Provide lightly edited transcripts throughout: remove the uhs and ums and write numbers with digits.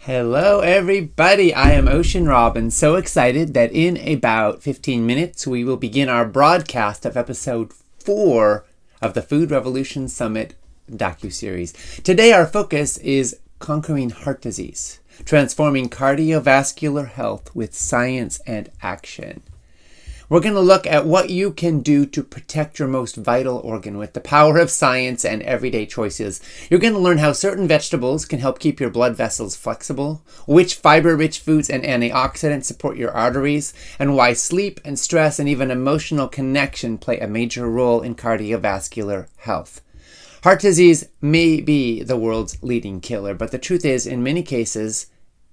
Hello everybody, I am Ocean Robin. So excited that in about 15 minutes we will begin our broadcast of episode 4 of the Food Revolution Summit docuseries. Today our focus is conquering heart disease, transforming cardiovascular health with science and action. We're going to look at what you can do to protect your most vital organ with the power of science and everyday choices. You're going to learn how certain vegetables can help keep your blood vessels flexible, which fiber-rich foods and antioxidants support your arteries, and why sleep and stress and even emotional connection play a major role in cardiovascular health. Heart disease may be the world's leading killer, but the truth is, in many cases,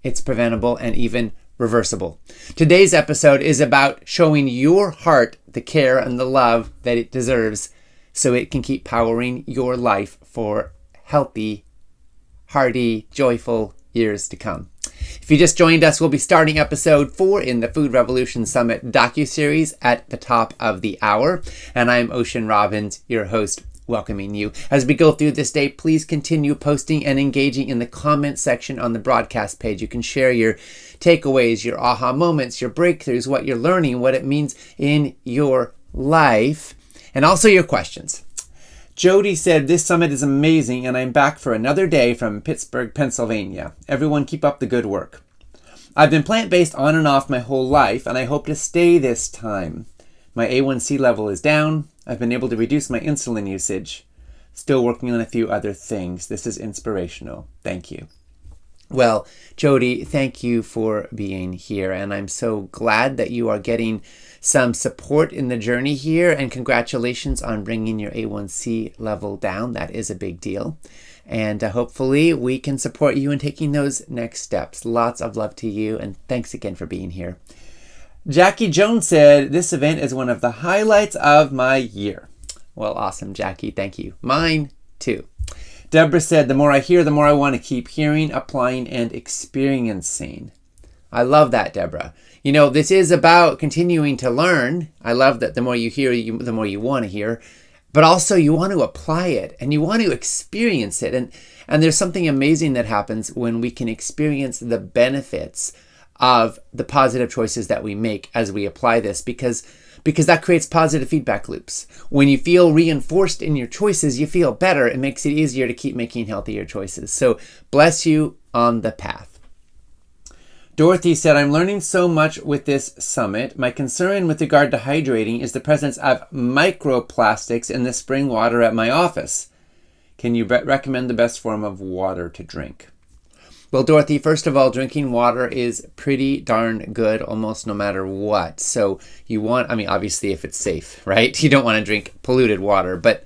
it's preventable and even reversible. Today's episode is about showing your heart the care and the love that it deserves so it can keep powering your life for healthy, hearty, joyful years to come. If you just joined us, we'll be starting episode 4 in the Food Revolution Summit docuseries at the top of the hour. And I'm Ocean Robbins, your host, welcoming you. As we go through this day, please continue posting and engaging in the comment section on the broadcast page. You can share your takeaways, your aha moments, your breakthroughs, what you're learning, what it means in your life, and also your questions. Jody said, "This summit is amazing and I'm back for another day from Pittsburgh, Pennsylvania. Everyone keep up the good work. I've been plant-based on and off my whole life and I hope to stay this time. My A1C level is down. I've been able to reduce my insulin usage. Still working on a few other things. This is inspirational. Thank you." Well, Jody, thank you for being here. And I'm so glad that you are getting some support in the journey here. And congratulations on bringing your A1C level down. That is a big deal. And hopefully we can support you in taking those next steps. Lots of love to you. And thanks again for being here. Jackie Jones said, "This event is one of the highlights of my year." Well, awesome, Jackie. Thank you. Mine too. Deborah said, "The more I hear, the more I want to keep hearing, applying, and experiencing." I love that, Deborah. You know, this is about continuing to learn. I love that the more you hear, the more you want to hear. But also you want to apply it and you want to experience it. And there's something amazing that happens when we can experience the benefits of the positive choices that we make as we apply this, because that creates positive feedback loops. When you feel reinforced in your choices, you feel better. It makes it easier to keep making healthier choices. So bless you on the path. Dorothy said, "I'm learning so much with this summit. My concern with regard to hydrating is the presence of microplastics in the spring water at my office. Can you recommend the best form of water to drink?" Well, Dorothy, first of all, drinking water is pretty darn good almost no matter what. So you want, obviously if it's safe, right? You don't want to drink polluted water, but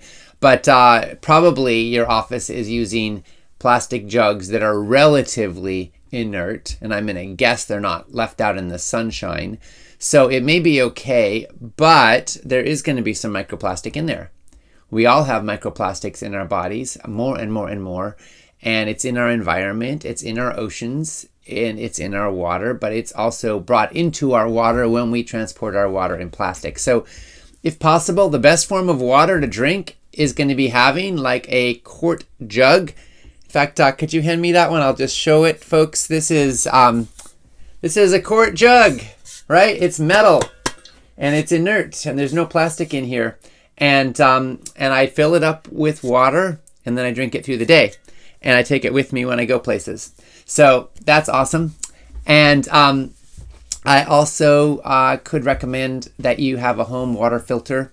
probably your office is using plastic jugs that are relatively inert, and I'm going to guess they're not left out in the sunshine. So it may be okay, but there is going to be some microplastic in there. We all have microplastics in our bodies, more and more and more. And it's in our environment, it's in our oceans, and it's in our water, but it's also brought into our water when we transport our water in plastic. So if possible, the best form of water to drink is going to be having like a quart jug. In fact, could you hand me that one? I'll just show it, folks. This is a quart jug, right? It's metal and it's inert and there's no plastic in here. And I fill it up with water and then I drink it through the day. And I take it with me when I go places. So that's awesome. And I also could recommend that you have a home water filter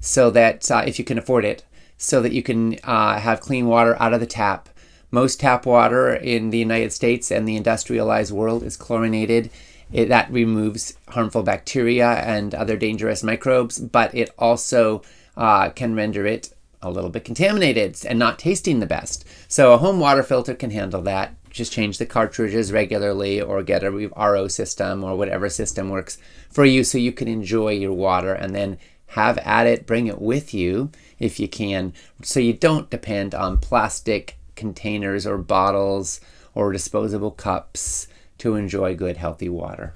so that if you can afford it, so that you can have clean water out of the tap. Most tap water in the United States and the industrialized world is chlorinated. That removes harmful bacteria and other dangerous microbes, but it also can render it a little bit contaminated and not tasting the best. So a home water filter can handle that. Just change the cartridges regularly or get a RO system or whatever system works for you so you can enjoy your water and then have at it, bring it with you if you can, so you don't depend on plastic containers or bottles or disposable cups to enjoy good, healthy water.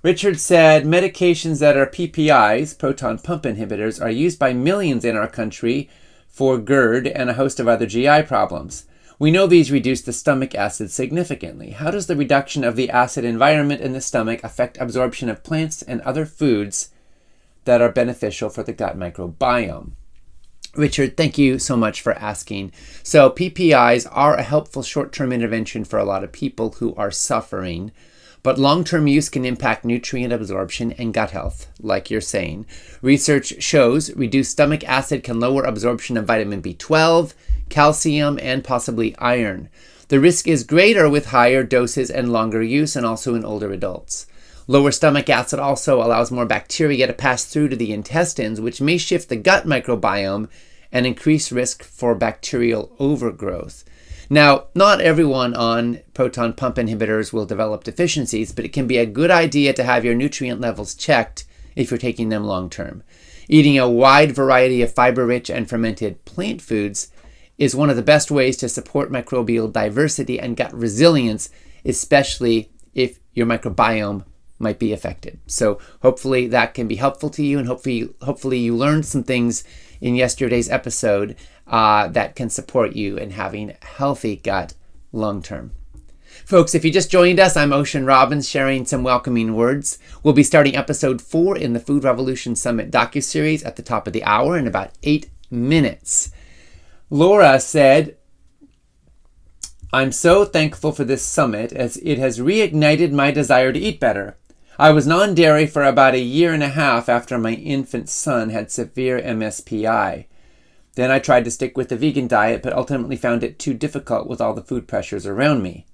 Richard said, "Medications that are PPIs, proton pump inhibitors, are used by millions in our country for GERD and a host of other GI problems. We know these reduce the stomach acid significantly. How does the reduction of the acid environment in the stomach affect absorption of plants and other foods that are beneficial for the gut microbiome? Richard, thank you so much for asking. So PPIs are a helpful short-term intervention for a lot of people who are suffering, but long-term use can impact nutrient absorption and gut health, like you're saying. Research shows reduced stomach acid can lower absorption of vitamin B12, calcium, and possibly iron. The risk is greater with higher doses and longer use, and also in older adults. Lower stomach acid also allows more bacteria to pass through to the intestines, which may shift the gut microbiome and increase risk for bacterial overgrowth. Now, not everyone on proton pump inhibitors will develop deficiencies, but it can be a good idea to have your nutrient levels checked if you're taking them long term. Eating a wide variety of fiber-rich and fermented plant foods is one of the best ways to support microbial diversity and gut resilience, especially if your microbiome might be affected. So hopefully that can be helpful to you, and hopefully you learned some things in yesterday's episode that can support you in having a healthy gut long term. Folks, if you just joined us, I'm Ocean Robbins sharing some welcoming words. We'll be starting episode 4 in the Food Revolution Summit docuseries at the top of the hour in about 8 minutes. Laura said, I'm so thankful for this summit as it has reignited my desire to eat better. I was non-dairy for about 1.5 years after my infant son had severe MSPI. Then I tried to stick with the vegan diet, but ultimately found it too difficult with all the food pressures around me.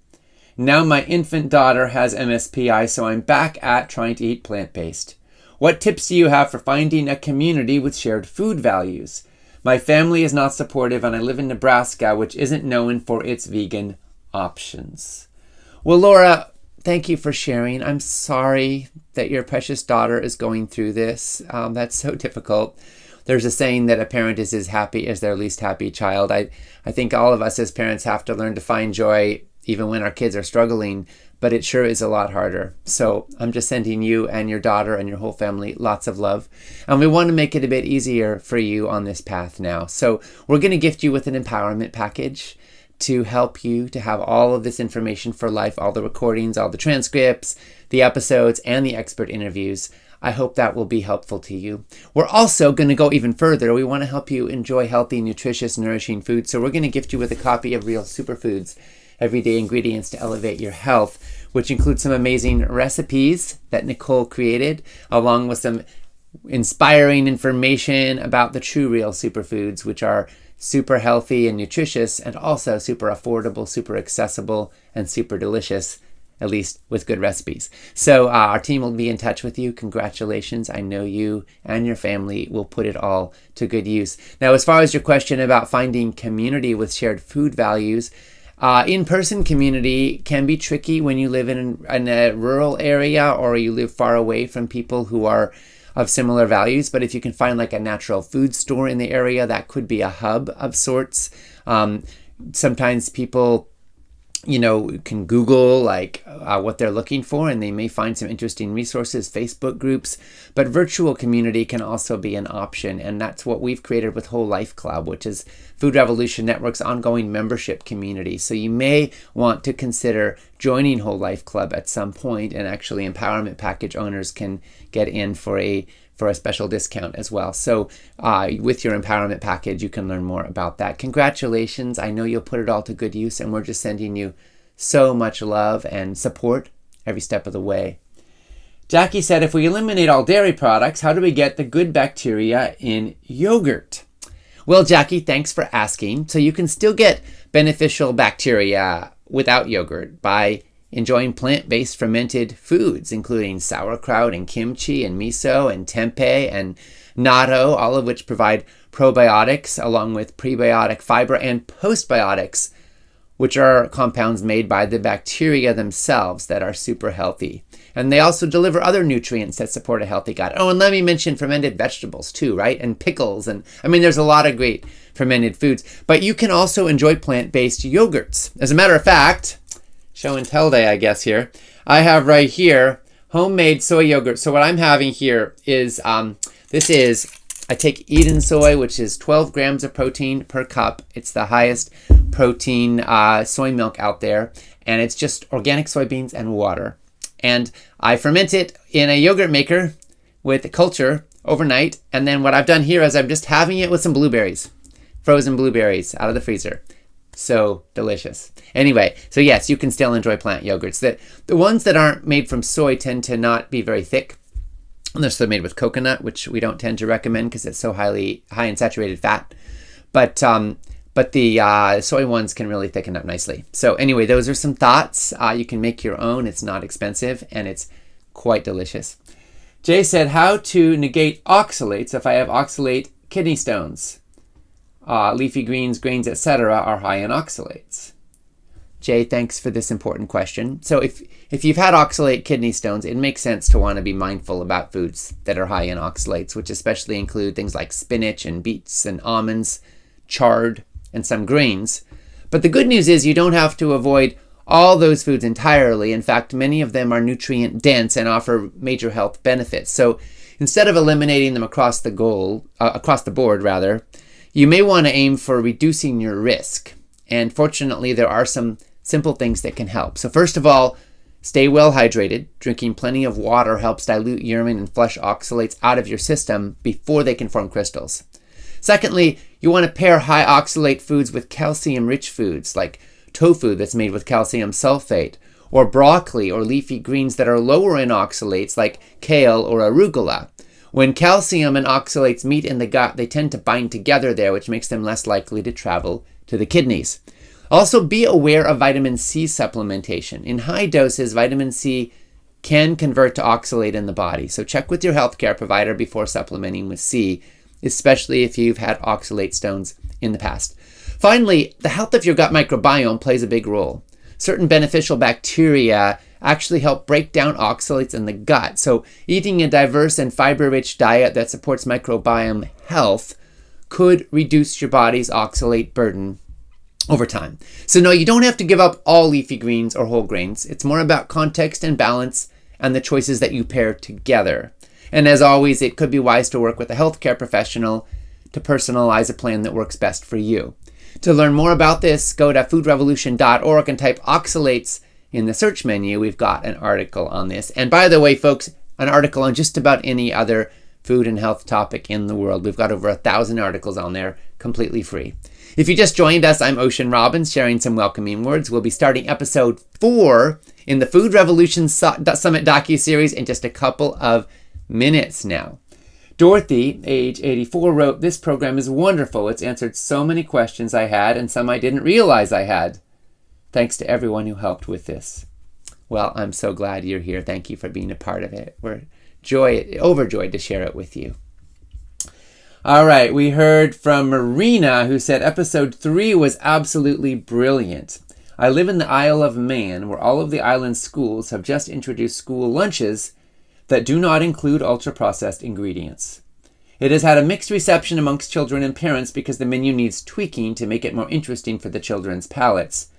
Now my infant daughter has MSPI, so I'm back at trying to eat plant-based. What tips do you have for finding a community with shared food values? My family is not supportive, and I live in Nebraska, which isn't known for its vegan options. Well, Laura, thank you for sharing. I'm sorry that your precious daughter is going through this. That's so difficult. There's a saying that a parent is as happy as their least happy child. I think all of us as parents have to learn to find joy even when our kids are struggling, but it sure is a lot harder. So I'm just sending you and your daughter and your whole family lots of love. And we want to make it a bit easier for you on this path now. So we're going to gift you with an empowerment package to help you to have all of this information for life, all the recordings, all the transcripts, the episodes, and the expert interviews. I hope that will be helpful to you. We're also going to go even further. We want to help you enjoy healthy, nutritious, nourishing food. So we're going to gift you with a copy of Real Superfoods, Everyday Ingredients to Elevate Your Health, which includes some amazing recipes that Nicole created, along with some inspiring information about the true real superfoods, which are super healthy and nutritious, and also super affordable, super accessible, and super delicious, at least with good recipes. So our team will be in touch with you. Congratulations. I know you and your family will put it all to good use. Now, as far as your question about finding community with shared food values, in-person community can be tricky when you live in a rural area or you live far away from people who are of similar values. But if you can find like a natural food store in the area, that could be a hub of sorts. Sometimes people can Google what they're looking for, and they may find some interesting resources, Facebook groups, but virtual community can also be an option. And that's what we've created with Whole Life Club, which is Food Revolution Network's ongoing membership community. So you may want to consider joining Whole Life Club at some point, and actually empowerment package owners can get in for a special discount as well. So with your empowerment package, you can learn more about that. Congratulations. I know you'll put it all to good use, and we're just sending you so much love and support every step of the way. Jackie said, if we eliminate all dairy products, how do we get the good bacteria in yogurt? Well, Jackie, thanks for asking. So you can still get beneficial bacteria without yogurt by enjoying plant-based fermented foods, including sauerkraut and kimchi and miso and tempeh and natto, all of which provide probiotics along with prebiotic fiber and postbiotics, which are compounds made by the bacteria themselves that are super healthy. And they also deliver other nutrients that support a healthy gut. Oh, and let me mention fermented vegetables too, right? And pickles. And there's a lot of great fermented foods. But you can also enjoy plant-based yogurts. As a matter of fact, show and tell day, I guess here, I have right here homemade soy yogurt. So what I'm having here is, this is I take Eden soy, which is 12 grams of protein per cup. It's the highest protein soy milk out there, and it's just organic soybeans and water. And I ferment it in a yogurt maker with culture overnight, and then what I've done here is I'm just having it with some blueberries, frozen blueberries out of the freezer. So delicious. Anyway, so yes, you can still enjoy plant yogurts. The ones that aren't made from soy tend to not be very thick, unless they're made with coconut, which we don't tend to recommend because it's so high in saturated fat. But the soy ones can really thicken up nicely. So anyway, those are some thoughts. You can make your own. It's not expensive, and it's quite delicious. Jay said, how to negate oxalates if I have oxalate kidney stones. Leafy greens, grains, etc. are high in oxalates. Jay, thanks for this important question. So if you've had oxalate kidney stones, it makes sense to want to be mindful about foods that are high in oxalates, which especially include things like spinach and beets and almonds, chard, and some grains. But the good news is you don't have to avoid all those foods entirely. In fact, many of them are nutrient dense and offer major health benefits. So instead of eliminating them across the board, you may want to aim for reducing your risk. And fortunately, there are some simple things that can help. So first of all, stay well hydrated. Drinking plenty of water helps dilute urine and flush oxalates out of your system before they can form crystals. Secondly, you want to pair high oxalate foods with calcium-rich foods like tofu that's made with calcium sulfate, or broccoli or leafy greens that are lower in oxalates like kale or arugula. When calcium and oxalates meet in the gut, they tend to bind together there, which makes them less likely to travel to the kidneys. Also, be aware of vitamin C supplementation. In high doses, vitamin C can convert to oxalate in the body. So check with your healthcare provider before supplementing with C, especially if you've had oxalate stones in the past. Finally, the health of your gut microbiome plays a big role. Certain beneficial bacteria actually help break down oxalates in the gut. So eating a diverse and fiber-rich diet that supports microbiome health could reduce your body's oxalate burden over time. So no, you don't have to give up all leafy greens or whole grains. It's more about context and balance and the choices that you pair together. And as always, it could be wise to work with a healthcare professional to personalize a plan that works best for you. To learn more about this, go to foodrevolution.org and type oxalates in the search menu. We've got an article on this. And by the way, folks, an article on just about any other food and health topic in the world. We've got over 1,000 articles on there, completely free. If you just joined us, I'm Ocean Robbins, sharing some welcoming words. We'll be starting episode 4 in the Food Revolution Summit docuseries in just a couple of minutes now. Dorothy, age 84, wrote, "This program is wonderful. It's answered so many questions I had and some I didn't realize I had. Thanks to everyone who helped with this." Well, I'm so glad you're here. Thank you for being a part of it. We're overjoyed to share it with you. All right, we heard from Marina, who said episode 3 was absolutely brilliant. I live in the Isle of Man, where all of the island schools have just introduced school lunches that do not include ultra-processed ingredients. It has had a mixed reception amongst children and parents because the menu needs tweaking to make it more interesting for the children's palates.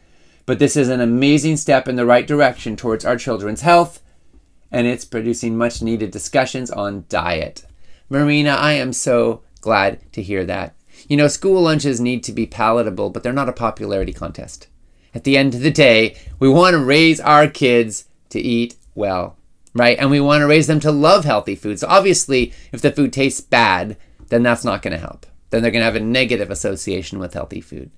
But this is an amazing step in the right direction towards our children's health, and it's producing much needed discussions on diet. Marina, I am so glad to hear that. You know, school lunches need to be palatable, but they're not a popularity contest. At the end of the day, we want to raise our kids to eat well, right? And we want to raise them to love healthy food. So obviously, if the food tastes bad, then that's not going to help. Then they're going to have a negative association with healthy food.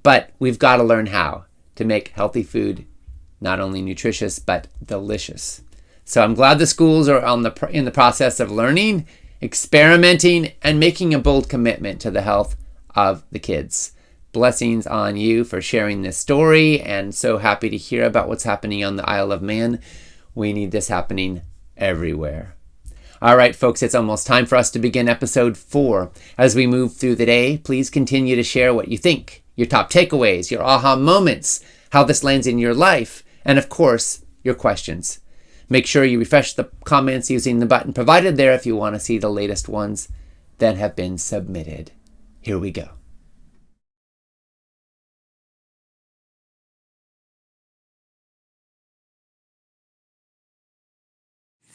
But we've got to learn how to make healthy food not only nutritious, but delicious. So I'm glad the schools are in the process of learning, experimenting, and making a bold commitment to the health of the kids. Blessings on you for sharing this story, and so happy to hear about what's happening on the Isle of Man. We need this happening everywhere. All right, folks, it's almost time for us to begin episode 4. As we move through the day, please continue to share what you think, your top takeaways, your aha moments, how this lands in your life, and of course, your questions. Make sure you refresh the comments using the button provided there if you want to see the latest ones that have been submitted. Here we go.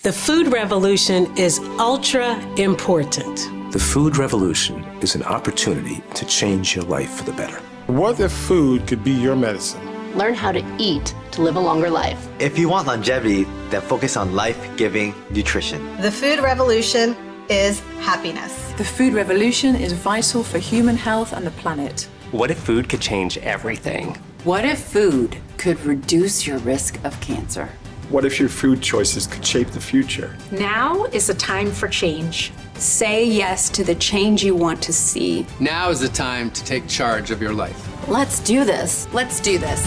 The food revolution is ultra important. The food revolution is an opportunity to change your life for the better. What if food could be your medicine? Learn how to eat to live a longer life. If you want longevity, then focus on life-giving nutrition. The food revolution is happiness. The food revolution is vital for human health and the planet. What if food could change everything? What if food could reduce your risk of cancer? What if your food choices could shape the future? Now is the time for change. Say yes to the change you want to see. Now is the time to take charge of your life. Let's do this. Let's do this.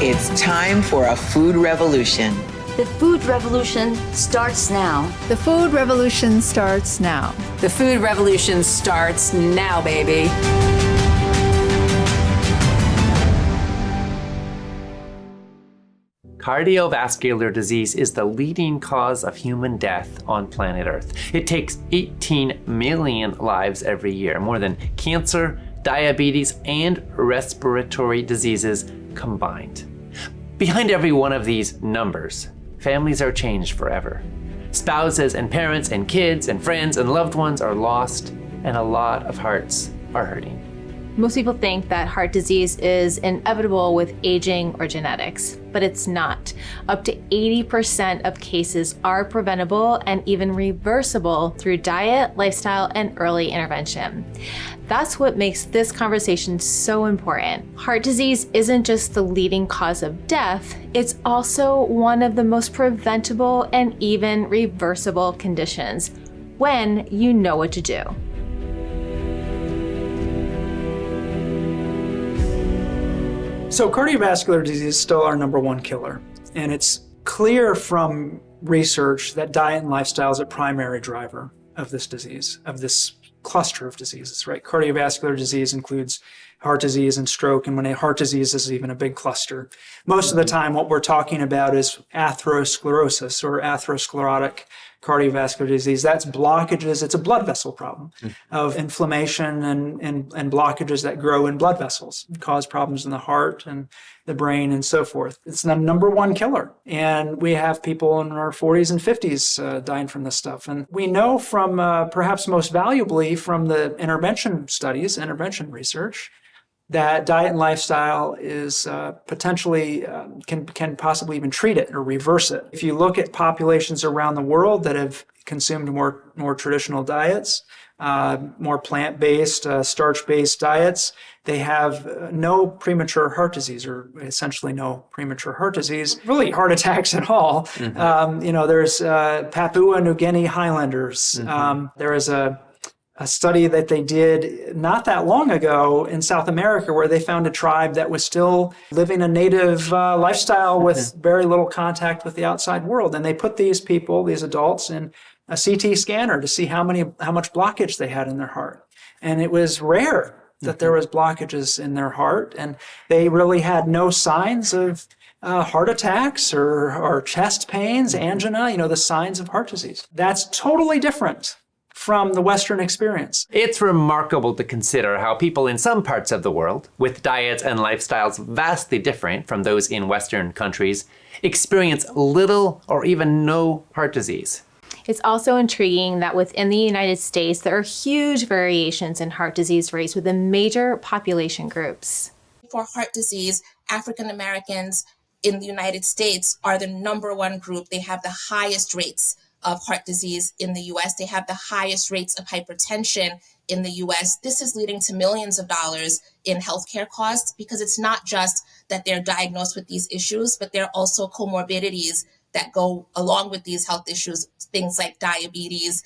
It's time for a food revolution. The food revolution starts now. The food revolution starts now. The food revolution starts now, baby. Cardiovascular disease is the leading cause of human death on planet Earth. It takes 18 million lives every year, more than cancer, diabetes, and respiratory diseases combined. Behind every one of these numbers, families are changed forever. Spouses and parents and kids and friends and loved ones are lost, and a lot of hearts are hurting. Most people think that heart disease is inevitable with aging or genetics, but it's not. Up to 80% of cases are preventable and even reversible through diet, lifestyle, and early intervention. That's what makes this conversation so important. Heart disease isn't just the leading cause of death, it's also one of the most preventable and even reversible conditions when you know what to do. So cardiovascular disease is still our number one killer. And it's clear from research that diet and lifestyle is a primary driver of this disease, of this cluster of diseases, right? Cardiovascular disease includes heart disease and stroke, and when a heart disease is even a big cluster. Most of the time, what we're talking about is atherosclerosis or atherosclerotic cardiovascular disease. That's blockages. It's a blood vessel problem of inflammation and blockages that grow in blood vessels, cause problems in the heart and the brain and so forth. It's the number one killer. And we have people in our 40s and 50s dying from this stuff. And we know from, perhaps most valuably from the intervention studies, intervention research, that diet and lifestyle is potentially, can possibly even treat it or reverse it. If you look at populations around the world that have consumed more traditional diets, more plant-based, starch-based diets, they have no premature heart disease, or essentially no premature heart disease, really heart attacks at all. There's Papua New Guinea Highlanders. There is a study that they did not that long ago in South America where they found a tribe that was still living a native lifestyle with very little contact with the outside world. And they put these people, these adults, in a CT scanner to see how much blockage they had in their heart. And it was rare that there was blockages in their heart. And they really had no signs of heart attacks or chest pains, angina, the signs of heart disease. That's totally different from the Western experience. It's remarkable to consider how people in some parts of the world, with diets and lifestyles vastly different from those in Western countries, experience little or even no heart disease. It's also intriguing that within the United States, there are huge variations in heart disease rates within major population groups. For heart disease, African Americans in the United States are the number one group. They have the highest rates of heart disease in the US. They have the highest rates of hypertension in the US. This is leading to millions of dollars in healthcare costs because it's not just that they're diagnosed with these issues, but there are also comorbidities that go along with these health issues, things like diabetes,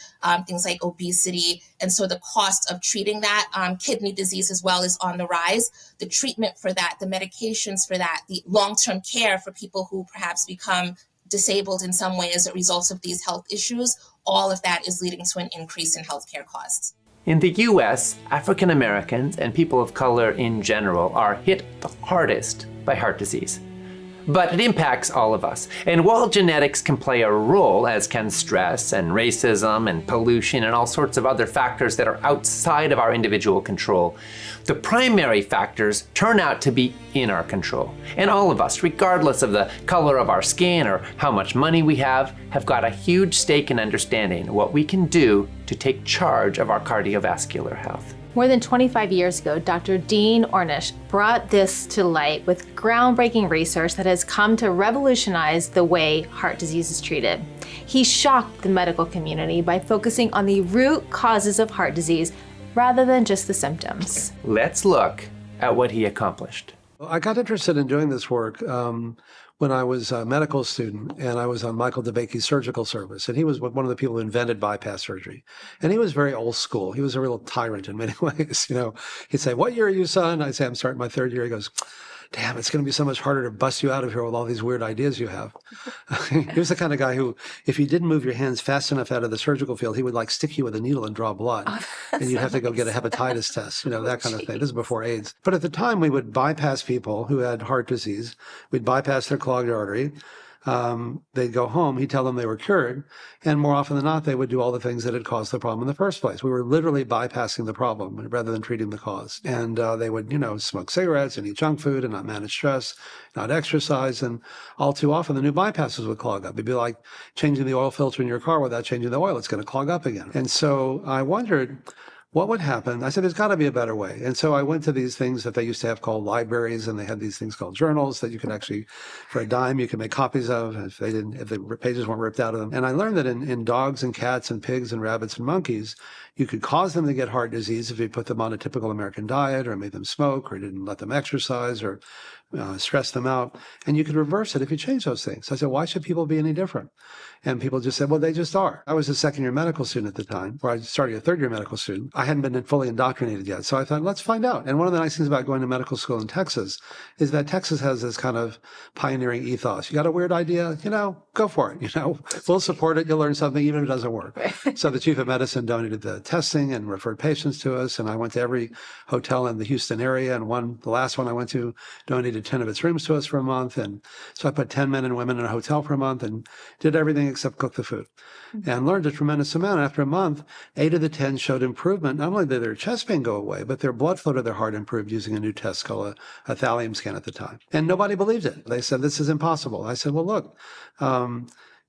things like obesity. And so the cost of treating that, kidney disease as well, is on the rise. The treatment for that, the medications for that, the long-term care for people who perhaps become disabled in some way as a result of these health issues, all of that is leading to an increase in healthcare costs. In the US, African Americans and people of color in general are hit the hardest by heart disease. but it impacts all of us. And while genetics can play a role, as can stress and racism and pollution and all sorts of other factors that are outside of our individual control, the primary factors turn out to be in our control. And all of us, regardless of the color of our skin or how much money we have got a huge stake in understanding what we can do to take charge of our cardiovascular health. More than 25 years ago, Dr. Dean Ornish brought this to light with groundbreaking research that has come to revolutionize the way heart disease is treated. He shocked the medical community by focusing on the root causes of heart disease rather than just the symptoms. Let's look at what he accomplished. I got interested in doing this work when I was a medical student, and I was on Michael DeBakey's surgical service. And he was one of the people who invented bypass surgery. And he was very old school. He was a real tyrant in many ways. He'd say, "What year are you, son?" I'd say, "I'm starting my third year." He goes, "Damn, it's going to be so much harder to bust you out of here with all these weird ideas you have." He was the kind of guy who, if you didn't move your hands fast enough out of the surgical field, he would stick you with a needle and draw blood. And you'd have to go get a hepatitis test, that kind of thing. This is before AIDS. But at the time, we would bypass people who had heart disease. We'd bypass their clogged artery. They'd go home, he'd tell them they were cured, and more often than not, they would do all the things that had caused the problem in the first place. We were literally bypassing the problem rather than treating the cause. And they would, smoke cigarettes and eat junk food and not manage stress, not exercise, and all too often the new bypasses would clog up. It'd be like changing the oil filter in your car without changing the oil. It's going to clog up again. And so I wondered, what would happen? I said, there's got to be a better way. And so I went to these things that they used to have called libraries, and they had these things called journals that you could actually, for a dime, you could make copies of if the pages weren't ripped out of them. And I learned that in dogs and cats and pigs and rabbits and monkeys, you could cause them to get heart disease if you put them on a typical American diet or made them smoke or didn't let them exercise or stress them out. And you could reverse it if you change those things. So I said, why should people be any different? And people just said, well, they just are. I was a second-year medical student at the time, or I started a third-year medical student. I hadn't been fully indoctrinated yet. So I thought, let's find out. And one of the nice things about going to medical school in Texas is that Texas has this kind of pioneering ethos. You got a weird idea, go for it. We'll support it. You'll learn something even if it doesn't work. So the chief of medicine donated the testing and referred patients to us. And I went to every hotel in the Houston area. And the last one I went to donated 10 of its rooms to us for a month. And so I put 10 men and women in a hotel for a month and did everything except cook the food and learned a tremendous amount. After a month, 8 of the 10 showed improvement. Not only did their chest pain go away, but their blood flow to their heart improved using a new test called a thallium scan at the time. And nobody believed it. They said, this is impossible. I said, well, look,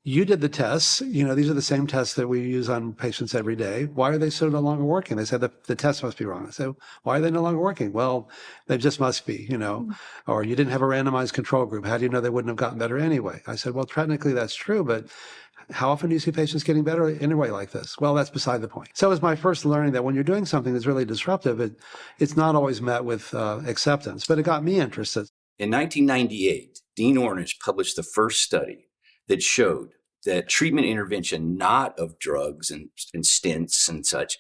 you did the tests. These are the same tests that we use on patients every day. Why are they so no longer working? They said the tests must be wrong. I said, why are they no longer working? Well, they just must be, or you didn't have a randomized control group. How do you know they wouldn't have gotten better anyway? I said, well, technically that's true, but how often do you see patients getting better in a way like this? Well, that's beside the point. So it was my first learning that when you're doing something that's really disruptive, it's not always met with acceptance, but it got me interested. In 1998, Dean Ornish published the first study that showed that treatment intervention, not of drugs and stents and such,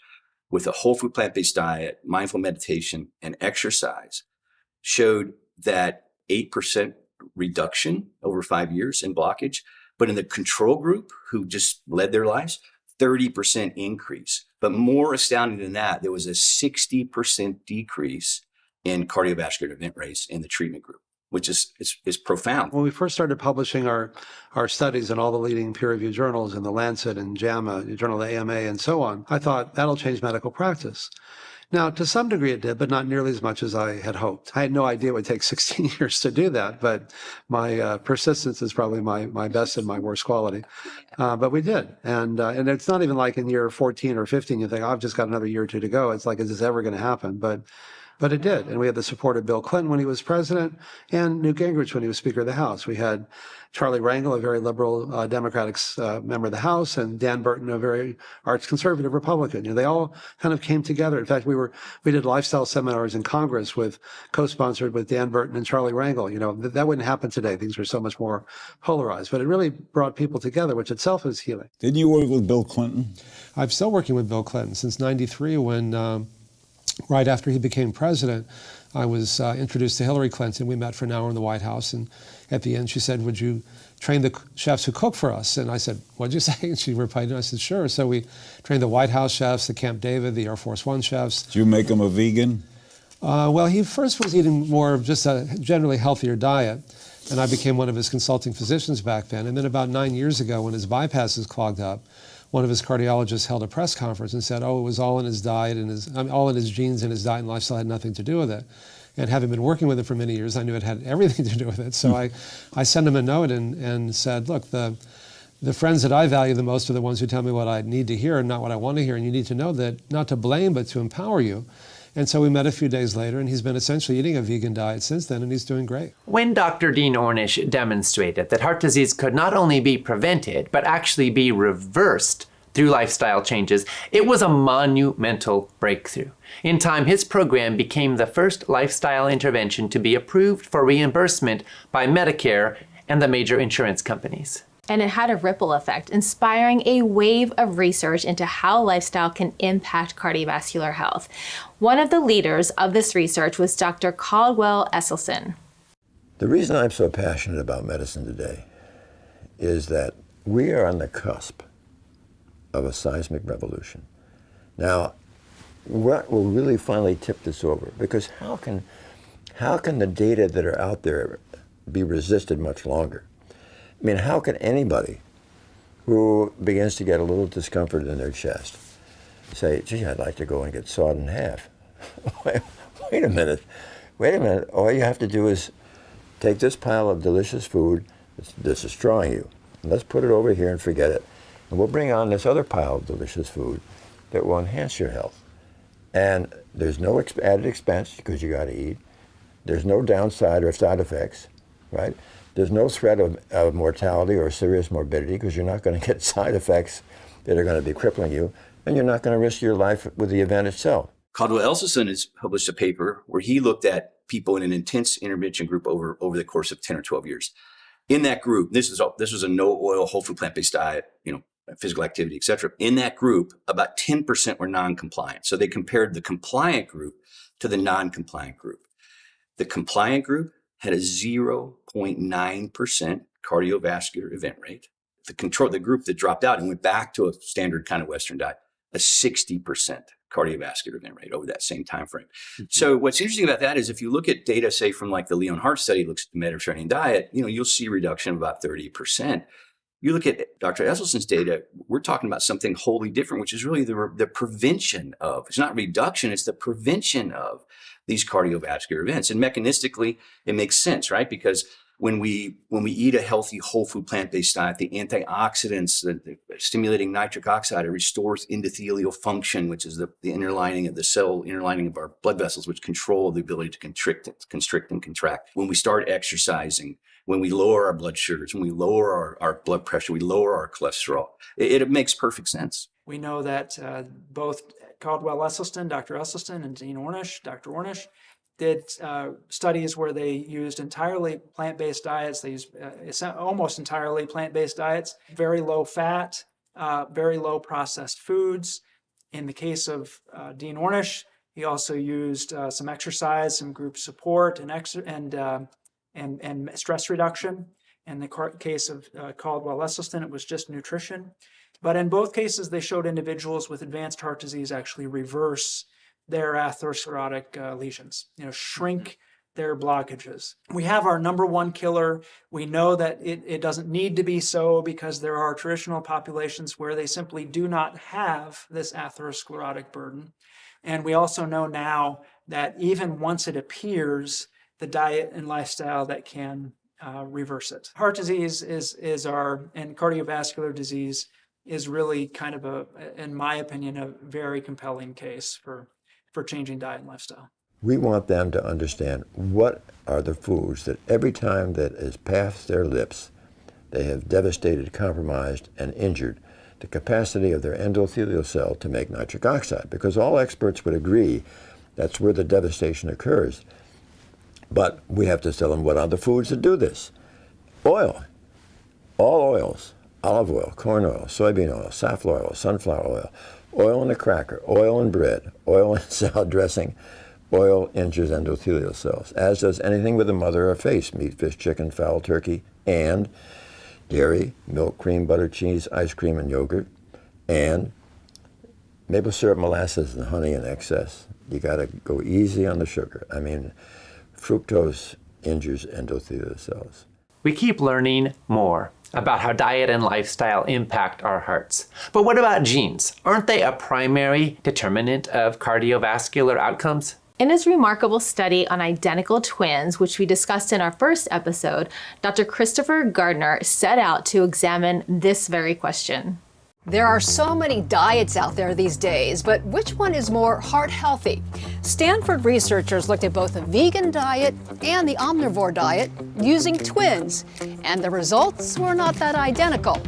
with a whole food plant-based diet, mindful meditation, and exercise, showed that 8% reduction over 5 years in blockage. But in the control group who just led their lives, 30% increase. But more astounding than that, there was a 60% decrease in cardiovascular event rates in the treatment group, which is profound. When we first started publishing our studies in all the leading peer-reviewed journals, in the Lancet and JAMA, the Journal of the AMA, and so on, I thought that'll change medical practice. Now, to some degree it did, but not nearly as much as I had hoped. I had no idea it would take 16 years to do that, but my persistence is probably my best and my worst quality. But we did. And it's not even like in year 14 or 15, you think, I've just got another year or two to go. It's like, is this ever going to happen? But it did. And we had the support of Bill Clinton when he was president and Newt Gingrich when he was Speaker of the House. We had Charlie Rangel, a very liberal Democratic member of the House, and Dan Burton, a very arch conservative Republican. They all kind of came together. In fact, we did lifestyle seminars in Congress co-sponsored with Dan Burton and Charlie Rangel. That wouldn't happen today. Things are so much more polarized. But it really brought people together, which itself is healing. Didn't you work with Bill Clinton? I'm still working with Bill Clinton since '93 when... right after he became president, I was introduced to Hillary Clinton. We met for an hour in the White House, and at the end she said, would you train the chefs who cook for us? And I said, what'd you say? And she replied, I said, sure. So we trained the White House chefs, the Camp David, the Air Force One chefs. Did you make him a vegan? Well, he first was eating more of just a generally healthier diet. And I became one of his consulting physicians back then. And then about 9 years ago, when his bypasses clogged up, one of his cardiologists held a press conference and said, oh, it was all in his diet and all in his genes, and his diet and lifestyle had nothing to do with it. And having been working with him for many years, I knew it had everything to do with it. So I sent him a note and said, look, the friends that I value the most are the ones who tell me what I need to hear and not what I want to hear. And you need to know that, not to blame, but to empower you. And so we met a few days later, and he's been essentially eating a vegan diet since then, and he's doing great. When Dr. Dean Ornish demonstrated that heart disease could not only be prevented, but actually be reversed through lifestyle changes, it was a monumental breakthrough. In time, his program became the first lifestyle intervention to be approved for reimbursement by Medicare and the major insurance companies. And it had a ripple effect, inspiring a wave of research into how lifestyle can impact cardiovascular health. One of the leaders of this research was Dr. Caldwell Esselstyn. The reason I'm so passionate about medicine today is that we are on the cusp of a seismic revolution. Now, what will really finally tip this over? Because how can the data that are out there be resisted much longer? I mean, how can anybody who begins to get a little discomfort in their chest say, gee, I'd like to go and get sawed in half? Wait a minute. All you have to do is take this pile of delicious food that's destroying you, and let's put it over here and forget it. And we'll bring on this other pile of delicious food that will enhance your health. And there's no added expense because you got to eat. There's no downside or side effects, right? There's no threat of mortality or serious morbidity because you're not going to get side effects that are going to be crippling you, and you're not going to risk your life with the event itself. Caldwell Esselstyn has published a paper where he looked at people in an intense intervention group over the course of 10 or 12 years. In that group, this was a no oil, whole food, plant-based diet, physical activity, et cetera. In that group, about 10% were non-compliant. So they compared the compliant group to the non-compliant group. The compliant group had a 0.9% cardiovascular event rate. The group that dropped out and went back to a standard kind of Western diet, a 60% cardiovascular event rate over that same time frame. Mm-hmm. So what's interesting about that is if you look at data, say from like the Leon Heart study, looks at the Mediterranean diet, you'll see a reduction of about 30%. You look at Dr. Esselstyn's data, we're talking about something wholly different, which is really the prevention of, it's not reduction, it's the prevention of these cardiovascular events. And mechanistically, it makes sense, right? Because when we eat a healthy whole food plant-based diet, the antioxidants, the stimulating nitric oxide, it restores endothelial function, which is the inner lining of the cell, inner lining of our blood vessels, which control the ability to constrict and contract. When we start exercising, when we lower our blood sugars, when we lower our blood pressure, we lower our cholesterol. It makes perfect sense. We know that both Caldwell Esselstyn, Dr. Esselstyn, and Dean Ornish, Dr. Ornish, did studies where they used entirely plant-based diets. They used almost entirely plant-based diets, very low fat, very low processed foods. In the case of Dean Ornish, he also used some exercise, some group support, and stress reduction. In the case of Caldwell Esselstyn, it was just nutrition. But in both cases, they showed individuals with advanced heart disease actually reverse their atherosclerotic lesions, shrink their blockages. We have our number one killer. We know that it doesn't need to be so because there are traditional populations where they simply do not have this atherosclerotic burden. And we also know now that even once it appears, the diet and lifestyle that can reverse it. Heart disease and cardiovascular disease is really kind of in my opinion, a very compelling case for changing diet and lifestyle. We want them to understand what are the foods that every time that is past their lips, they have devastated, compromised, and injured the capacity of their endothelial cell to make nitric oxide, because all experts would agree that's where the devastation occurs. But we have to tell them what are the foods that do this. Oil, all oils, olive oil, corn oil, soybean oil, safflower oil, sunflower oil, oil in a cracker, oil in bread, oil in salad dressing. Oil injures endothelial cells, as does anything with a mother or face, meat, fish, chicken, fowl, turkey, and dairy, milk, cream, butter, cheese, ice cream, and yogurt, and maple syrup, molasses, and honey in excess. You got to go easy on the sugar. I mean, fructose injures endothelial cells. We keep learning more about how diet and lifestyle impact our hearts. But what about genes? Aren't they a primary determinant of cardiovascular outcomes? In his remarkable study on identical twins, which we discussed in our first episode, Dr. Christopher Gardner set out to examine this very question. There are so many diets out there these days, but which one is more heart healthy? Stanford researchers looked at both the vegan diet and the omnivore diet using twins, and the results were not that identical.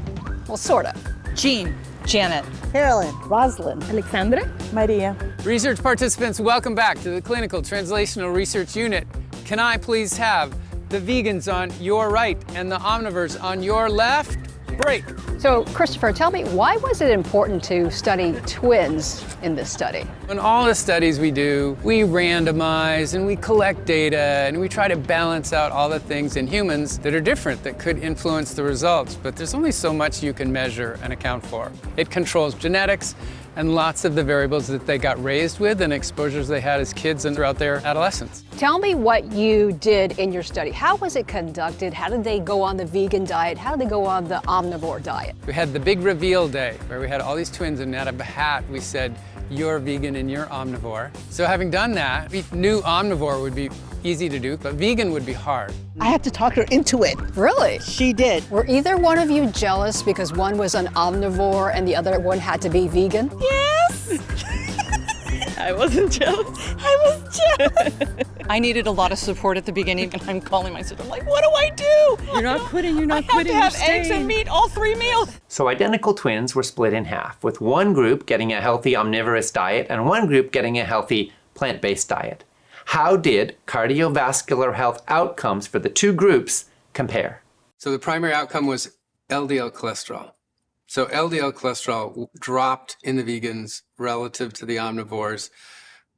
Well, sort of. Jean, Janet, Carolyn, Rosalind, Alexandra, Maria. Research participants, welcome back to the Clinical Translational Research Unit. Can I please have the vegans on your right and the omnivores on your left? Break. So, Christopher, tell me, why was it important to study twins in this study? In all the studies we do, we randomize and we collect data and we try to balance out all the things in humans that are different that could influence the results. But there's only so much you can measure and account for. It controls genetics and lots of the variables that they got raised with and exposures they had as kids and throughout their adolescence. Tell me what you did in your study. How was it conducted? How did they go on the vegan diet? How did they go on the omnivore diet? We had the big reveal day where we had all these twins, and out of a hat we said, "You're vegan and you're omnivore." So having done that, we knew omnivore would be easy to do, but vegan would be hard. I had to talk her into it. Really? She did. Were either one of you jealous because one was an omnivore and the other one had to be vegan? Yes! I wasn't jealous. I was jealous. I needed a lot of support at the beginning, and I'm calling my sister. I'm like, what do I do? You're not quitting, you're not quitting. I have to have eggs and meat all 3 meals. So identical twins were split in half, with one group getting a healthy omnivorous diet and one group getting a healthy plant-based diet. How did cardiovascular health outcomes for the two groups compare? So the primary outcome was LDL cholesterol. So LDL cholesterol dropped in the vegans relative to the omnivores,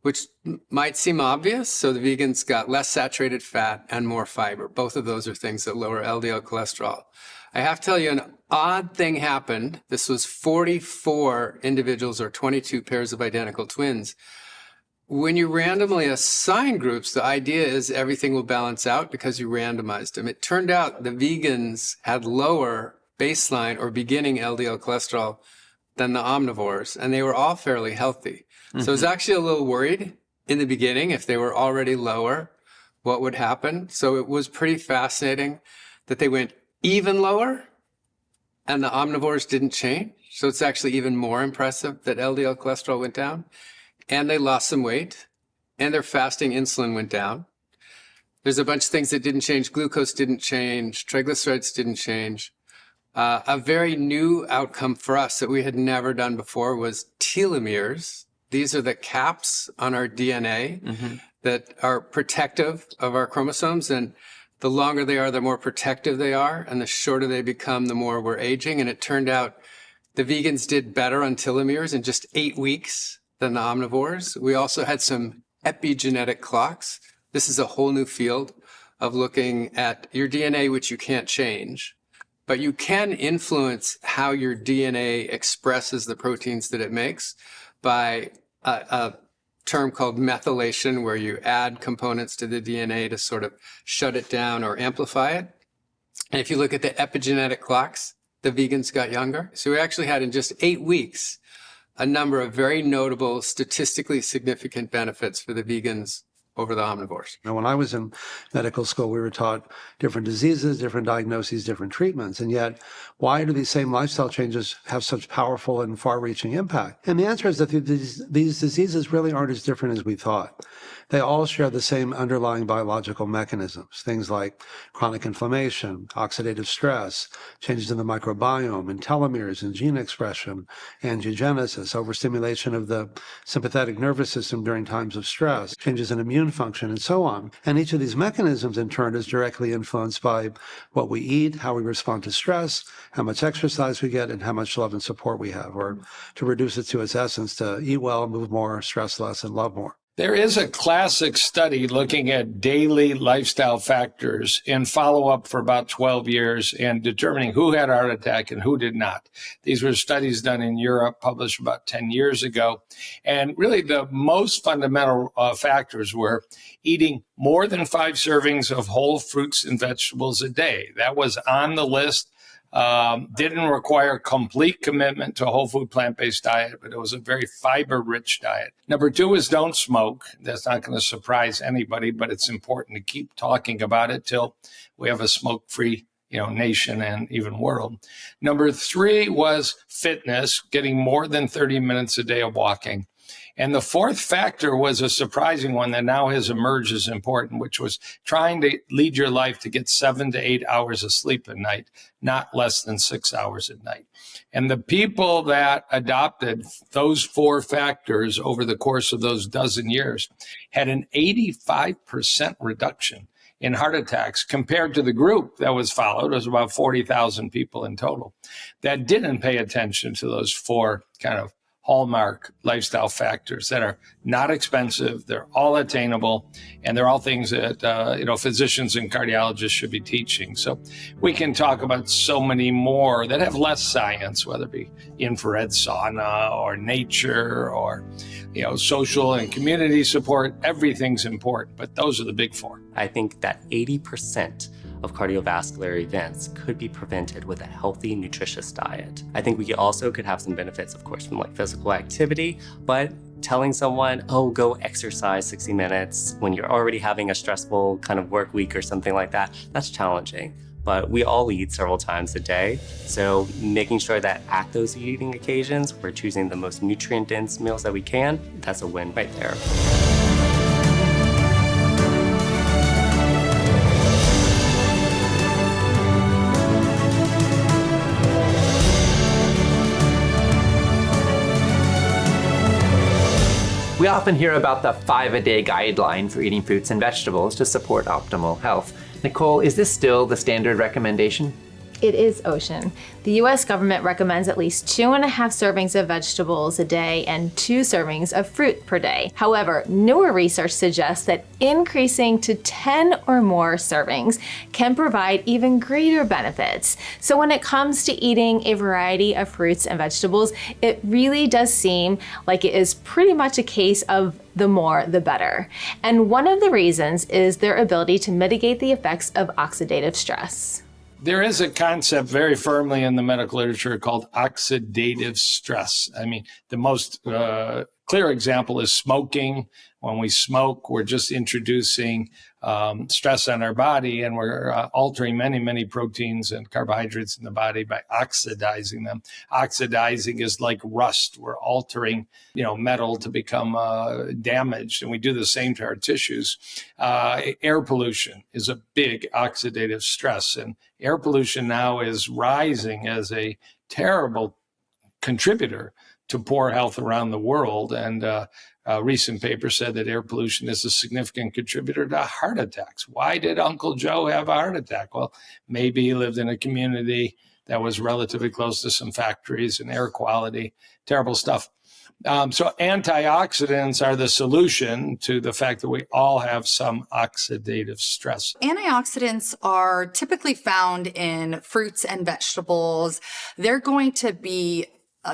which might seem obvious. So the vegans got less saturated fat and more fiber. Both of those are things that lower LDL cholesterol. I have to tell you, an odd thing happened. This was 44 individuals or 22 pairs of identical twins. When you randomly assign groups, the idea is everything will balance out because you randomized them. It turned out the vegans had lower baseline or beginning LDL cholesterol than the omnivores, and they were all fairly healthy. So I was actually a little worried in the beginning if they were already lower, what would happen. So it was pretty fascinating that they went even lower and the omnivores didn't change. So it's actually even more impressive that LDL cholesterol went down, and they lost some weight, and their fasting insulin went down. There's a bunch of things that didn't change. Glucose didn't change. Triglycerides didn't change. A very new outcome for us that we had never done before was telomeres. These are the caps on our DNA that are protective of our chromosomes. And the longer they are, the more protective they are. And the shorter they become, the more we're aging. And it turned out the vegans did better on telomeres in just 8 weeks than the omnivores. We also had some epigenetic clocks. This is a whole new field of looking at your DNA, which you can't change. But you can influence how your DNA expresses the proteins that it makes by a term called methylation, where you add components to the DNA to sort of shut it down or amplify it. And if you look at the epigenetic clocks, the vegans got younger. So we actually had in just 8 weeks a number of very notable, statistically significant benefits for the vegans over the omnivores. Now, when I was in medical school, we were taught different diseases, different diagnoses, different treatments. And yet, why do these same lifestyle changes have such powerful and far-reaching impact? And the answer is that these diseases really aren't as different as we thought. They all share the same underlying biological mechanisms, things like chronic inflammation, oxidative stress, changes in the microbiome, and telomeres and gene expression, angiogenesis, overstimulation of the sympathetic nervous system during times of stress, changes in immune function, and so on. And each of these mechanisms, in turn, is directly influenced by what we eat, how we respond to stress, how much exercise we get, and how much love and support we have, or to reduce it to its essence, to eat well, move more, stress less, and love more. There is a classic study looking at daily lifestyle factors in follow-up for about 12 years and determining who had a heart attack and who did not. These were studies done in Europe, published about 10 years ago. And really the most fundamental factors were eating more than 5 servings of whole fruits and vegetables a day. That was on the list. Didn't require complete commitment to a whole food plant-based diet, but it was a very fiber-rich diet. Number 2 is don't smoke. That's not going to surprise anybody, but it's important to keep talking about it till we have a smoke-free, nation and even world. Number 3 was fitness, getting more than 30 minutes a day of walking. And the 4th factor was a surprising one that now has emerged as important, which was trying to lead your life to get 7 to 8 hours of sleep at night, not less than 6 hours at night. And the people that adopted those 4 factors over the course of those dozen years had an 85% reduction in heart attacks compared to the group that was followed. It was about 40,000 people in total that didn't pay attention to those 4 kind of hallmark lifestyle factors that are not expensive, they're all attainable, and they're all things that physicians and cardiologists should be teaching. So we can talk about so many more that have less science, whether it be infrared sauna or nature or social and community support. Everything's important, but those are the big 4. I think that 80% of cardiovascular events could be prevented with a healthy, nutritious diet. I think we also could have some benefits, of course, from physical activity, but telling someone, go exercise 60 minutes when you're already having a stressful kind of work week or something like that, that's challenging. But we all eat several times a day, so making sure that at those eating occasions, we're choosing the most nutrient-dense meals that we can, that's a win right there. We often hear about the 5-a-day guideline for eating fruits and vegetables to support optimal health. Nicole, is this still the standard recommendation? It is, Ocean. The U.S. government recommends at least 2.5 servings of vegetables a day and 2 servings of fruit per day. However, newer research suggests that increasing to 10 or more servings can provide even greater benefits. So when it comes to eating a variety of fruits and vegetables, it really does seem like it is pretty much a case of the more, the better. And one of the reasons is their ability to mitigate the effects of oxidative stress. There is a concept very firmly in the medical literature called oxidative stress. I mean, the most clear example is smoking. When we smoke, we're just introducing stress on our body, and we're altering many, many proteins and carbohydrates in the body by oxidizing them. Oxidizing is like rust. We're altering, metal to become damaged, and we do the same to our tissues. Air pollution is a big oxidative stress, and air pollution now is rising as a terrible contributor to poor health around the world. And a recent paper said that air pollution is a significant contributor to heart attacks. Why did Uncle Joe have a heart attack? Well, maybe he lived in a community that was relatively close to some factories and air quality, terrible stuff. So antioxidants are the solution to the fact that we all have some oxidative stress. Antioxidants are typically found in fruits and vegetables. They're going to be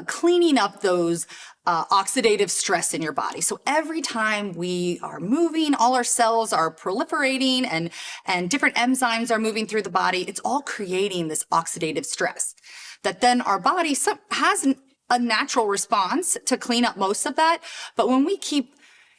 cleaning up those oxidative stress in your body. So every time we are moving, all our cells are proliferating and different enzymes are moving through the body. It's all creating this oxidative stress that then our body has a natural response to clean up most of that. But when we keep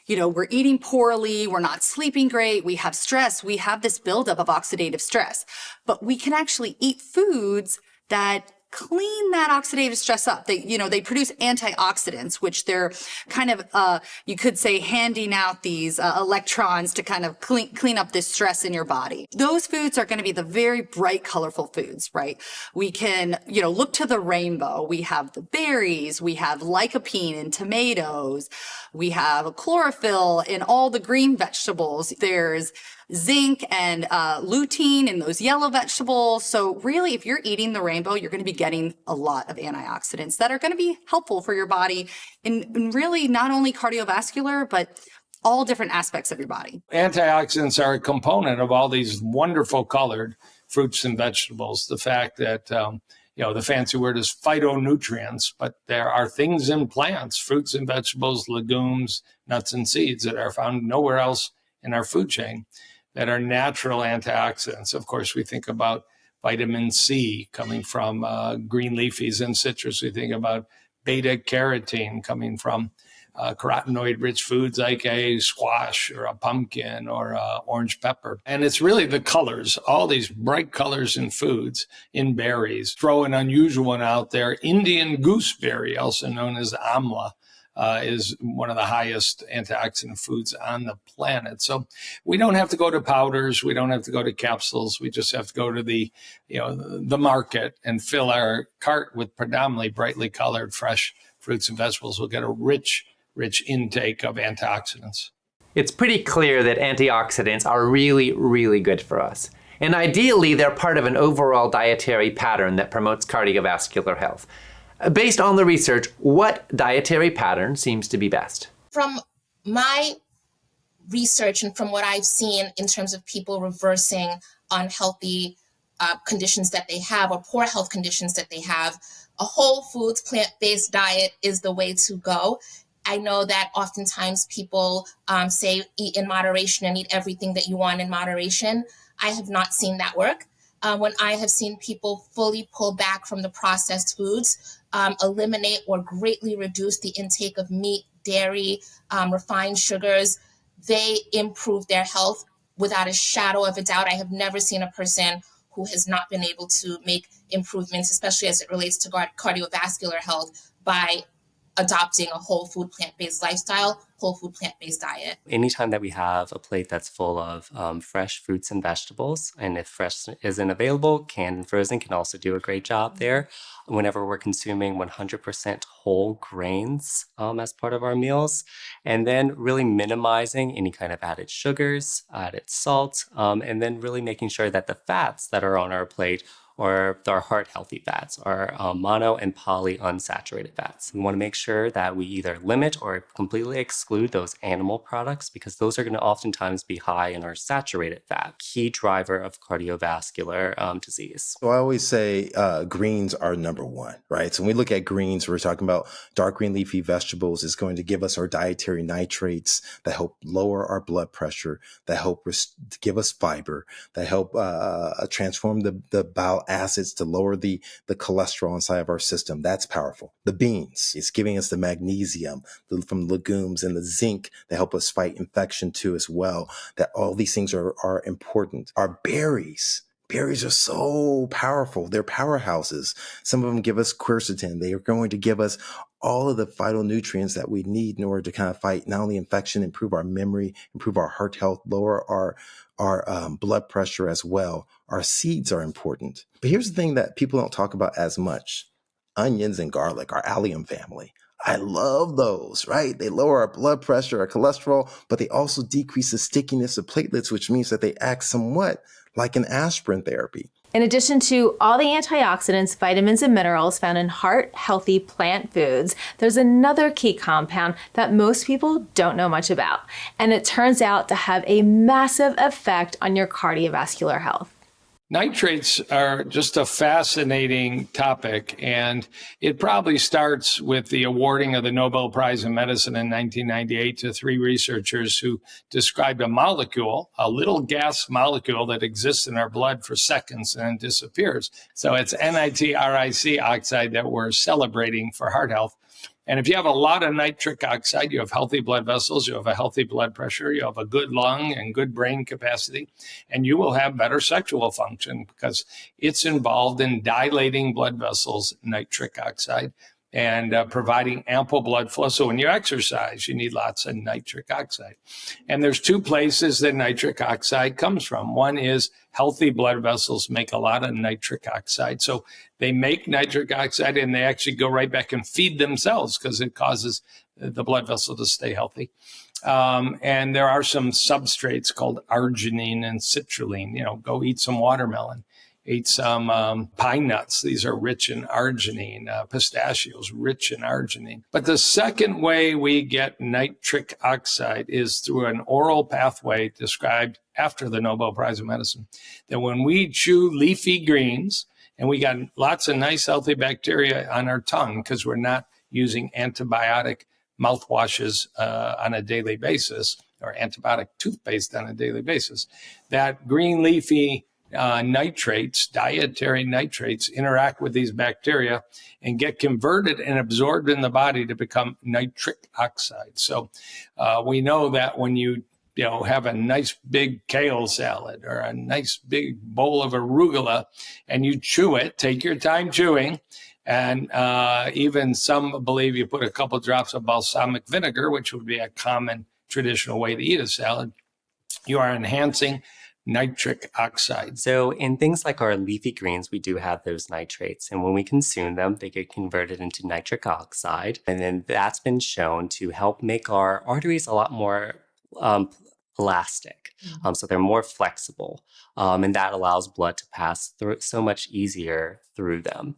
we're eating poorly, we're not sleeping great, we have stress, we have this buildup of oxidative stress. But we can actually eat foods that clean that oxidative stress up. They produce antioxidants, which they're kind of, you could say, handing out these electrons to kind of clean up this stress in your body. Those foods are going to be the very bright, colorful foods, right? We can, look to the rainbow. We have the berries. We have lycopene in tomatoes. We have chlorophyll in all the green vegetables. There's zinc and lutein in those yellow vegetables. So really, if you're eating the rainbow, you're going to be getting a lot of antioxidants that are going to be helpful for your body in really not only cardiovascular, but all different aspects of your body. Antioxidants are a component of all these wonderful colored fruits and vegetables. The fact that, the fancy word is phytonutrients, but there are things in plants, fruits and vegetables, legumes, nuts and seeds that are found nowhere else in our food chain that are natural antioxidants. Of course, we think about vitamin C coming from green leafies and citrus. We think about beta carotene coming from carotenoid-rich foods like a squash or a pumpkin or orange pepper. And it's really the colors, all these bright colors in foods, in berries. Throw an unusual one out there. Indian gooseberry, also known as amla, is one of the highest antioxidant foods on the planet. So we don't have to go to powders. We don't have to go to capsules. We just have to go to the market and fill our cart with predominantly brightly colored fresh fruits and vegetables. We'll get a rich intake of antioxidants. It's pretty clear that antioxidants are really, really good for us. And ideally, they're part of an overall dietary pattern that promotes cardiovascular health. Based on the research, what dietary pattern seems to be best? From my research and from what I've seen in terms of people reversing unhealthy conditions that they have or poor health conditions that they have, a whole foods, plant-based diet is the way to go. I know that oftentimes people say eat in moderation and eat everything that you want in moderation. I have not seen that work. When I have seen people fully pull back from the processed foods, eliminate or greatly reduce the intake of meat, dairy, refined sugars, they improve their health without a shadow of a doubt. I have never seen a person who has not been able to make improvements, especially as it relates to cardiovascular health, by adopting a whole food plant-based lifestyle, whole food plant-based diet. Anytime that we have a plate that's full of fresh fruits and vegetables, and if fresh isn't available, canned and frozen can also do a great job there. Whenever we're consuming 100% whole grains as part of our meals, and then really minimizing any kind of added sugars, added salt, and then really making sure that the fats that are on our plate or our heart-healthy fats, are mono and polyunsaturated fats. We want to make sure that we either limit or completely exclude those animal products because those are going to oftentimes be high in our saturated fat, key driver of cardiovascular disease. So I always say greens are number one, right? So when we look at greens, we're talking about dark green leafy vegetables is going to give us our dietary nitrates that help lower our blood pressure, that help give us fiber, that help transform the bowel acids to lower the cholesterol inside of our system. That's powerful. The beans, it's giving us the magnesium from legumes and the zinc that help us fight infection too as well. That all these things are important. Our berries are so powerful. They're powerhouses. Some of them give us quercetin. They are going to give us all of the phytonutrients that we need in order to kind of fight not only infection, improve our memory, improve our heart health, lower our blood pressure as well. Our seeds are important. But here's the thing that people don't talk about as much. Onions and garlic, our allium family. I love those, right? They lower our blood pressure, our cholesterol, but they also decrease the stickiness of platelets, which means that they act somewhat like an aspirin therapy. In addition to all the antioxidants, vitamins, and minerals found in heart-healthy plant foods, there's another key compound that most people don't know much about, and it turns out to have a massive effect on your cardiovascular health. Nitrates are just a fascinating topic, and it probably starts with the awarding of the Nobel Prize in Medicine in 1998 to three researchers who described a molecule, a little gas molecule that exists in our blood for seconds and then disappears. So it's nitric oxide that we're celebrating for heart health. And if you have a lot of nitric oxide, you have healthy blood vessels, you have a healthy blood pressure, you have a good lung and good brain capacity, and you will have better sexual function because it's involved in dilating blood vessels, nitric oxide, and providing ample blood flow. So when you exercise, you need lots of nitric oxide. And there's two places that nitric oxide comes from. One is healthy blood vessels make a lot of nitric oxide. So they make nitric oxide and they actually go right back and feed themselves because it causes the blood vessel to stay healthy. And there are some substrates called arginine and citrulline. Go eat some watermelon. ate some pine nuts. These are rich in arginine, pistachios, rich in arginine. But the second way we get nitric oxide is through an oral pathway described after the Nobel Prize in Medicine. That when we chew leafy greens, and we got lots of nice healthy bacteria on our tongue because we're not using antibiotic mouthwashes on a daily basis, or antibiotic toothpaste on a daily basis, that green leafy nitrates, dietary nitrates, interact with these bacteria and get converted and absorbed in the body to become nitric oxide. So we know that when you have a nice big kale salad or a nice big bowl of arugula and you chew it, take your time chewing, and even some believe you put a couple drops of balsamic vinegar, which would be a common traditional way to eat a salad, you are enhancing nitric oxide. So in things like our leafy greens, we do have those nitrates. And when we consume them, they get converted into nitric oxide. And then that's been shown to help make our arteries a lot more elastic. So they're more flexible. And that allows blood to pass through so much easier through them.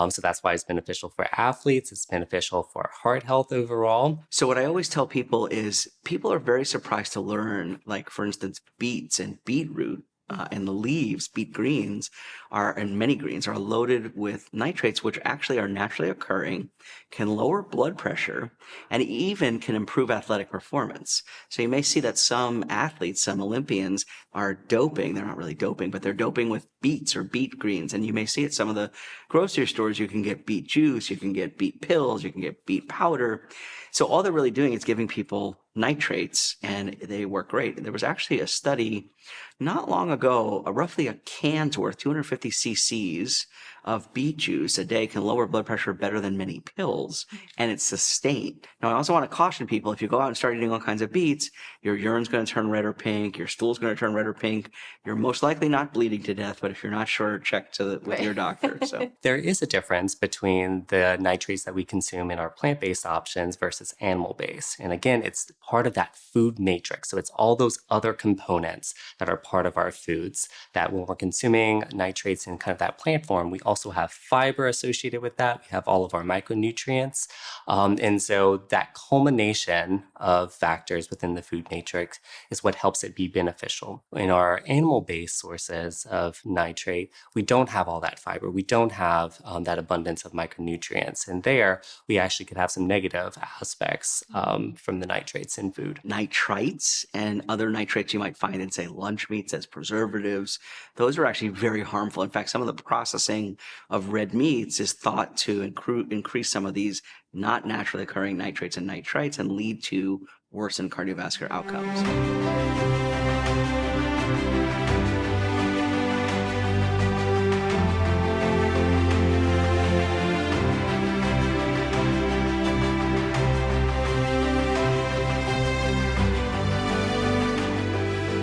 So that's why it's beneficial for athletes. It's beneficial for heart health overall. So what I always tell people is people are very surprised to learn, like for instance, beets and beetroot and the leaves, beet greens and many greens are loaded with nitrates, which actually are naturally occurring, can lower blood pressure, and even can improve athletic performance. So you may see that some athletes, some Olympians are doping. They're not really doping, but they're doping with beets or beet greens. And you may see at some of the grocery stores, you can get beet juice, you can get beet pills, you can get beet powder. So all they're really doing is giving people nitrates, and they work great. There was actually a study not long ago, roughly a can's worth, 250 cc's of beet juice a day can lower blood pressure better than many pills, and it's sustained. Now, I also want to caution people, if you go out and start eating all kinds of beets, your urine's going to turn red or pink, your stool's going to turn red or pink. You're most likely not bleeding to death, but if you're not sure, check with your doctor. So there is a difference between the nitrates that we consume in our plant-based options versus animal-based. And again, it's part of that food matrix. So it's all those other components that are part of our foods that when we're consuming nitrates in kind of that plant form, we also have fiber associated with that. We have all of our micronutrients. And so that culmination of factors within the food matrix is what helps it be beneficial. In our animal-based sources of nitrate, we don't have all that fiber. We don't have that abundance of micronutrients. And there, we actually could have some negative aspects from the nitrates in food. Nitrites and other nitrates you might find in, say, lunch meats as preservatives, those are actually very harmful. In fact, some of the processing of red meats is thought to increase some of these not naturally occurring nitrates and nitrites and lead to worsened cardiovascular outcomes.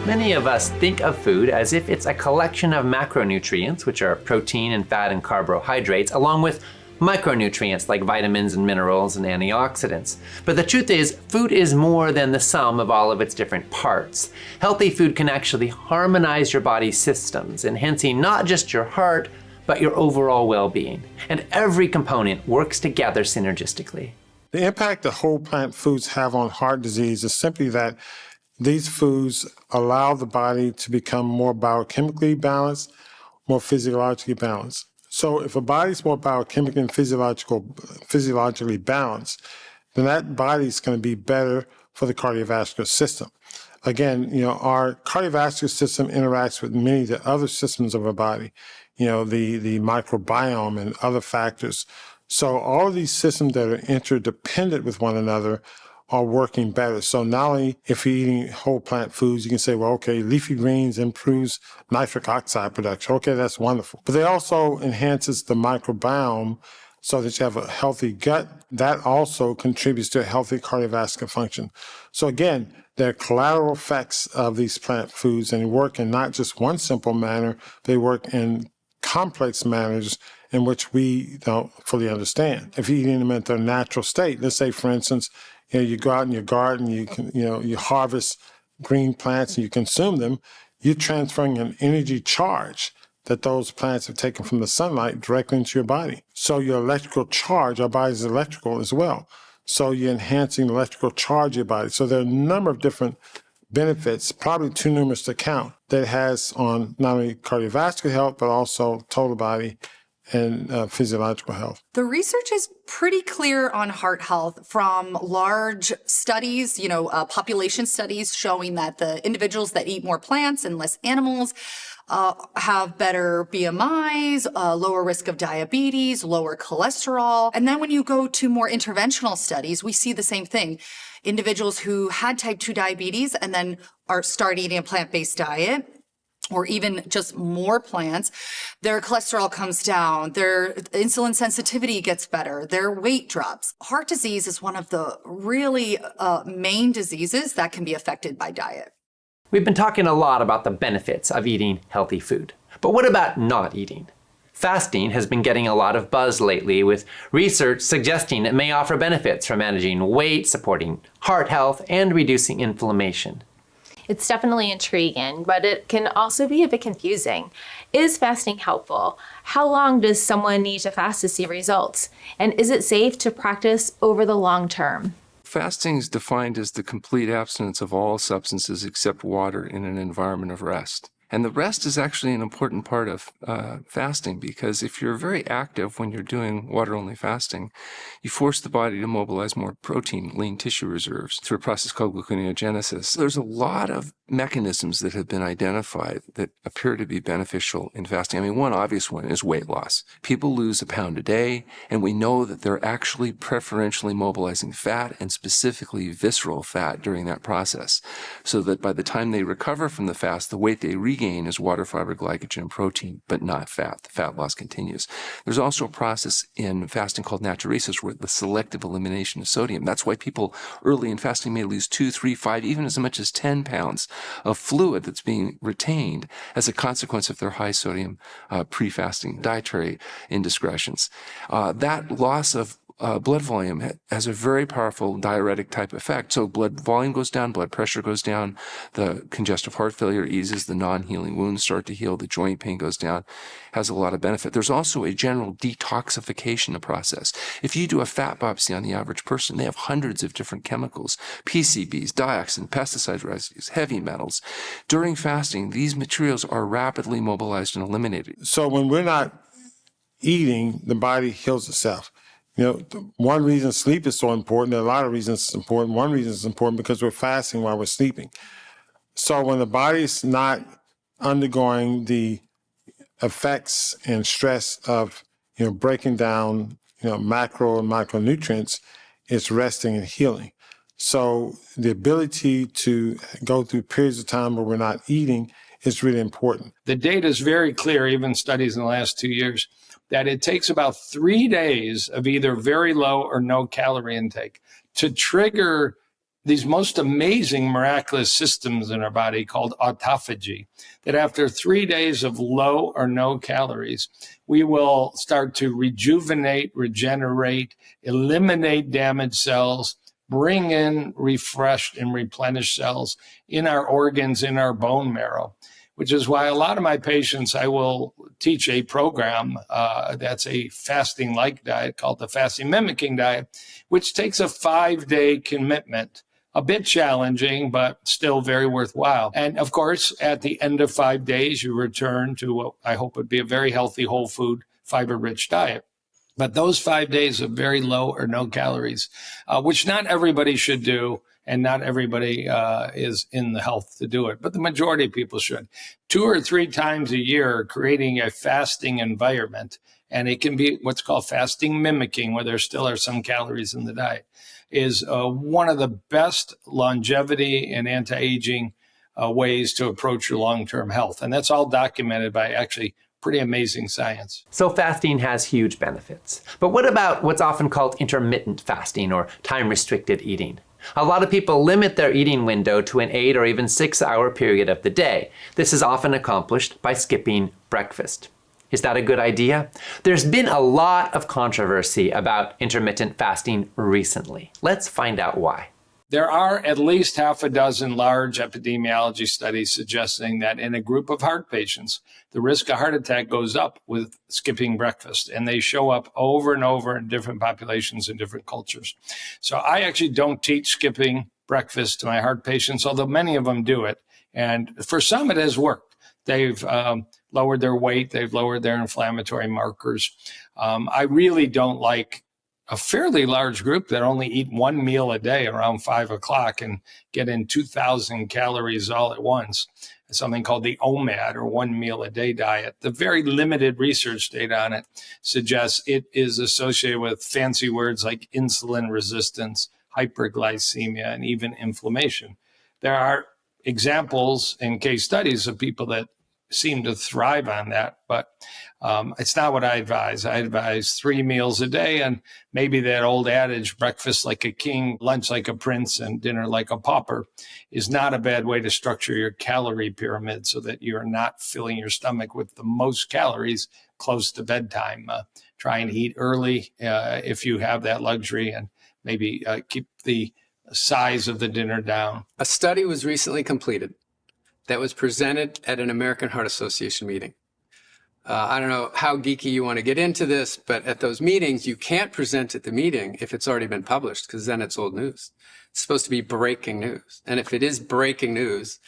Many of us think of food as if it's a collection of macronutrients, which are protein and fat and carbohydrates, along with micronutrients like vitamins and minerals and antioxidants. But the truth is, food is more than the sum of all of its different parts. Healthy food can actually harmonize your body's systems, enhancing not just your heart, but your overall well-being. And every component works together synergistically. The impact that whole plant foods have on heart disease is simply that these foods allow the body to become more biochemically balanced, more physiologically balanced. So if a body's more biochemically and physiologically balanced, then that body's going to be better for the cardiovascular system. Again, our cardiovascular system interacts with many of the other systems of our body, the microbiome and other factors. So all of these systems that are interdependent with one another are working better. So not only if you're eating whole plant foods, you can say, well, okay, leafy greens improves nitric oxide production. Okay, that's wonderful. But it also enhances the microbiome so that you have a healthy gut. That also contributes to a healthy cardiovascular function. So again, there are collateral effects of these plant foods, and they work in not just one simple manner, they work in complex manners in which we don't fully understand. If you're eating them at their natural state, let's say, for instance, you go out in your garden, you harvest green plants and you consume them, you're transferring an energy charge that those plants have taken from the sunlight directly into your body. So your electrical charge, our body is electrical as well. So you're enhancing the electrical charge of your body. So there are a number of different benefits, probably too numerous to count, that it has on not only cardiovascular health, but also total body and physiological health. The research is pretty clear on heart health from large studies, population studies showing that the individuals that eat more plants and less animals have better BMIs, lower risk of diabetes, lower cholesterol. And then when you go to more interventional studies, we see the same thing. Individuals who had type 2 diabetes and then start eating a plant-based diet, or even just more plants, their cholesterol comes down, their insulin sensitivity gets better, their weight drops. Heart disease is one of the really main diseases that can be affected by diet. We've been talking a lot about the benefits of eating healthy food. But what about not eating? Fasting has been getting a lot of buzz lately, with research suggesting it may offer benefits for managing weight, supporting heart health, and reducing inflammation. It's definitely intriguing, but it can also be a bit confusing. Is fasting helpful? How long does someone need to fast to see results? And is it safe to practice over the long term? Fasting is defined as the complete abstinence of all substances except water in an environment of rest. And the rest is actually an important part of fasting, because if you're very active when you're doing water-only fasting, you force the body to mobilize more protein, lean tissue reserves, through a process called gluconeogenesis. There's a lot of mechanisms that have been identified that appear to be beneficial in fasting. I mean, one obvious one is weight loss. People lose a pound a day, and we know that they're actually preferentially mobilizing fat, and specifically visceral fat, during that process, so that by the time they recover from the fast, the weight they regain is water, fiber, glycogen, and protein, but not fat. The fat loss continues. There's also a process in fasting called natriuresis, where the selective elimination of sodium. That's why people early in fasting may lose 2, 3, 5, even as much as 10 pounds of fluid that's being retained as a consequence of their high sodium pre-fasting dietary indiscretions. That loss of blood volume has a very powerful diuretic type effect. So blood volume goes down, blood pressure goes down, the congestive heart failure eases, the non-healing wounds start to heal, the joint pain goes down, has a lot of benefit. There's also a general detoxification process. If you do a fat biopsy on the average person, they have hundreds of different chemicals, PCBs, dioxin, pesticide residues, heavy metals. During fasting, these materials are rapidly mobilized and eliminated. So when we're not eating, the body heals itself. One reason sleep is so important, there are a lot of reasons it's important. One reason it's important because we're fasting while we're sleeping. So when the body's not undergoing the effects and stress of, breaking down, macro and micronutrients, it's resting and healing. So the ability to go through periods of time where we're not eating is really important. The data is very clear, even studies in the last 2 years, that it takes about 3 days of either very low or no calorie intake to trigger these most amazing miraculous systems in our body called autophagy, that after 3 days of low or no calories, we will start to rejuvenate, regenerate, eliminate damaged cells, bring in refreshed and replenished cells in our organs, in our bone marrow, which is why a lot of my patients, I will teach a program that's a fasting-like diet called the fasting mimicking diet, which takes a 5-day commitment. A bit challenging, but still very worthwhile. And of course, at the end of 5 days, you return to what I hope would be a very healthy, whole food, fiber-rich diet. But those 5 days of very low or no calories, which not everybody should do, and not everybody is in the health to do it, but the majority of people should. 2 or 3 times a year, creating a fasting environment, and it can be what's called fasting mimicking, where there still are some calories in the diet, is one of the best longevity and anti-aging ways to approach your long-term health. And that's all documented by actually pretty amazing science. So fasting has huge benefits. But what about what's often called intermittent fasting or time-restricted eating? A lot of people limit their eating window to an 8 or even 6-hour period of the day. This is often accomplished by skipping breakfast. Is that a good idea? There's been a lot of controversy about intermittent fasting recently. Let's find out why. There are at least half a dozen large epidemiology studies suggesting that in a group of heart patients, the risk of heart attack goes up with skipping breakfast, and they show up over and over in different populations and different cultures. So I actually don't teach skipping breakfast to my heart patients, although many of them do it. And for some, it has worked. They've lowered their weight. They've lowered their inflammatory markers. I really don't like a fairly large group that only eat one meal a day around 5 o'clock and get in 2,000 calories all at once. Something called the OMAD, or 1 meal a day diet. The very limited research data on it suggests it is associated with fancy words like insulin resistance, hyperglycemia, and even inflammation. There are examples and case studies of people that seem to thrive on that, but it's not what I advise. I advise 3 meals a day, and maybe that old adage, breakfast like a king, lunch like a prince, and dinner like a pauper, is not a bad way to structure your calorie pyramid so that you're not filling your stomach with the most calories close to bedtime. Try and eat early if you have that luxury, and maybe keep the size of the dinner down. A study was recently completed that was presented at an American Heart Association meeting. I don't know how geeky you want to get into this, but at those meetings, you can't present at the meeting if it's already been published, because then it's old news. It's supposed to be breaking news. And if it is breaking news,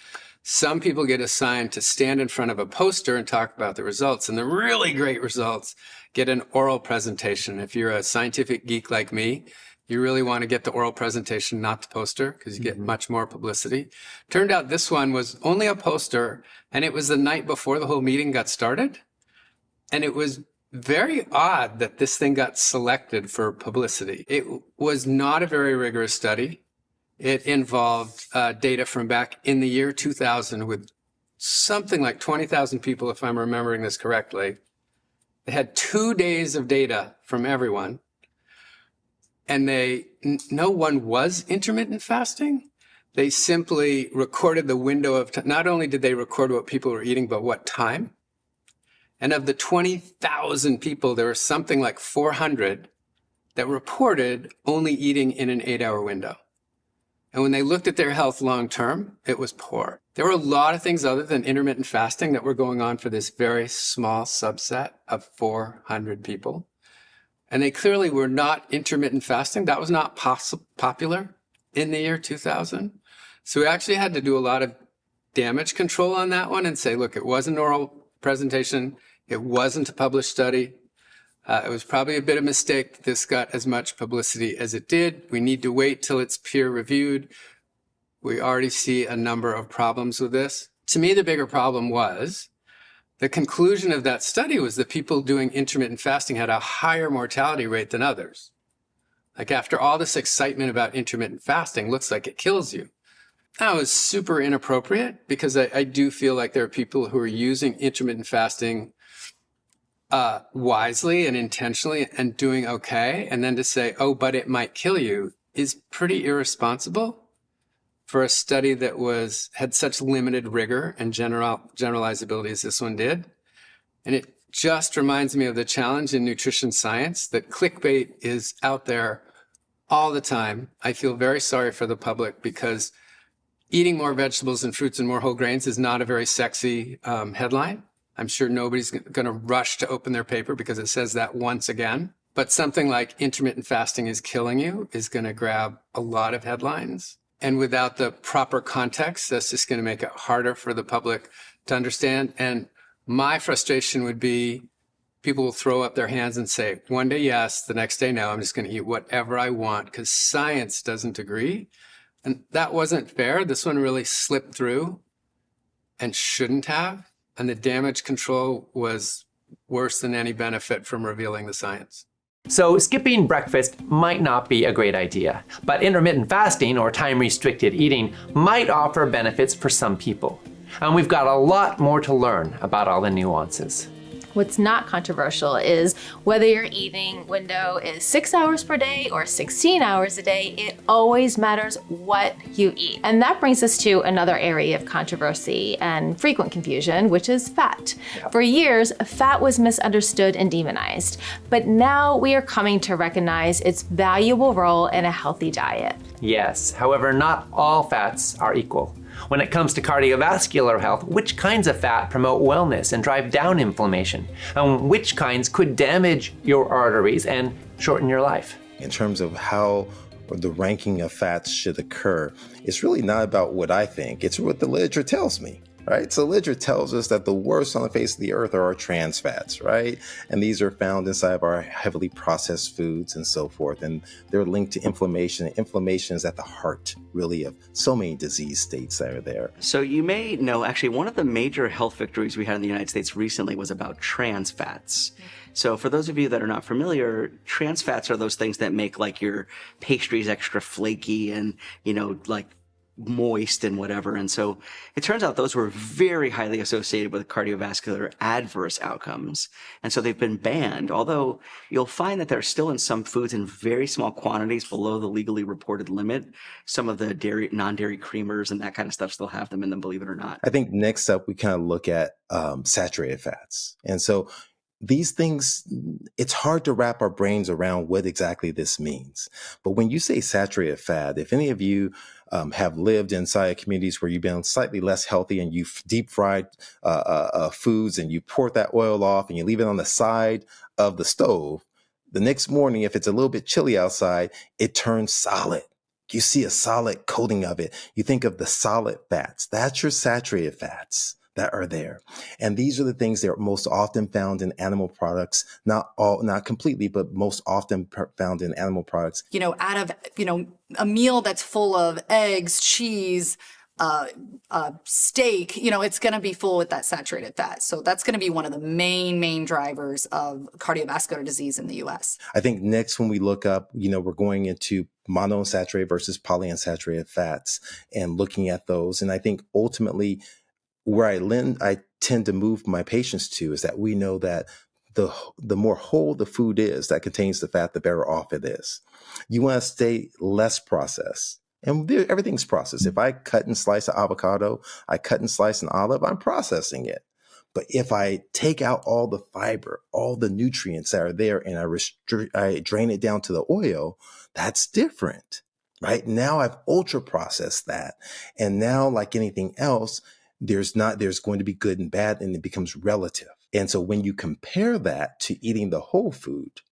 some people get assigned to stand in front of a poster and talk about the results. And the really great results get an oral presentation. If you're a scientific geek like me, you really want to get the oral presentation, not the poster, because you get much more publicity. Turned out this one was only a poster, and it was the night before the whole meeting got started. And it was very odd that this thing got selected for publicity. It was not a very rigorous study. It involved data from back in the year 2000 with something like 20,000 people, if I'm remembering this correctly. It had 2 days of data from everyone. And no one was intermittent fasting. They simply recorded the window of time. Not only did they record what people were eating, but what time. And of the 20,000 people, there were something like 400 that reported only eating in an 8-hour window. And when they looked at their health long-term, it was poor. There were a lot of things other than intermittent fasting that were going on for this very small subset of 400 people. And they clearly were not intermittent fasting. That was not popular in the year 2000. So we actually had to do a lot of damage control on that one and say, look, it was an oral presentation. It wasn't a published study. It was probably a bit of a mistake that this got as much publicity as it did. We need to wait till it's peer reviewed. We already see a number of problems with this. To me, the bigger problem was the conclusion of that study was that people doing intermittent fasting had a higher mortality rate than others. Like, after all this excitement about intermittent fasting, looks like it kills you. That was super inappropriate, because I do feel like there are people who are using intermittent fasting wisely and intentionally and doing okay. And then to say, oh, but it might kill you, is pretty irresponsible for a study that had such limited rigor and generalizability as this one did. And it just reminds me of the challenge in nutrition science that clickbait is out there all the time. I feel very sorry for the public, because eating more vegetables and fruits and more whole grains is not a very sexy headline. I'm sure nobody's going to rush to open their paper because it says that once again. But something like intermittent fasting is killing you is going to grab a lot of headlines. And without the proper context, that's just going to make it harder for the public to understand. And my frustration would be people will throw up their hands and say, one day yes, the next day no, I'm just going to eat whatever I want because science doesn't agree. And that wasn't fair. This one really slipped through and shouldn't have. And the damage control was worse than any benefit from revealing the science. So skipping breakfast might not be a great idea, but intermittent fasting or time-restricted eating might offer benefits for some people. And we've got a lot more to learn about all the nuances. What's not controversial is whether your eating window is 6 hours per day or 16 hours a day, it always matters what you eat. And that brings us to another area of controversy and frequent confusion, which is fat. For years, fat was misunderstood and demonized, but now we are coming to recognize its valuable role in a healthy diet. Yes, however, not all fats are equal. When it comes to cardiovascular health, which kinds of fat promote wellness and drive down inflammation? And which kinds could damage your arteries and shorten your life? In terms of how the ranking of fats should occur, it's really not about what I think, it's what the literature tells me. Right? So literature tells us that the worst on the face of the earth are our trans fats, right? And these are found inside of our heavily processed foods and so forth. And they're linked to inflammation. And inflammation is at the heart, really, of so many disease states that are there. So you may know, actually, one of the major health victories we had in the United States recently was about trans fats. So for those of you that are not familiar, trans fats are those things that make like your pastries extra flaky and, like moist and whatever. And so it turns out those were very highly associated with cardiovascular adverse outcomes. And so they've been banned, although you'll find that they're still in some foods in very small quantities below the legally reported limit. Some of the non-dairy creamers and that kind of stuff still have them in them, believe it or not. I think next up, we kind of look at saturated fats. And so these things, it's hard to wrap our brains around what exactly this means. But when you say saturated fat, if any of you have lived inside communities where you've been slightly less healthy and you've deep fried foods and you pour that oil off and you leave it on the side of the stove, the next morning, if it's a little bit chilly outside, it turns solid. You see a solid coating of it. You think of the solid fats. That's your saturated fats that are there. And these are the things that are most often found in animal products, not completely, but most often found in animal products. Out of, a meal that's full of eggs, cheese, steak, it's going to be full with that saturated fat. So that's going to be one of the main drivers of cardiovascular disease in the U.S. I think next when we look up, we're going into monounsaturated versus polyunsaturated fats and looking at those. And I think ultimately where I tend to move my patients to is that we know that the more whole the food is that contains the fat, the better off it is. You want to stay less processed. And everything's processed. If I cut and slice an avocado, I cut and slice an olive, I'm processing it. But if I take out all the fiber, all the nutrients that are there, and I drain it down to the oil, that's different, right? Now I've ultra processed that. And now, like anything else, there's going to be good and bad, and it becomes relative. And so when you compare that to eating the whole food,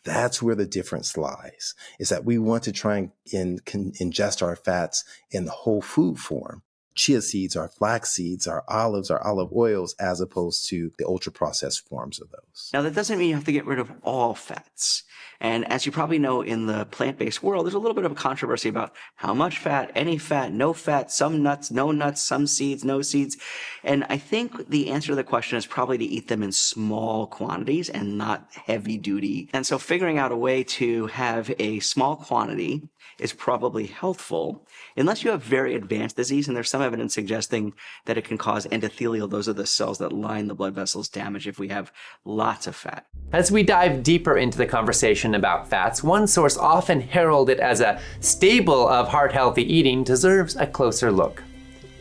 that's where the difference lies, is that we want to try and ingest our fats in the whole food form. Chia seeds, our flax seeds, our olives, our olive oils, as opposed to the ultra processed forms of those. Now, that doesn't mean you have to get rid of all fats. And as you probably know, in the plant-based world, there's a little bit of a controversy about how much fat, any fat, no fat, some nuts, no nuts, some seeds, no seeds. And I think the answer to the question is probably to eat them in small quantities and not heavy duty. And so figuring out a way to have a small quantity is probably healthful, unless you have very advanced disease, and there's some evidence suggesting that it can cause endothelial, those are the cells that line the blood vessels, damage if we have lots of fat. As we dive deeper into the conversation about fats, one source often heralded as a staple of heart-healthy eating deserves a closer look: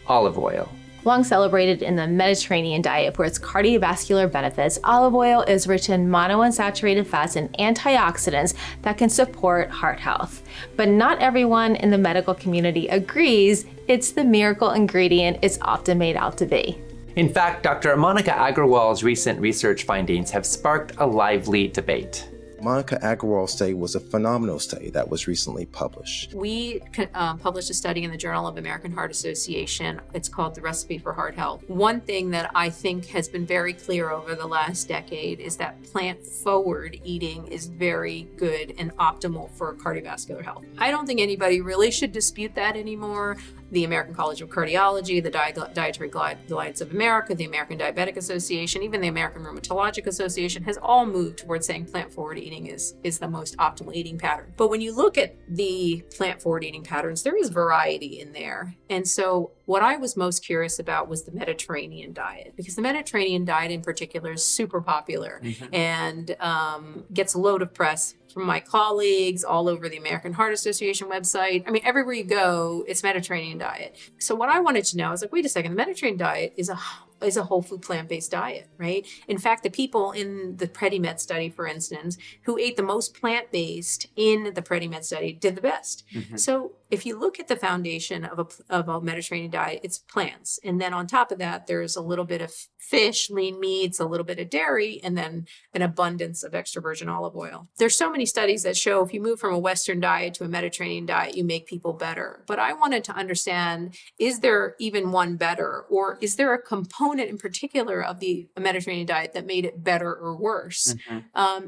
olive oil. Long celebrated in the Mediterranean diet for its cardiovascular benefits, olive oil is rich in monounsaturated fats and antioxidants that can support heart health. But not everyone in the medical community agrees it's the miracle ingredient it's often made out to be. In fact, Dr. Monica Agrawal's recent research findings have sparked a lively debate. Monica Agrawal's study was a phenomenal study that was recently published. We published a study in the Journal of American Heart Association. It's called The Recipe for Heart Health. One thing that I think has been very clear over the last decade is that plant-forward eating is very good and optimal for cardiovascular health. I don't think anybody really should dispute that anymore. The American College of Cardiology, the Dietary Guidelines of America, the American Diabetic Association, even the American Rheumatologic Association has all moved towards saying plant-forward eating is the most optimal eating pattern. But when you look at the plant-forward eating patterns, there is variety in there. And so what I was most curious about was the Mediterranean diet, because the Mediterranean diet in particular is super popular and gets a load of press from my colleagues all over the American Heart Association website. I mean, everywhere you go, it's Mediterranean diet. So what I wanted to know is like, wait a second, the Mediterranean diet is is a whole food plant-based diet, right? In fact, the people in the PREDIMED study, for instance, who ate the most plant-based in the PREDIMED study did the best. So if you look at the foundation of a Mediterranean diet, it's plants. And then on top of that, there's a little bit of fish, lean meats, a little bit of dairy, and then an abundance of extra virgin olive oil. There's so many studies that show if you move from a Western diet to a Mediterranean diet, you make people better. But I wanted to understand, is there even one better? Or is there a component in particular of the Mediterranean diet that made it better or worse?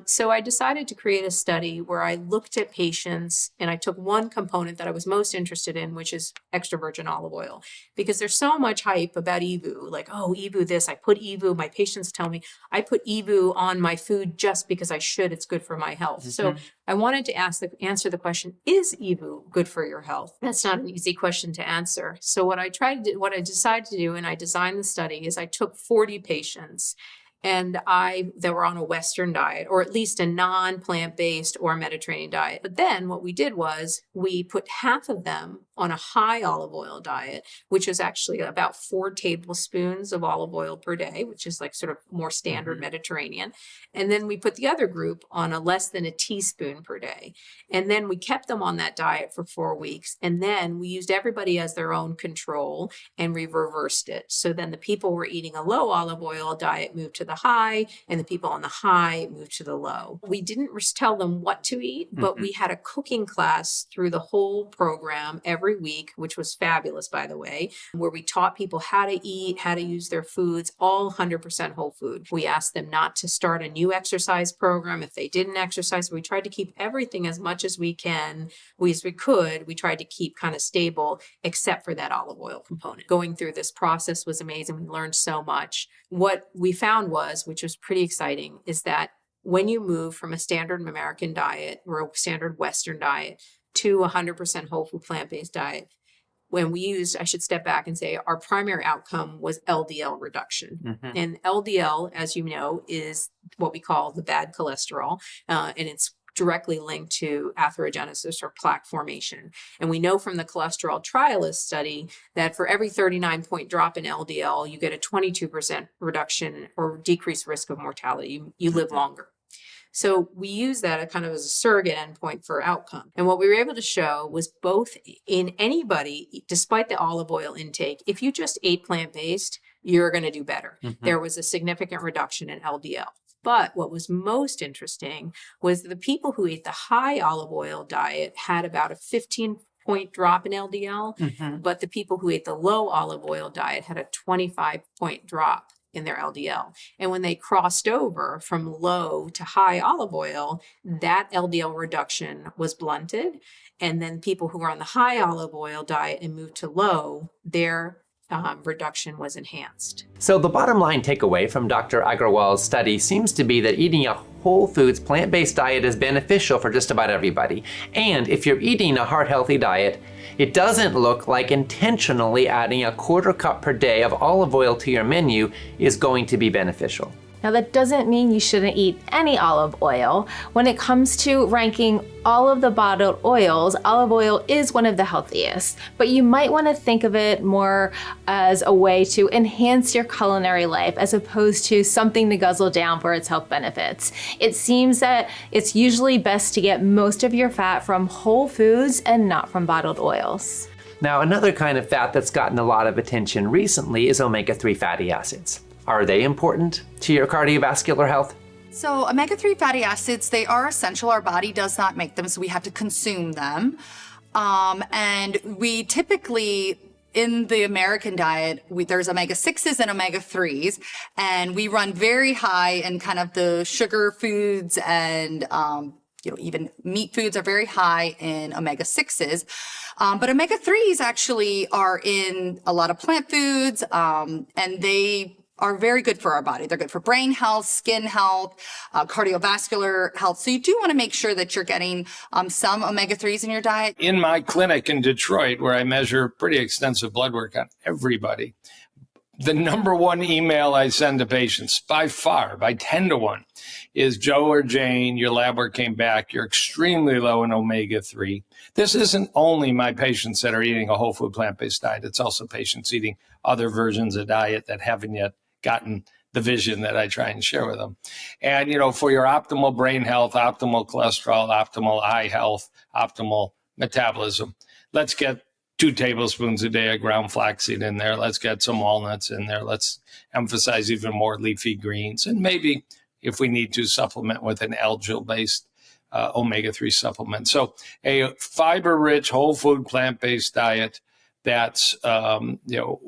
So I decided to create a study where I looked at patients and I took one component that I was most interested in, which is extra virgin olive oil. Because there's so much hype about EVU, like, oh, EVU this, I put EVU, my patients tell me, I put EVU on my food just because I should, it's good for my health. So I wanted to answer the question, is EVU good for your health? That's not an easy question to answer. So what I decided to do, and I designed the study, is I took 40 patients that were on a Western diet, or at least a non-plant-based or Mediterranean diet. But then what we did was we put half of them on a high olive oil diet, which is actually about 4 tablespoons of olive oil per day, which is like sort of more standard Mediterranean. And then we put the other group on a less than a teaspoon per day. And then we kept them on that diet for 4 weeks. And then we used everybody as their own control and we reversed it. So then the people were eating a low olive oil diet moved to the high, and the people on the high moved to the low. We didn't tell them what to eat, but we had a cooking class through the whole program every week, which was fabulous, by the way, where we taught people how to eat, how to use their foods, all 100% whole food. We asked them not to start a new exercise program if they didn't exercise. We tried to keep everything as much as we could. We tried to keep kind of stable, except for that olive oil component. Going through this process was amazing. We learned so much. What we found which was pretty exciting, is that when you move from a standard American diet or a standard Western diet to 100% whole food plant-based diet, I should step back and say our primary outcome was LDL reduction. And LDL, as you know, is what we call the bad cholesterol, and it's directly linked to atherogenesis or plaque formation. And we know from the cholesterol trialist study that for every 39-point drop in LDL, you get a 22% reduction or decreased risk of mortality. You live longer. So we use that kind of as a surrogate endpoint for outcome. And what we were able to show was both in anybody, despite the olive oil intake, if you just ate plant-based, you're going to do better. There was a significant reduction in LDL. But what was most interesting was the people who ate the high olive oil diet had about a 15-point drop in LDL, but the people who ate the low olive oil diet had a 25-point drop in their LDL. And when they crossed over from low to high olive oil, that LDL reduction was blunted. And then people who were on the high olive oil diet and moved to low, their reduction was enhanced. So the bottom line takeaway from Dr. Agrawal's study seems to be that eating a whole foods plant-based diet is beneficial for just about everybody. And if you're eating a heart-healthy diet, it doesn't look like intentionally adding a 1/4 cup per day of olive oil to your menu is going to be beneficial. Now, that doesn't mean you shouldn't eat any olive oil. When it comes to ranking all of the bottled oils, olive oil is one of the healthiest, but you might want to think of it more as a way to enhance your culinary life as opposed to something to guzzle down for its health benefits. It seems that it's usually best to get most of your fat from whole foods and not from bottled oils. Now, another kind of fat that's gotten a lot of attention recently is omega-3 fatty acids. Are they important to your cardiovascular health? So omega-3 fatty acids, they are essential. Our body does not make them, so we have to consume them. And we typically, in the American diet, there's omega-6s and omega-3s, and we run very high in kind of the sugar foods and even meat foods are very high in omega-6s. But omega-3s actually are in a lot of plant foods, and they are very good for our body. They're good for brain health, skin health, cardiovascular health. So you do want to make sure that you're getting some omega-3s in your diet. In my clinic in Detroit, where I measure pretty extensive blood work on everybody, the number one email I send to patients by far, by 10 to 1, is Joe or Jane, your lab work came back, you're extremely low in omega-3. This isn't only my patients that are eating a whole food plant-based diet. It's also patients eating other versions of diet that haven't yet gotten the vision that I try and share with them. And, for your optimal brain health, optimal cholesterol, optimal eye health, optimal metabolism, let's get 2 tablespoons a day of ground flaxseed in there. Let's get some walnuts in there. Let's emphasize even more leafy greens. And maybe if we need to supplement with an algal-based omega-3 supplement. So a fiber-rich, whole food, plant-based diet that's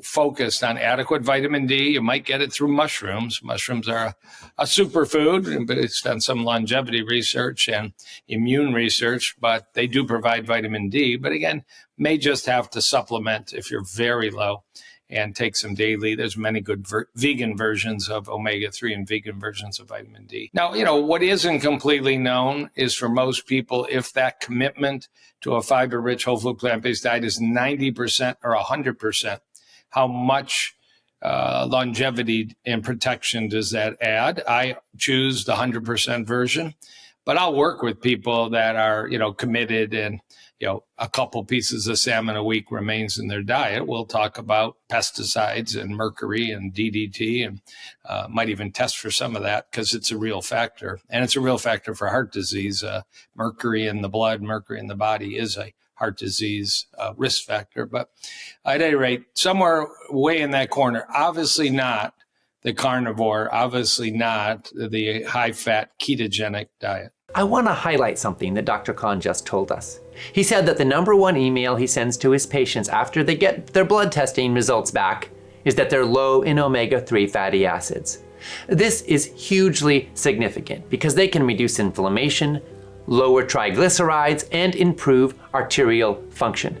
focused on adequate vitamin D. You might get it through mushrooms. Mushrooms are a superfood, based on some longevity research and immune research, but they do provide vitamin D. But again, may just have to supplement if you're very low and take some daily. There's many good vegan versions of omega-3 and vegan versions of vitamin D. Now, what isn't completely known is for most people, if that commitment to a fiber-rich whole food plant-based diet is 90% or 100%, how much longevity and protection does that add? I choose the 100% version, but I'll work with people that are, committed and, a couple pieces of salmon a week remains in their diet. We'll talk about pesticides and mercury and DDT and might even test for some of that because it's a real factor. And it's a real factor for heart disease. Mercury in the blood, mercury in the body is a heart disease risk factor. But at any rate, somewhere way in that corner, obviously not the carnivore, obviously not the high-fat ketogenic diet. I want to highlight something that Dr. Khan just told us. He said that the #1 email he sends to his patients after they get their blood testing results back is that they're low in omega-3 fatty acids. This is hugely significant because they can reduce inflammation, lower triglycerides, and improve arterial function.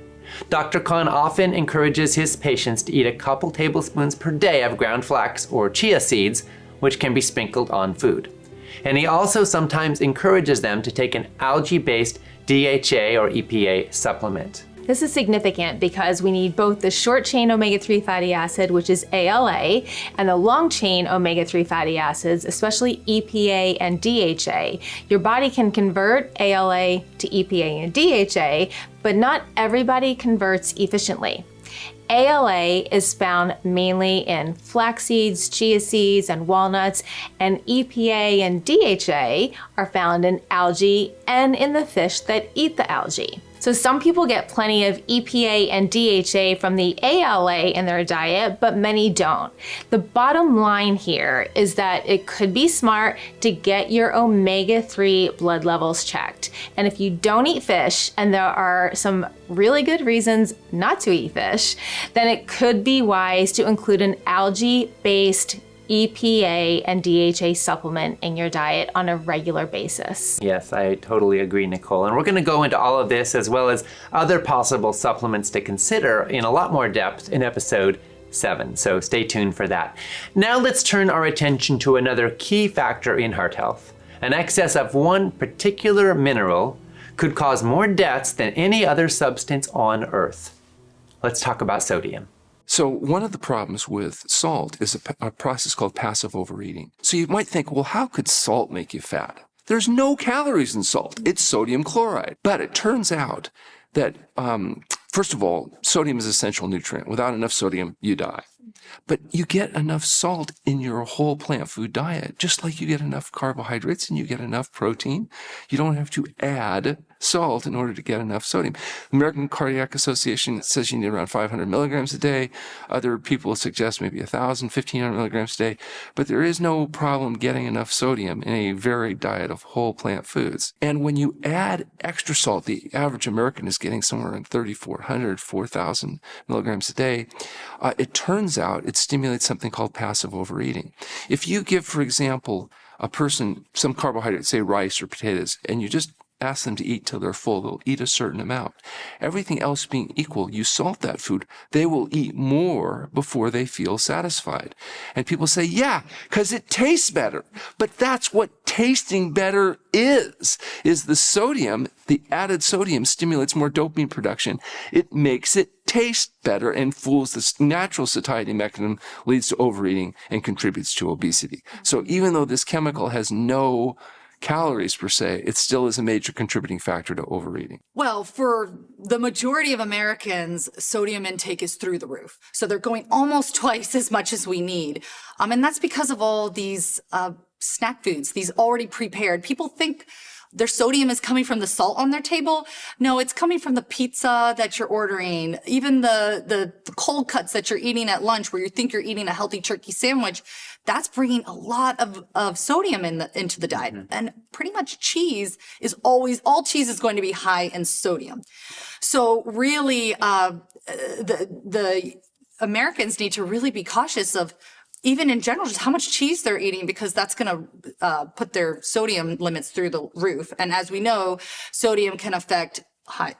Dr. Khan often encourages his patients to eat a couple tablespoons per day of ground flax or chia seeds, which can be sprinkled on food. And he also sometimes encourages them to take an algae-based DHA or EPA supplement. This is significant because we need both the short-chain omega-3 fatty acid, which is ALA, and the long-chain omega-3 fatty acids, especially EPA and DHA. Your body can convert ALA to EPA and DHA, but not everybody converts efficiently. ALA is found mainly in flax seeds, chia seeds, and walnuts, and EPA and DHA are found in algae and in the fish that eat the algae. So some people get plenty of EPA and DHA from the ALA in their diet, but many don't. The bottom line here is that it could be smart to get your omega-3 blood levels checked. And if you don't eat fish, and there are some really good reasons not to eat fish, then it could be wise to include an algae-based EPA and DHA supplement in your diet on a regular basis. Yes, I totally agree, Nicole. And we're going to go into all of this as well as other possible supplements to consider in a lot more depth in episode 7. So stay tuned for that. Now let's turn our attention to another key factor in heart health. An excess of one particular mineral could cause more deaths than any other substance on Earth. Let's talk about sodium. So one of the problems with salt is a process called passive overeating. So you might think, well, how could salt make you fat? There's no calories in salt. It's sodium chloride. But it turns out that, first of all, sodium is an essential nutrient. Without enough sodium, you die. But you get enough salt in your whole plant food diet, just like you get enough carbohydrates and you get enough protein. You don't have to add salt in order to get enough sodium. The American Cardiac Association says you need around 500 milligrams a day. Other people suggest maybe 1,000, 1,500 milligrams a day. But there is no problem getting enough sodium in a varied diet of whole plant foods. And when you add extra salt, the average American is getting somewhere in 3,400, 4,000 milligrams a day. It turns out it stimulates something called passive overeating. If you give, for example, a person some carbohydrate, say rice or potatoes, and you just ask them to eat till they're full, they'll eat a certain amount. Everything else being equal, you salt that food, they will eat more before they feel satisfied. And people say, yeah, because it tastes better. But that's what tasting better is the sodium. The added sodium stimulates more dopamine production. It makes it taste better and fools this natural satiety mechanism, leads to overeating and contributes to obesity. So even though this chemical has no calories per se, it still is a major contributing factor to overeating. Well, for the majority of Americans, sodium intake is through the roof. So they're going almost twice as much as we need. And that's because of all these snack foods, these already prepared. People think their sodium is coming from the salt on their table. No, it's coming from the pizza that you're ordering, even the cold cuts that you're eating at lunch where you think you're eating a healthy turkey sandwich. That's bringing a lot of sodium into the diet. Mm-hmm. And pretty much cheese is all cheese is going to be high in sodium. So really, the Americans need to really be cautious of, even in general, just how much cheese they're eating, because that's going to put their sodium limits through the roof. And as we know, sodium can affect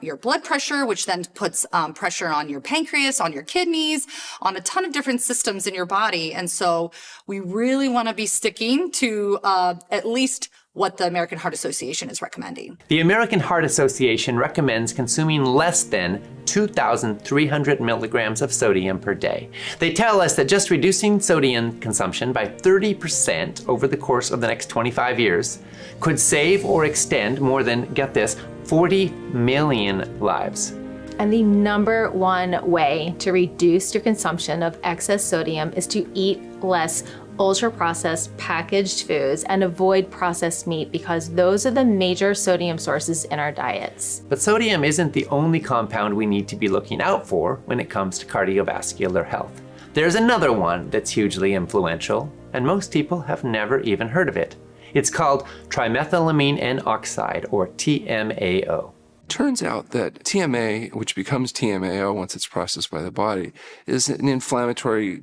your blood pressure, which then puts pressure on your pancreas, on your kidneys, on a ton of different systems in your body. And so we really want to be sticking to at least what the American Heart Association is recommending. The American Heart Association recommends consuming less than 2,300 milligrams of sodium per day. They tell us that just reducing sodium consumption by 30% over the course of the next 25 years could save or extend more than, get this, 40 million lives. And the number one way to reduce your consumption of excess sodium is to eat less ultra-processed packaged foods and avoid processed meat, because those are the major sodium sources in our diets. But sodium isn't the only compound we need to be looking out for when it comes to cardiovascular health. There's another one that's hugely influential, and most people have never even heard of it. It's called trimethylamine N-oxide, or TMAO. Turns out that TMA, which becomes TMAO once it's processed by the body, is an inflammatory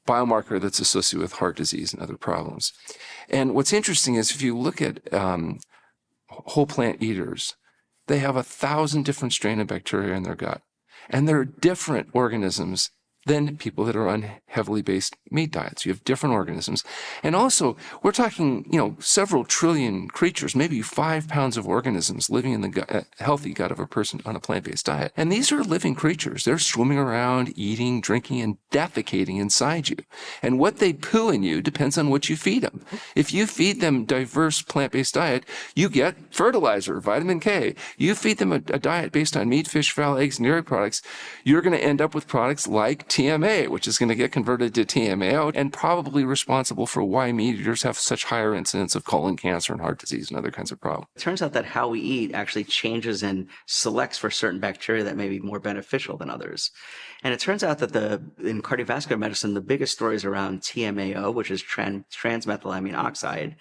biomarker that's associated with heart disease and other problems. And what's interesting is if you look at whole plant eaters, they have 1,000 different strains of bacteria in their gut. And they're different organisms than people that are on heavily based meat diets. You have different organisms. And also, we're talking, several trillion creatures, maybe 5 pounds of organisms living in the healthy gut of a person on a plant-based diet. And these are living creatures. They're swimming around, eating, drinking, and defecating inside you. And what they poo in you depends on what you feed them. If you feed them diverse plant-based diet, you get fertilizer, vitamin K. You feed them a diet based on meat, fish, fowl, eggs, and dairy products, you're going to end up with products like TMA, which is going to get converted to TMAO and probably responsible for why meat eaters have such higher incidence of colon cancer and heart disease and other kinds of problems. It turns out that how we eat actually changes and selects for certain bacteria that may be more beneficial than others. And it turns out that in cardiovascular medicine, the biggest story is around TMAO, which is transmethylamine oxide.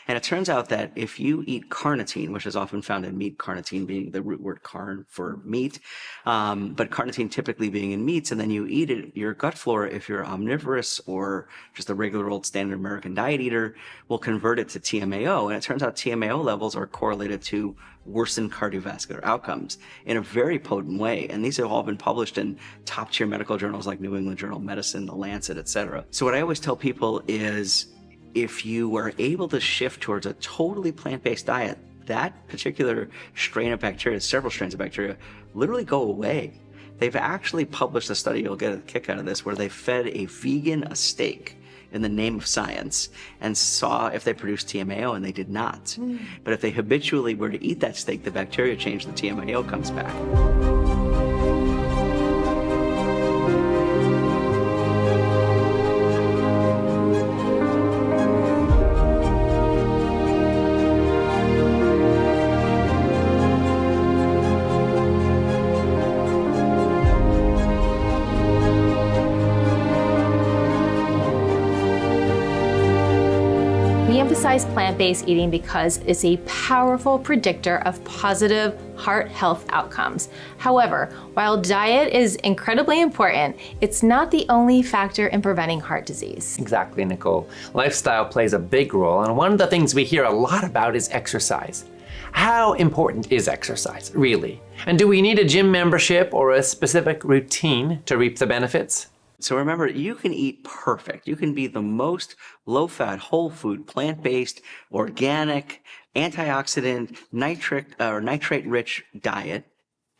And it turns out that if you eat carnitine, which is often found in meat, carnitine being the root word carn for meat, but carnitine typically being in meats, and then you eat it, your gut flora, if you're omnivorous or just a regular old standard American diet eater, will convert it to TMAO. And it turns out TMAO levels are correlated to worsened cardiovascular outcomes in a very potent way. And these have all been published in top tier medical journals like New England Journal of Medicine, The Lancet, etc. So what I always tell people is, if you were able to shift towards a totally plant-based diet, that particular strain of bacteria, several strains of bacteria, literally go away. They've actually published a study, you'll get a kick out of this, where they fed a vegan a steak in the name of science and saw if they produced TMAO, and they did not. But if they habitually were to eat that steak, the bacteria changed, the TMAO comes back. We emphasize plant-based eating because it's a powerful predictor of positive heart health outcomes. However, while diet is incredibly important, it's not the only factor in preventing heart disease. Exactly, Nicole. Lifestyle plays a big role, and one of the things we hear a lot about is exercise. How important is exercise, really? And do we need a gym membership or a specific routine to reap the benefits? So remember, you can eat perfect. You can be the most low-fat, whole food, plant-based, organic, antioxidant, nitrate-rich diet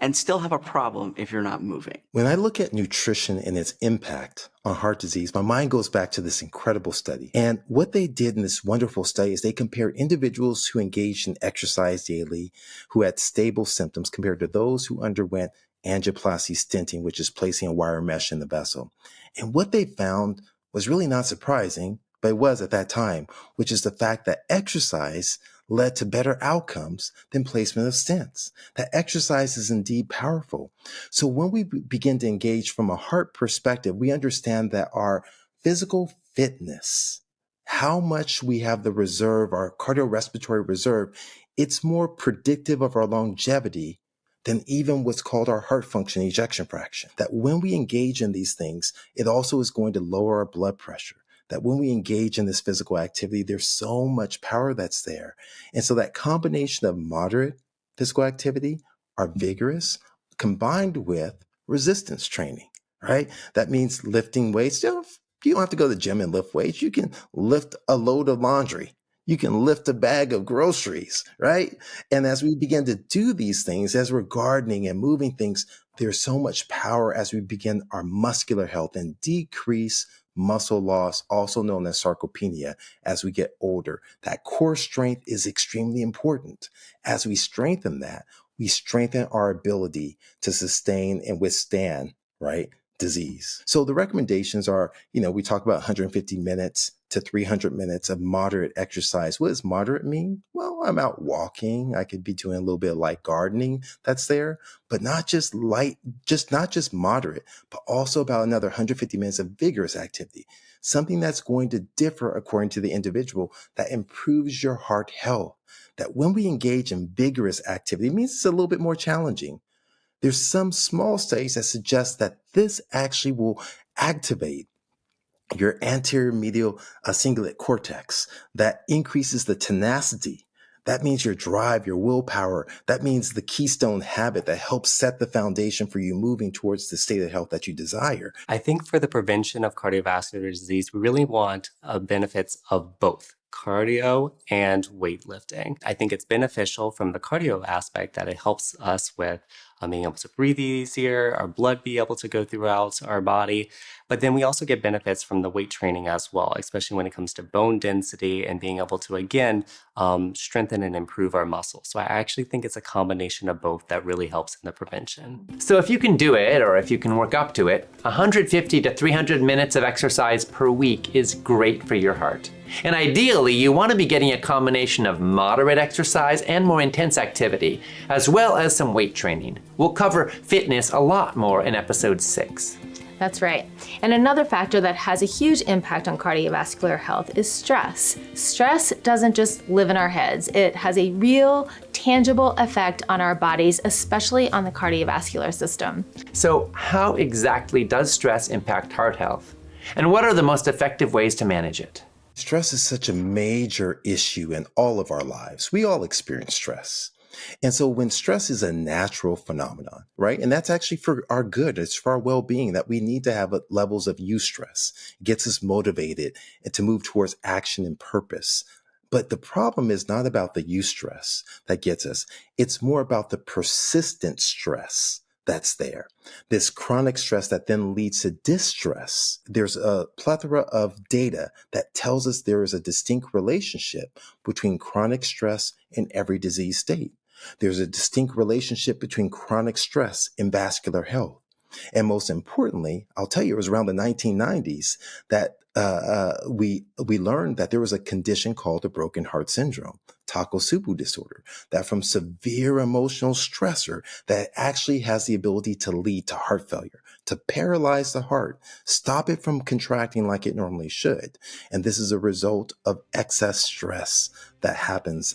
and still have a problem if you're not moving. When I look at nutrition and its impact on heart disease, my mind goes back to this incredible study. And what they did in this wonderful study is they compared individuals who engaged in exercise daily, who had stable symptoms, compared to those who underwent angioplasty stenting, which is placing a wire mesh in the vessel. And what they found was really not surprising, but it was at that time, which is the fact that exercise led to better outcomes than placement of stents. That exercise is indeed powerful. So when we begin to engage from a heart perspective, we understand that our physical fitness, how much we have the reserve, our cardiorespiratory reserve, it's more predictive of our longevity than even what's called our heart function ejection fraction. That when we engage in these things, it also is going to lower our blood pressure. That when we engage in this physical activity, there's so much power that's there. And so that combination of moderate physical activity, our vigorous, combined with resistance training, right? That means lifting weights. You don't have to go to the gym and lift weights. You can lift a load of laundry. You can lift a bag of groceries, right? And as we begin to do these things, as we're gardening and moving things, there's so much power as we begin our muscular health and decrease muscle loss, also known as sarcopenia, as we get older. That core strength is extremely important. As we strengthen that, we strengthen our ability to sustain and withstand, right, disease. So the recommendations are, we talk about 150 minutes to 300 minutes of moderate exercise. What does moderate mean? Well, I'm out walking. I could be doing a little bit of light gardening that's there, but not just light, not just moderate, but also about another 150 minutes of vigorous activity, something that's going to differ according to the individual that improves your heart health. That when we engage in vigorous activity, it means it's a little bit more challenging. There's some small studies that suggest that this actually will activate your anterior medial cingulate cortex. That increases the tenacity. That means your drive, your willpower. That means the keystone habit that helps set the foundation for you moving towards the state of health that you desire. I think for the prevention of cardiovascular disease, we really want benefits of both cardio and weightlifting. I think it's beneficial from the cardio aspect that it helps us with being able to breathe easier, our blood be able to go throughout our body. But then we also get benefits from the weight training as well, especially when it comes to bone density and being able to, again, strengthen and improve our muscles. So I actually think it's a combination of both that really helps in the prevention. So if you can do it, or if you can work up to it, 150 to 300 minutes of exercise per week is great for your heart. And ideally, you want to be getting a combination of moderate exercise and more intense activity, as well as some weight training. We'll cover fitness a lot more in episode 6. That's right. And another factor that has a huge impact on cardiovascular health is stress. Stress doesn't just live in our heads. It has a real, tangible effect on our bodies, especially on the cardiovascular system. So how exactly does stress impact heart health? And what are the most effective ways to manage it? Stress is such a major issue in all of our lives. We all experience stress. And so when stress is a natural phenomenon, right? And that's actually for our good. It's for our well-being that we need to have levels of eustress. It gets us motivated and to move towards action and purpose. But the problem is not about the eustress that gets us. It's more about the persistent stress that's there. This chronic stress that then leads to distress. There's a plethora of data that tells us there is a distinct relationship between chronic stress and every disease state. There's a distinct relationship between chronic stress and vascular health. And most importantly, I'll tell you, it was around the 1990s that we learned that there was a condition called the broken heart syndrome, Takotsubo disorder, that from severe emotional stressor that actually has the ability to lead to heart failure, to paralyze the heart, stop it from contracting like it normally should. And this is a result of excess stress that happens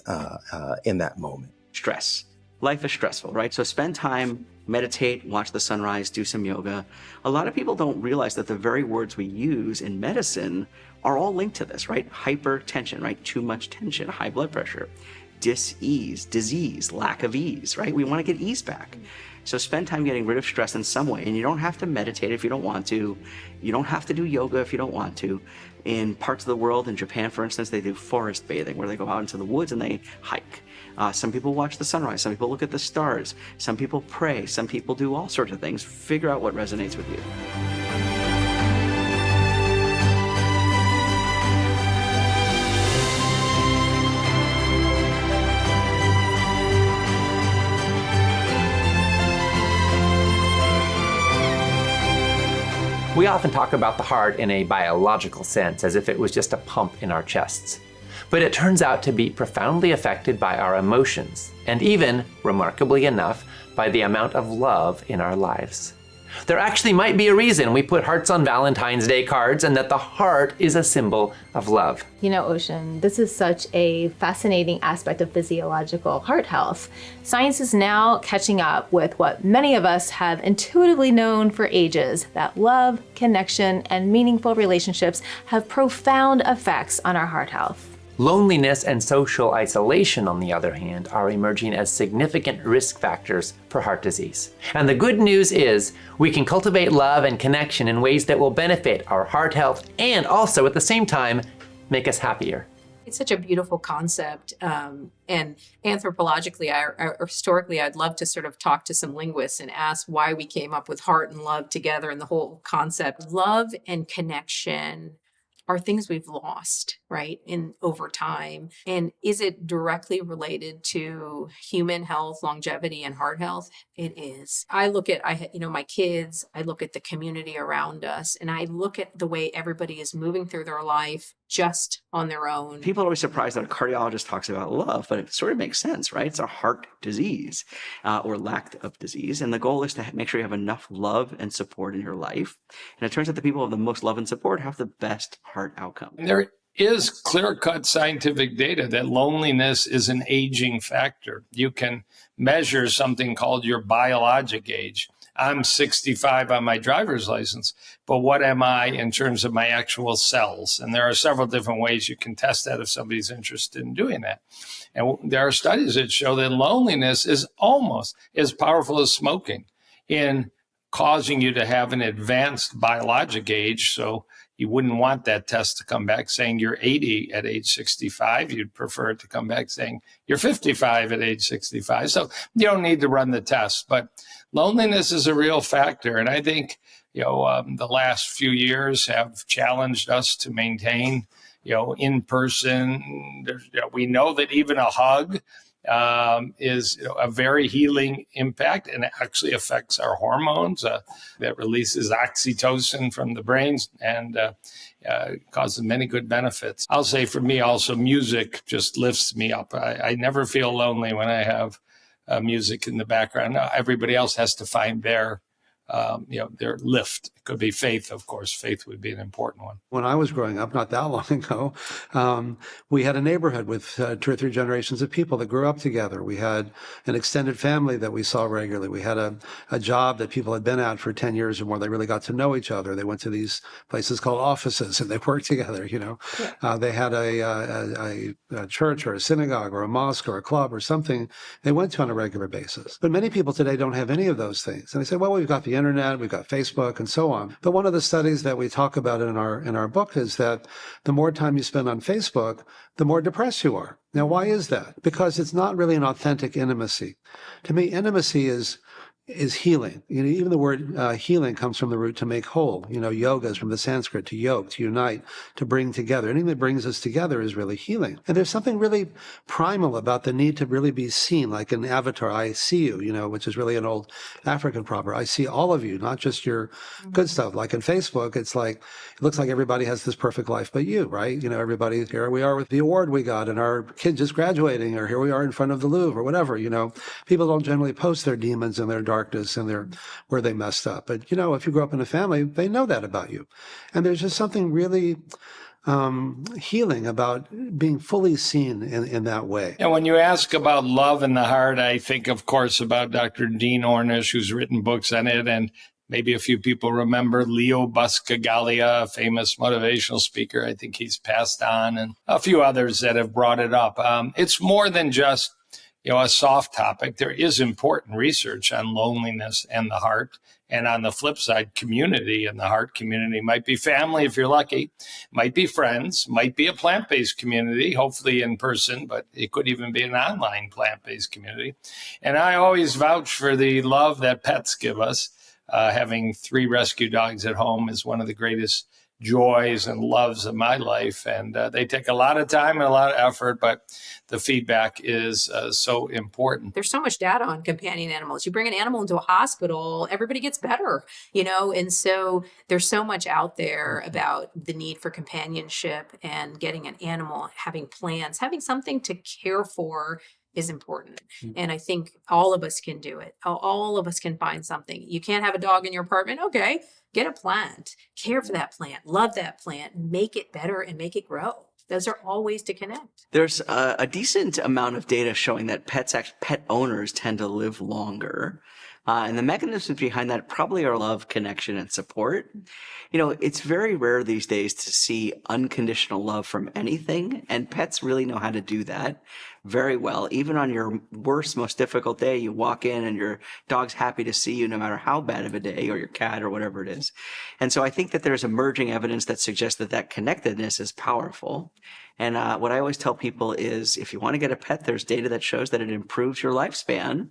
in that moment. Stress. Life is stressful, right? So spend time, meditate, watch the sunrise, do some yoga. A lot of people don't realize that the very words we use in medicine are all linked to this, right? Hypertension, right? Too much tension, high blood pressure, dis-ease, disease, lack of ease, right? We want to get ease back. So spend time getting rid of stress in some way. And you don't have to meditate if you don't want to. You don't have to do yoga if you don't want to. In parts of the world, in Japan, for instance, they do forest bathing, where they go out into the woods and they hike. Some people watch the sunrise. Some people look at the stars. Some people pray. Some people do all sorts of things. Figure out what resonates with you. We often talk about the heart in a biological sense, as if it was just a pump in our chests. But it turns out to be profoundly affected by our emotions, and even, remarkably enough, by the amount of love in our lives. There actually might be a reason we put hearts on Valentine's Day cards, and that the heart is a symbol of love. You know, Ocean, this is such a fascinating aspect of physiological heart health. Science is now catching up with what many of us have intuitively known for ages, that love, connection, and meaningful relationships have profound effects on our heart health. Loneliness and social isolation, on the other hand, are emerging as significant risk factors for heart disease. And the good news is we can cultivate love and connection in ways that will benefit our heart health and also, at the same time, make us happier. It's such a beautiful concept. And anthropologically, or historically, I'd love to sort of talk to some linguists and ask why we came up with heart and love together and the whole concept. Love and connection are things we've lost, right, over time. And is it directly related to human health, longevity, and heart health? It is. I look at, my kids, I look at the community around us, and I look at the way everybody is moving through their life just on their own. People are always surprised that a cardiologist talks about love, but it sort of makes sense, right? It's a heart disease or lack of disease. And the goal is to make sure you have enough love and support in your life. And it turns out the people who have the most love and support have the best heart outcome. There is clear-cut scientific data that loneliness is an aging factor. You can measure something called your biologic age. I'm 65 on my driver's license, but what am I in terms of my actual cells? And there are several different ways you can test that if somebody's interested in doing that. And there are studies that show that loneliness is almost as powerful as smoking in causing you to have an advanced biologic age. So you wouldn't want that test to come back saying you're 80 at age 65. You'd prefer it to come back saying you're 55 at age 65. So you don't need to run the test, but loneliness is a real factor. And I think, the last few years have challenged us to maintain, in person. We know that even a hug is a very healing impact, and it actually affects our hormones that releases oxytocin from the brains and causes many good benefits. I'll say for me also, music just lifts me up. I never feel lonely when I have music in the background. Everybody else has to find their lift. It could be faith, of course. Faith would be an important one. When I was growing up, not that long ago, we had a neighborhood with 2 or 3 generations of people that grew up together. We had an extended family that we saw regularly. We had a job that people had been at for 10 years or more. They really got to know each other. They went to these places called offices and they worked together, They had a church or a synagogue or a mosque or a club or something they went to on a regular basis. But many people today don't have any of those things. And they say, well, we've got the internet, we've got Facebook and so on. But one of the studies that we talk about in our book is that the more time you spend on Facebook, the more depressed you are. Now, why is that? Because it's not really an authentic intimacy. To me, intimacy is healing. Even the word healing comes from the root to make whole. Yoga is from the Sanskrit to yoke, to unite, to bring together. Anything that brings us together is really healing. And there's something really primal about the need to really be seen, like in Avatar, I see you, which is really an old African proverb. I see all of you, not just your good stuff. Like in Facebook, it's like, it looks like everybody has this perfect life but you, right? Everybody, here we are with the award we got and our kid just graduating, or here we are in front of the Louvre or whatever, People don't generally post their demons and their darkness and where they messed up. But, if you grow up in a family, they know that about you. And there's just something really healing about being fully seen in that way. And when you ask about love in the heart, I think, of course, about Dr. Dean Ornish, who's written books on it. And maybe a few people remember Leo Buscaglia, a famous motivational speaker. I think he's passed on, and a few others that have brought it up. It's more than just a soft topic. There is important research on loneliness and the heart. And on the flip side, community and the heart community might be family if you're lucky, might be friends, might be a plant-based community, hopefully in person, but it could even be an online plant-based community. And I always vouch for the love that pets give us. Having 3 rescue dogs at home is one of the greatest joys and loves of my life. And they take a lot of time and a lot of effort, but the feedback is so important. There's so much data on companion animals. You bring an animal into a hospital, everybody gets better, and so there's so much out there about the need for companionship and getting an animal, having plans, having something to care for is important. And I think all of us can do it. All of us can find something. You can't have a dog in your apartment. Okay, get a plant, care for that plant, love that plant, make it better and make it grow. Those are all ways to connect. There's a decent amount of data showing that pet owners tend to live longer. And the mechanisms behind that probably are love, connection, and support. It's very rare these days to see unconditional love from anything, and pets really know how to do that very well. Even on your worst, most difficult day, you walk in and your dog's happy to see you no matter how bad of a day, or your cat or whatever it is. And so I think that there's emerging evidence that suggests that connectedness is powerful. And what I always tell people is if you want to get a pet, there's data that shows that it improves your lifespan.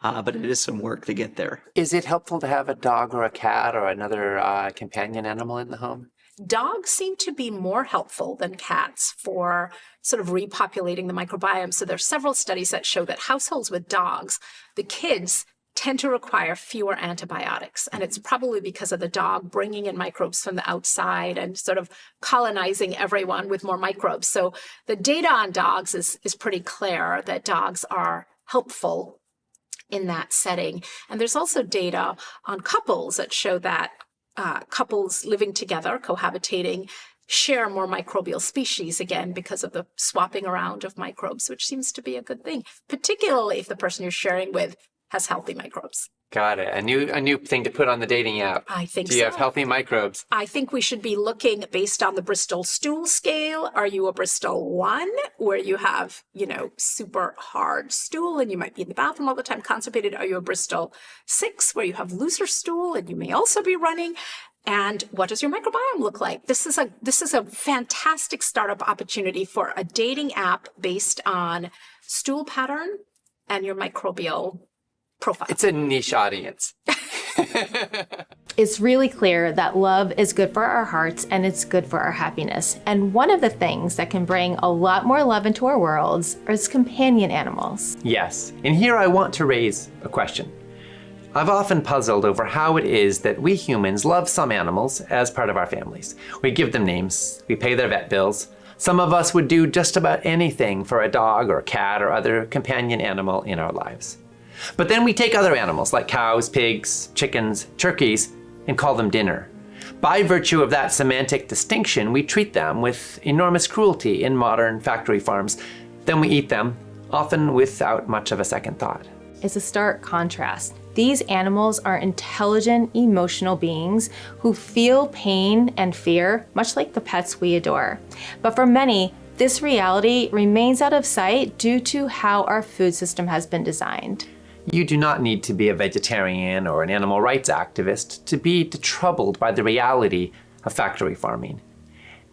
But it is some work to get there. Is it helpful to have a dog or a cat or another companion animal in the home? Dogs seem to be more helpful than cats for sort of repopulating the microbiome. So there's several studies that show that households with dogs, the kids tend to require fewer antibiotics. And it's probably because of the dog bringing in microbes from the outside and sort of colonizing everyone with more microbes. So the data on dogs is pretty clear that dogs are helpful in that setting. And there's also data on couples that show that couples living together, cohabitating, share more microbial species, again, because of the swapping around of microbes, which seems to be a good thing, particularly if the person you're sharing with has healthy microbes. Got it. A new thing to put on the dating app. I think so. Do you have healthy microbes? I think we should be looking based on the Bristol stool scale. Are you a Bristol 1, where you have, super hard stool and you might be in the bathroom all the time constipated? Are you a Bristol 6, where you have looser stool and you may also be running? And what does your microbiome look like? This is a fantastic startup opportunity for a dating app based on stool pattern and your microbial profile. It's a niche audience. It's really clear that love is good for our hearts and it's good for our happiness. And one of the things that can bring a lot more love into our worlds is companion animals. Yes, and here I want to raise a question. I've often puzzled over how it is that we humans love some animals as part of our families. We give them names, we pay their vet bills. Some of us would do just about anything for a dog or cat or other companion animal in our lives. But then we take other animals like cows, pigs, chickens, turkeys, and call them dinner. By virtue of that semantic distinction, we treat them with enormous cruelty in modern factory farms. Then we eat them, often without much of a second thought. It's a stark contrast. These animals are intelligent, emotional beings who feel pain and fear, much like the pets we adore. But for many, this reality remains out of sight due to how our food system has been designed. You do not need to be a vegetarian or an animal rights activist to be troubled by the reality of factory farming.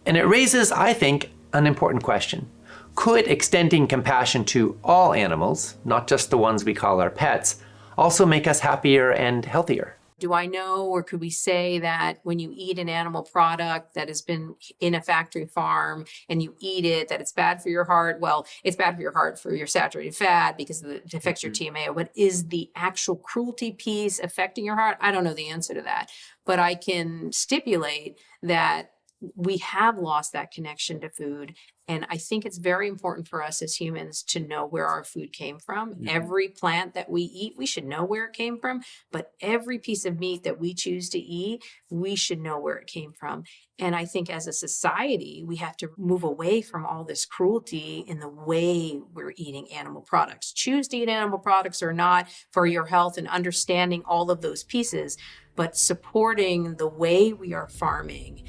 And it raises, I think, an important question. Could extending compassion to all animals, not just the ones we call our pets, also make us happier and healthier? Do I know, or could we say that when you eat an animal product that has been in a factory farm and you eat it, that it's bad for your heart? Well, it's bad for your heart for your saturated fat because it affects your TMAO. But is the actual cruelty piece affecting your heart? I don't know the answer to that. But I can stipulate that we have lost that connection to food. And I think it's very important for us as humans to know where our food came from. Mm-hmm. Every plant that we eat, we should know where it came from. But every piece of meat that we choose to eat, we should know where it came from. And I think as a society, we have to move away from all this cruelty in the way we're eating animal products. Choose to eat animal products or not for your health and understanding all of those pieces. But supporting the way we are farming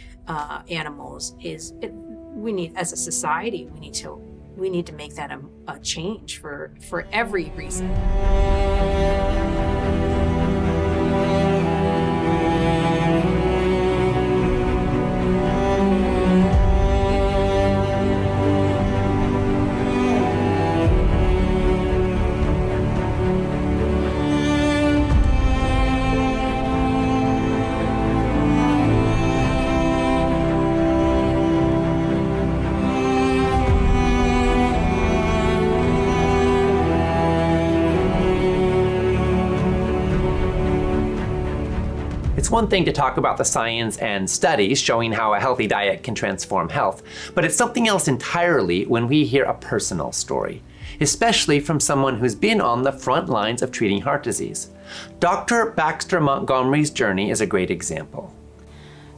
animals we need, as a society, we need to we need to make that a change for every reason. It's one thing to talk about the science and studies showing how a healthy diet can transform health, but it's something else entirely when we hear a personal story, especially from someone who's been on the front lines of treating heart disease. Dr. Baxter Montgomery's journey is a great example.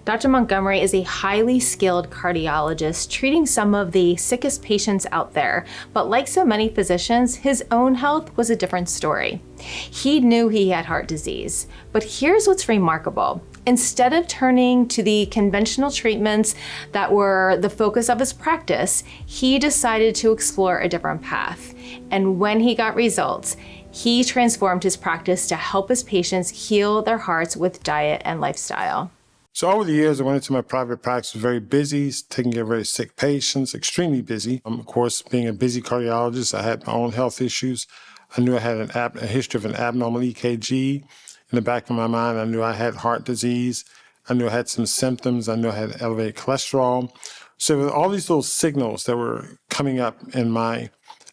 Dr. Montgomery is a highly skilled cardiologist treating some of the sickest patients out there, but like so many physicians, his own health was a different story. He knew he had heart disease, but here's what's remarkable. Instead of turning to the conventional treatments that were the focus of his practice, he decided to explore a different path. And when he got results, he transformed his practice to help his patients heal their hearts with diet and lifestyle. So over the years, I went into my private practice, very busy, taking care of very sick patients, extremely busy. Of course, being a busy cardiologist, I had my own health issues. I knew I had a history of an abnormal EKG. In the back of my mind, I knew I had heart disease. I knew I had some symptoms. I knew I had elevated cholesterol. So all these little signals that were coming up in my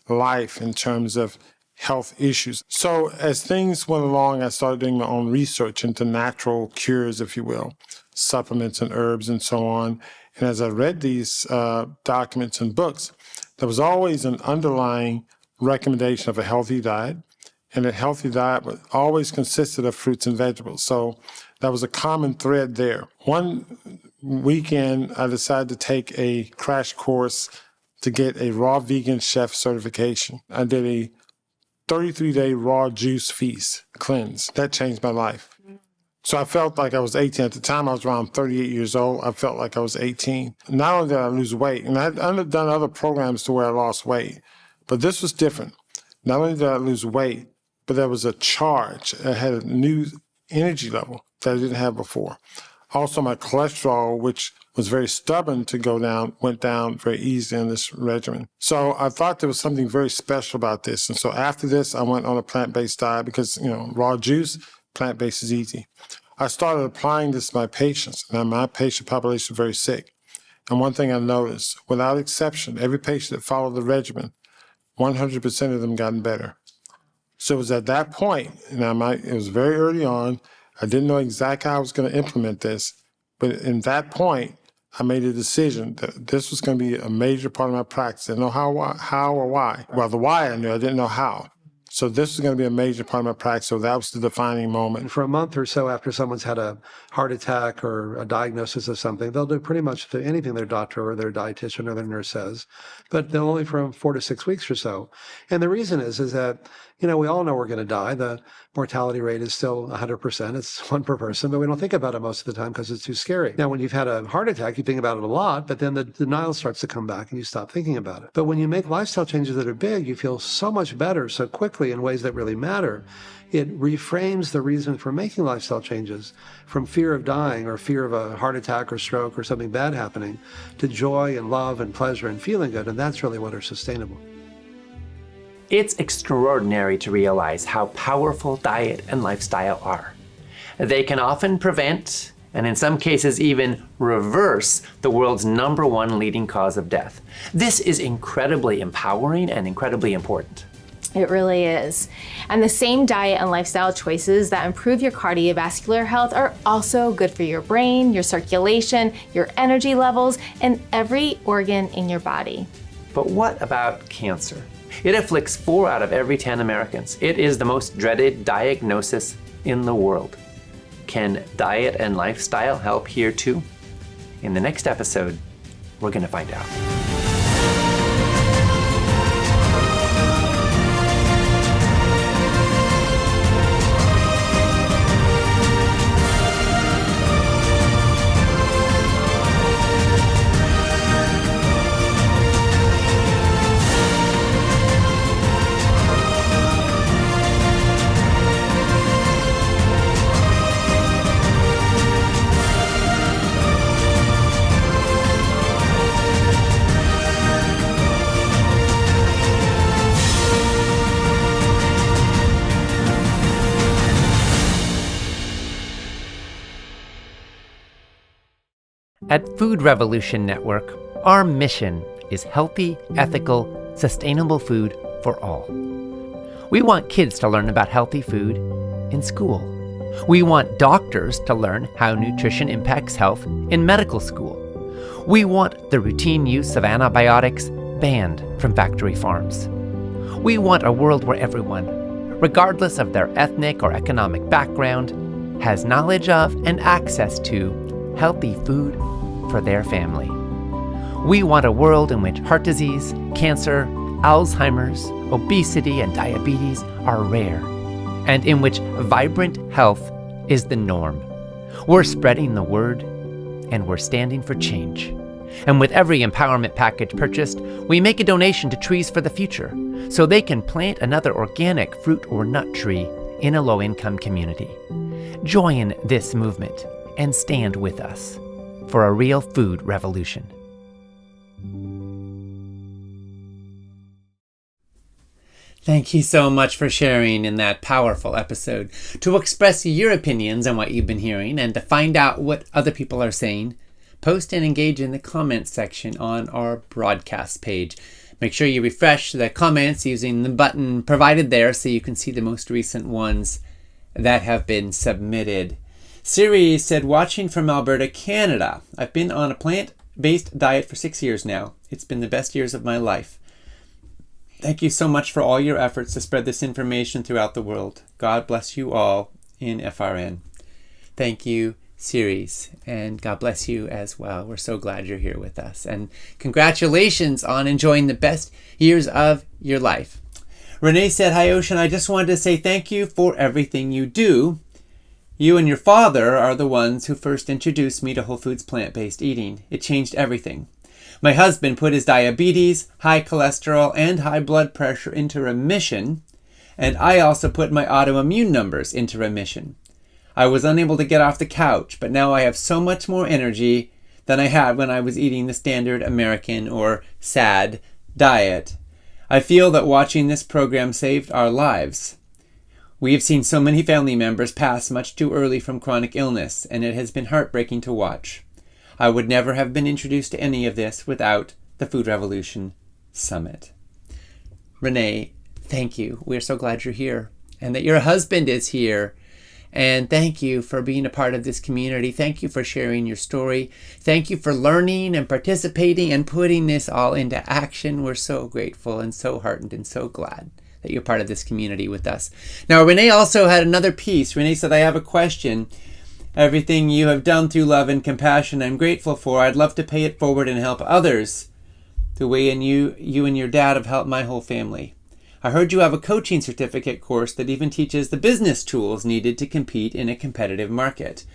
life in terms of health issues. So as things went along, I started doing my own research into natural cures, if you will, supplements and herbs and so on. And as I read these documents and books, there was always an underlying recommendation of a healthy diet. And a healthy diet always consisted of fruits and vegetables. So that was a common thread there. One weekend, I decided to take a crash course to get a raw vegan chef certification. I did a 33-day raw juice feast cleanse. That changed my life. So I felt like I was 18. At the time, I was around 38 years old. I felt like I was 18. Not only did I lose weight, and I'd done other programs to where I lost weight, but this was different. Not only did I lose weight, but there was a charge. I had a new energy level that I didn't have before. Also, my cholesterol, which was very stubborn to go down, went down very easily in this regimen. So I thought there was something very special about this. And so after this, I went on a plant-based diet because, raw juice, plant-based is easy. I started applying this to my patients. Now, my patient population is very sick. And one thing I noticed, without exception, every patient that followed the regimen, 100% of them gotten better. So it was at that point, it was very early on. I didn't know exactly how I was going to implement this. But in that point, I made a decision that this was going to be a major part of my practice. I didn't know how or why. Well, the why I knew, I didn't know how. So this was going to be a major part of my practice. So that was the defining moment. And for a month or so after someone's had a heart attack or a diagnosis of something, they'll do pretty much anything their doctor or their dietitian or their nurse says, but they'll only from 4 to 6 weeks or so. And the reason is that, we all know we're going to die. The mortality rate is still 100%. It's one per person, but we don't think about it most of the time because it's too scary. Now, when you've had a heart attack, you think about it a lot, but then the denial starts to come back and you stop thinking about it. But when you make lifestyle changes that are big, you feel so much better so quickly in ways that really matter. It reframes the reason for making lifestyle changes from fear of dying or fear of a heart attack or stroke or something bad happening to joy and love and pleasure and feeling good. And that's really what are sustainable. It's extraordinary to realize how powerful diet and lifestyle are. They can often prevent, and in some cases even reverse, the world's #1 leading cause of death. This is incredibly empowering and incredibly important. It really is. And the same diet and lifestyle choices that improve your cardiovascular health are also good for your brain, your circulation, your energy levels, and every organ in your body. But what about cancer? It afflicts 4 out of every 10 Americans. It is the most dreaded diagnosis in the world. Can diet and lifestyle help here too? In the next episode, we're going to find out. At Food Revolution Network, our mission is healthy, ethical, sustainable food for all. We want kids to learn about healthy food in school. We want doctors to learn how nutrition impacts health in medical school. We want the routine use of antibiotics banned from factory farms. We want a world where everyone, regardless of their ethnic or economic background, has knowledge of and access to healthy food for their family. We want a world in which heart disease, cancer, Alzheimer's, obesity, and diabetes are rare, and in which vibrant health is the norm. We're spreading the word, and we're standing for change. And with every empowerment package purchased, we make a donation to Trees for the Future, so they can plant another organic fruit or nut tree in a low-income community. Join this movement and stand with us for a real food revolution. Thank you so much for sharing in that powerful episode. To express your opinions on what you've been hearing and to find out what other people are saying, post and engage in the comments section on our broadcast page. Make sure you refresh the comments using the button provided there so you can see the most recent ones that have been submitted. Siri said, watching from Alberta, Canada. I've been on a plant-based diet for 6 years now. It's been the best years of my life. Thank you so much for all your efforts to spread this information throughout the world. God bless you all in FRN. Thank you, Series, and God bless you as well. We're so glad you're here with us. And congratulations on enjoying the best years of your life. Renee said, hi, Ocean. I just wanted to say thank you for everything you do. You and your father are the ones who first introduced me to whole foods plant-based eating. It changed everything. My husband put his diabetes, high cholesterol, and high blood pressure into remission, and I also put my autoimmune numbers into remission. I was unable to get off the couch, but now I have so much more energy than I had when I was eating the standard American or SAD diet. I feel that watching this program saved our lives. We have seen so many family members pass much too early from chronic illness, and it has been heartbreaking to watch. I would never have been introduced to any of this without the Food Revolution Summit. Renee, thank you. We're so glad you're here and that your husband is here. And thank you for being a part of this community. Thank you for sharing your story. Thank you for learning and participating and putting this all into action. We're so grateful and so heartened and so glad that you're part of this community with us. Now, Renee also had another piece. Renee said, I have a question. Everything you have done through love and compassion, I'm grateful for. I'd love to pay it forward and help others the way you and your dad have helped my whole family. I heard you have a coaching certificate course that even teaches the business tools needed to compete in a competitive market.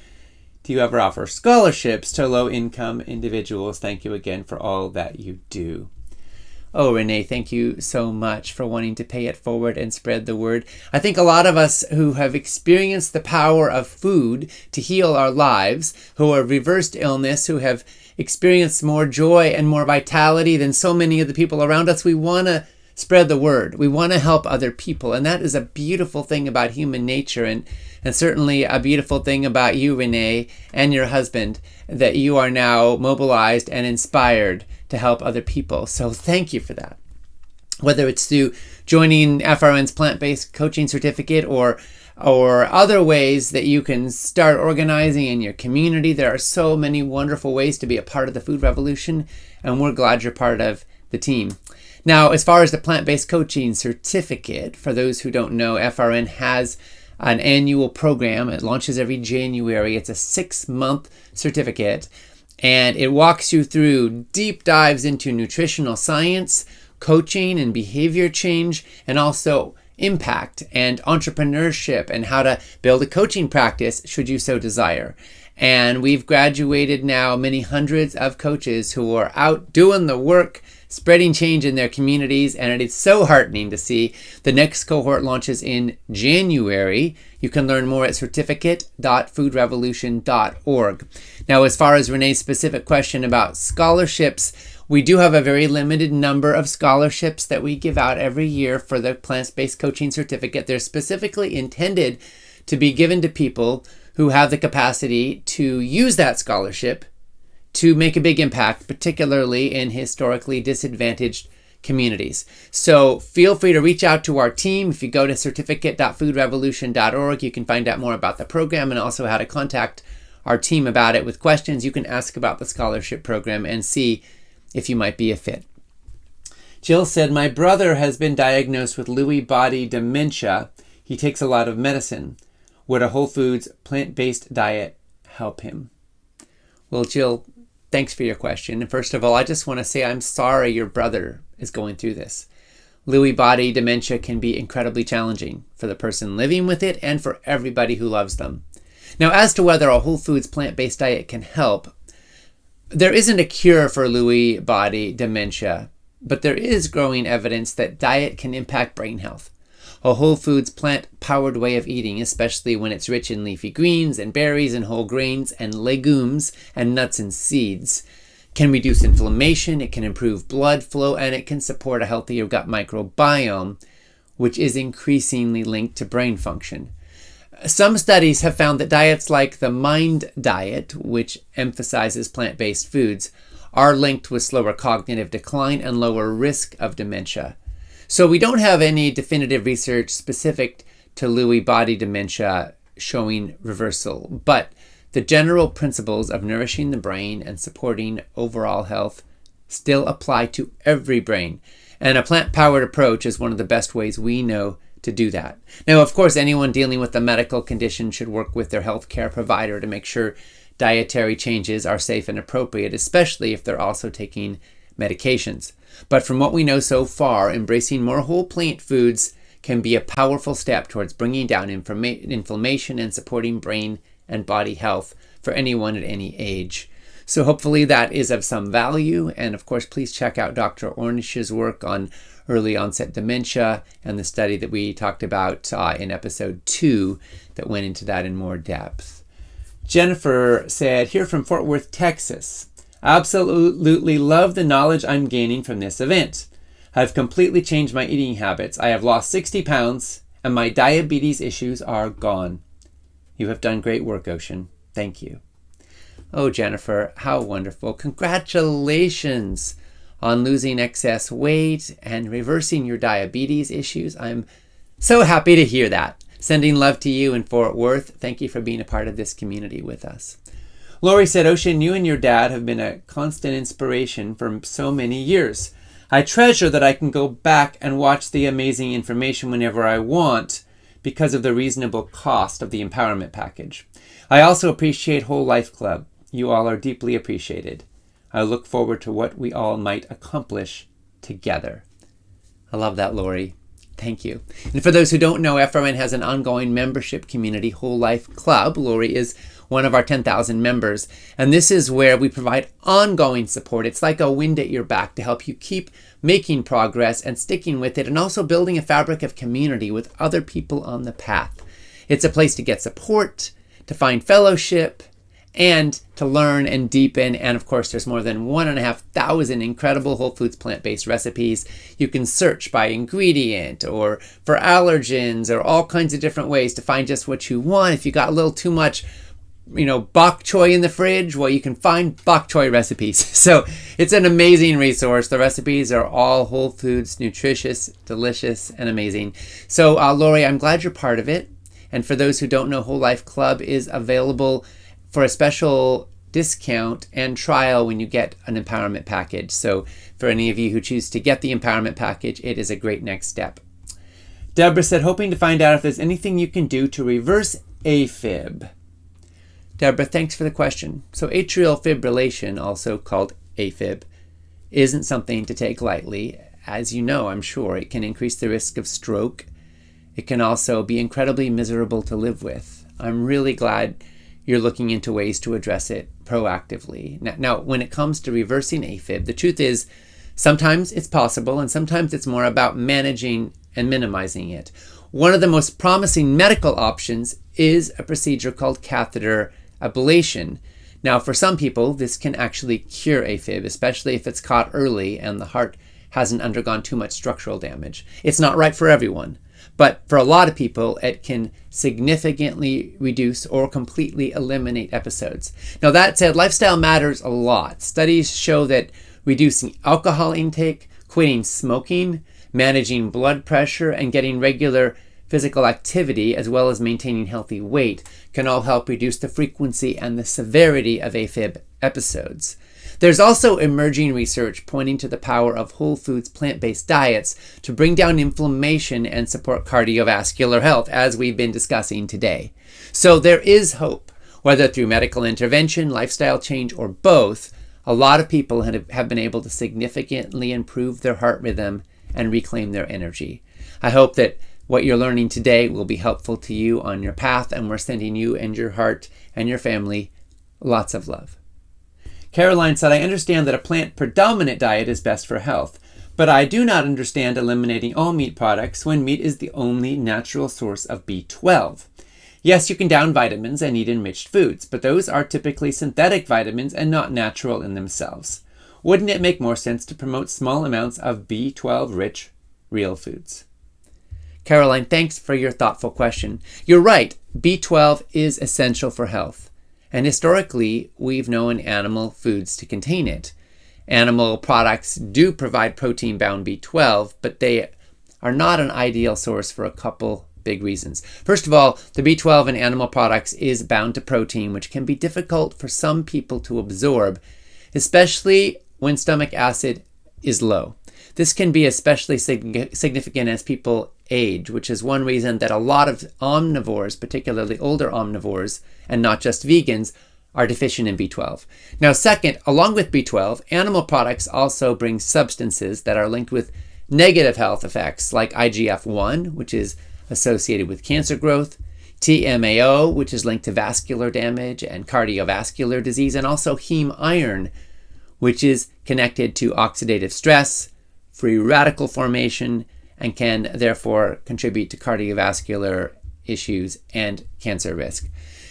Do you ever offer scholarships to low-income individuals? Thank you again for all that you do. Oh, Renee, thank you so much for wanting to pay it forward and spread the word. I think a lot of us who have experienced the power of food to heal our lives, who have reversed illness, who have experienced more joy and more vitality than so many of the people around us, we want to spread the word. We want to help other people. And that is a beautiful thing about human nature, and certainly a beautiful thing about you, Renee, and your husband, that you are now mobilized and inspired to help other people. So thank you for that. Whether it's through joining FRN's plant-based coaching certificate or other ways that you can start organizing in your community, there are so many wonderful ways to be a part of the food revolution, and we're glad you're part of the team. Now, as far as the plant-based coaching certificate, for those who don't know, FRN has an annual program. It launches every January. It's a 6-month certificate, and it walks you through deep dives into nutritional science, coaching and behavior change, and also impact and entrepreneurship and how to build a coaching practice should you so desire. And we've graduated now many hundreds of coaches who are out doing the work, spreading change in their communities, and it is so heartening to see. The next cohort launches in January. You can learn more at certificate.foodrevolution.org. Now, as far as Renee's specific question about scholarships, we do have a very limited number of scholarships that we give out every year for the plant-based coaching certificate. They're specifically intended to be given to people who have the capacity to use that scholarship to make a big impact, particularly in historically disadvantaged communities. So feel free to reach out to our team. If you go to certificate.foodrevolution.org, you can find out more about the program and also how to contact our team about it with questions. You can ask about the scholarship program and see if you might be a fit. Jill said, my brother has been diagnosed with Lewy body dementia. He takes a lot of medicine. Would a whole foods, plant-based diet help him? Well, Jill, thanks for your question. And first of all, I just want to say I'm sorry your brother is going through this. Lewy body dementia can be incredibly challenging for the person living with it and for everybody who loves them. Now, as to whether a whole foods, plant-based diet can help, there isn't a cure for Lewy body dementia, but there is growing evidence that diet can impact brain health. A whole foods, plant-powered way of eating, especially when it's rich in leafy greens and berries and whole grains and legumes and nuts and seeds, can reduce inflammation, it can improve blood flow, and it can support a healthier gut microbiome, which is increasingly linked to brain function. Some studies have found that diets like the MIND diet, which emphasizes plant-based foods, are linked with slower cognitive decline and lower risk of dementia. So we don't have any definitive research specific to Lewy body dementia showing reversal, but the general principles of nourishing the brain and supporting overall health still apply to every brain. And a plant-powered approach is one of the best ways we know to do that. Now, of course, anyone dealing with a medical condition should work with their healthcare provider to make sure dietary changes are safe and appropriate, especially if they're also taking medications. But from what we know so far, embracing more whole plant foods can be a powerful step towards bringing down inflammation and supporting brain and body health for anyone at any age. So hopefully that is of some value. And of course, please check out Dr. Ornish's work on early onset dementia and the study that we talked about in episode 2 that went into that in more depth. Jennifer said, here from Fort Worth, Texas, absolutely love the knowledge I'm gaining from this event. I've completely changed my eating habits. I have lost 60 pounds and my diabetes issues are gone. You have done great work, Ocean. Thank you. Oh, Jennifer, how wonderful. Congratulations on losing excess weight and reversing your diabetes issues. I'm so happy to hear that. Sending love to you in Fort Worth. Thank you for being a part of this community with us. Lori said, Ocean, you and your dad have been a constant inspiration for so many years. I treasure that I can go back and watch the amazing information whenever I want because of the reasonable cost of the empowerment package. I also appreciate Whole Life Club. You all are deeply appreciated. I look forward to what we all might accomplish together. I love that, Lori. Thank you. And for those who don't know, FRN has an ongoing membership community, Whole Life Club. Lori is one of our 10,000 members. And this is where we provide ongoing support. It's like a wind at your back to help you keep making progress and sticking with it, and also building a fabric of community with other people on the path. It's a place to get support, to find fellowship, and to learn and deepen. And of course, there's more than 1,500 incredible whole foods plant-based recipes. You can search by ingredient or for allergens or all kinds of different ways to find just what you want. If you got a little too much bok choy in the fridge, well, you can find bok choy recipes. So it's an amazing resource. The recipes are all whole foods, nutritious, delicious, and amazing. So Lori, I'm glad you're part of it. And for those who don't know, Whole Life Club is available for a special discount and trial when you get an empowerment package. So for any of you who choose to get the empowerment package, it is a great next step. Deborah said, hoping to find out if there's anything you can do to reverse AFib. Deborah, thanks for the question. So atrial fibrillation, also called AFib, isn't something to take lightly. As you know, I'm sure, it can increase the risk of stroke. It can also be incredibly miserable to live with. I'm really glad you're looking into ways to address it proactively. Now, when it comes to reversing AFib, the truth is sometimes it's possible and sometimes it's more about managing and minimizing it. One of the most promising medical options is a procedure called catheter ablation. Now, for some people, this can actually cure AFib, especially if it's caught early and the heart hasn't undergone too much structural damage. It's not right for everyone, But for a lot of people, it can significantly reduce or completely eliminate episodes. Now, that said, lifestyle matters a lot. Studies show that reducing alcohol intake, quitting smoking, managing blood pressure, and getting regular physical activity, as well as maintaining healthy weight, can all help reduce the frequency and the severity of AFib episodes. There's also emerging research pointing to the power of whole foods plant-based diets to bring down inflammation and support cardiovascular health, as we've been discussing today. So there is hope. Whether through medical intervention, lifestyle change, or both, a lot of people have been able to significantly improve their heart rhythm and reclaim their energy. I hope that what you're learning today will be helpful to you on your path, and we're sending you and your heart and your family lots of love. Caroline said, I understand that a plant-predominant diet is best for health, but I do not understand eliminating all meat products when meat is the only natural source of B12. Yes, you can down vitamins and eat enriched foods, but those are typically synthetic vitamins and not natural in themselves. Wouldn't it make more sense to promote small amounts of B12-rich real foods? Caroline, thanks for your thoughtful question. You're right, B12 is essential for health. And historically, we've known animal foods to contain it. Animal products do provide protein-bound B12, but they are not an ideal source for a couple big reasons. First of all, the B12 in animal products is bound to protein, which can be difficult for some people to absorb, especially when stomach acid is low. This can be especially significant as people age, which is one reason that a lot of omnivores, particularly older omnivores, and not just vegans, are deficient in B12. Now, second, along with B12, animal products also bring substances that are linked with negative health effects, like IGF-1, which is associated with cancer growth, TMAO, which is linked to vascular damage and cardiovascular disease, and also heme iron, which is connected to oxidative stress, free radical formation, and can therefore contribute to cardiovascular issues and cancer risk.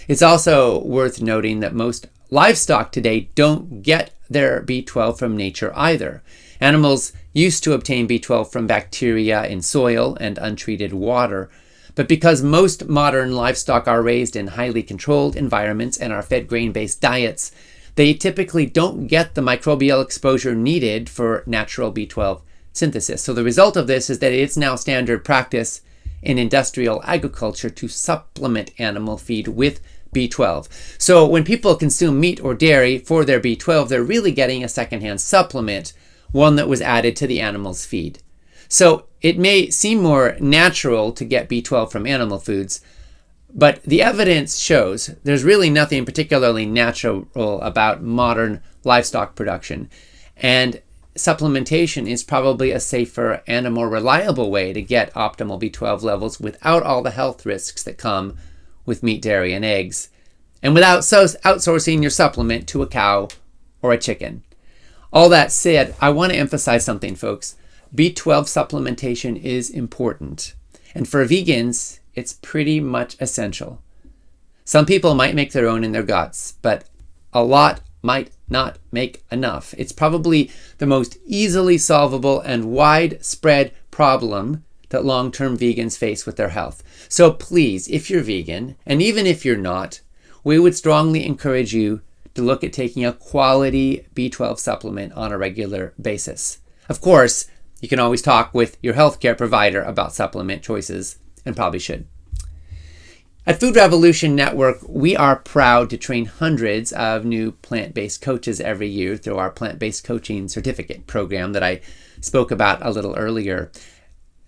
It's also worth noting that most livestock today don't get their B12 from nature either. Animals used to obtain B12 from bacteria in soil and untreated water, but because most modern livestock are raised in highly controlled environments and are fed grain-based diets, they typically don't get the microbial exposure needed for natural B12 synthesis. So the result of this is that it's now standard practice in industrial agriculture to supplement animal feed with B12. So when people consume meat or dairy for their B12, they're really getting a secondhand supplement, one that was added to the animal's feed. So it may seem more natural to get B12 from animal foods, but the evidence shows there's really nothing particularly natural about modern livestock production. And supplementation is probably a safer and a more reliable way to get optimal B12 levels without all the health risks that come with meat, dairy, and eggs, and without outsourcing your supplement to a cow or a chicken. All that said, I want to emphasize something, folks. B12 supplementation is important, and for vegans, it's pretty much essential. Some people might make their own in their guts, but a lot might not make enough. It's probably the most easily solvable and widespread problem that long-term vegans face with their health. So please, if you're vegan, and even if you're not, we would strongly encourage you to look at taking a quality B12 supplement on a regular basis. Of course, you can always talk with your healthcare provider about supplement choices, and probably should. At Food Revolution Network, we are proud to train hundreds of new plant-based coaches every year through our plant-based coaching certificate program that I spoke about a little earlier.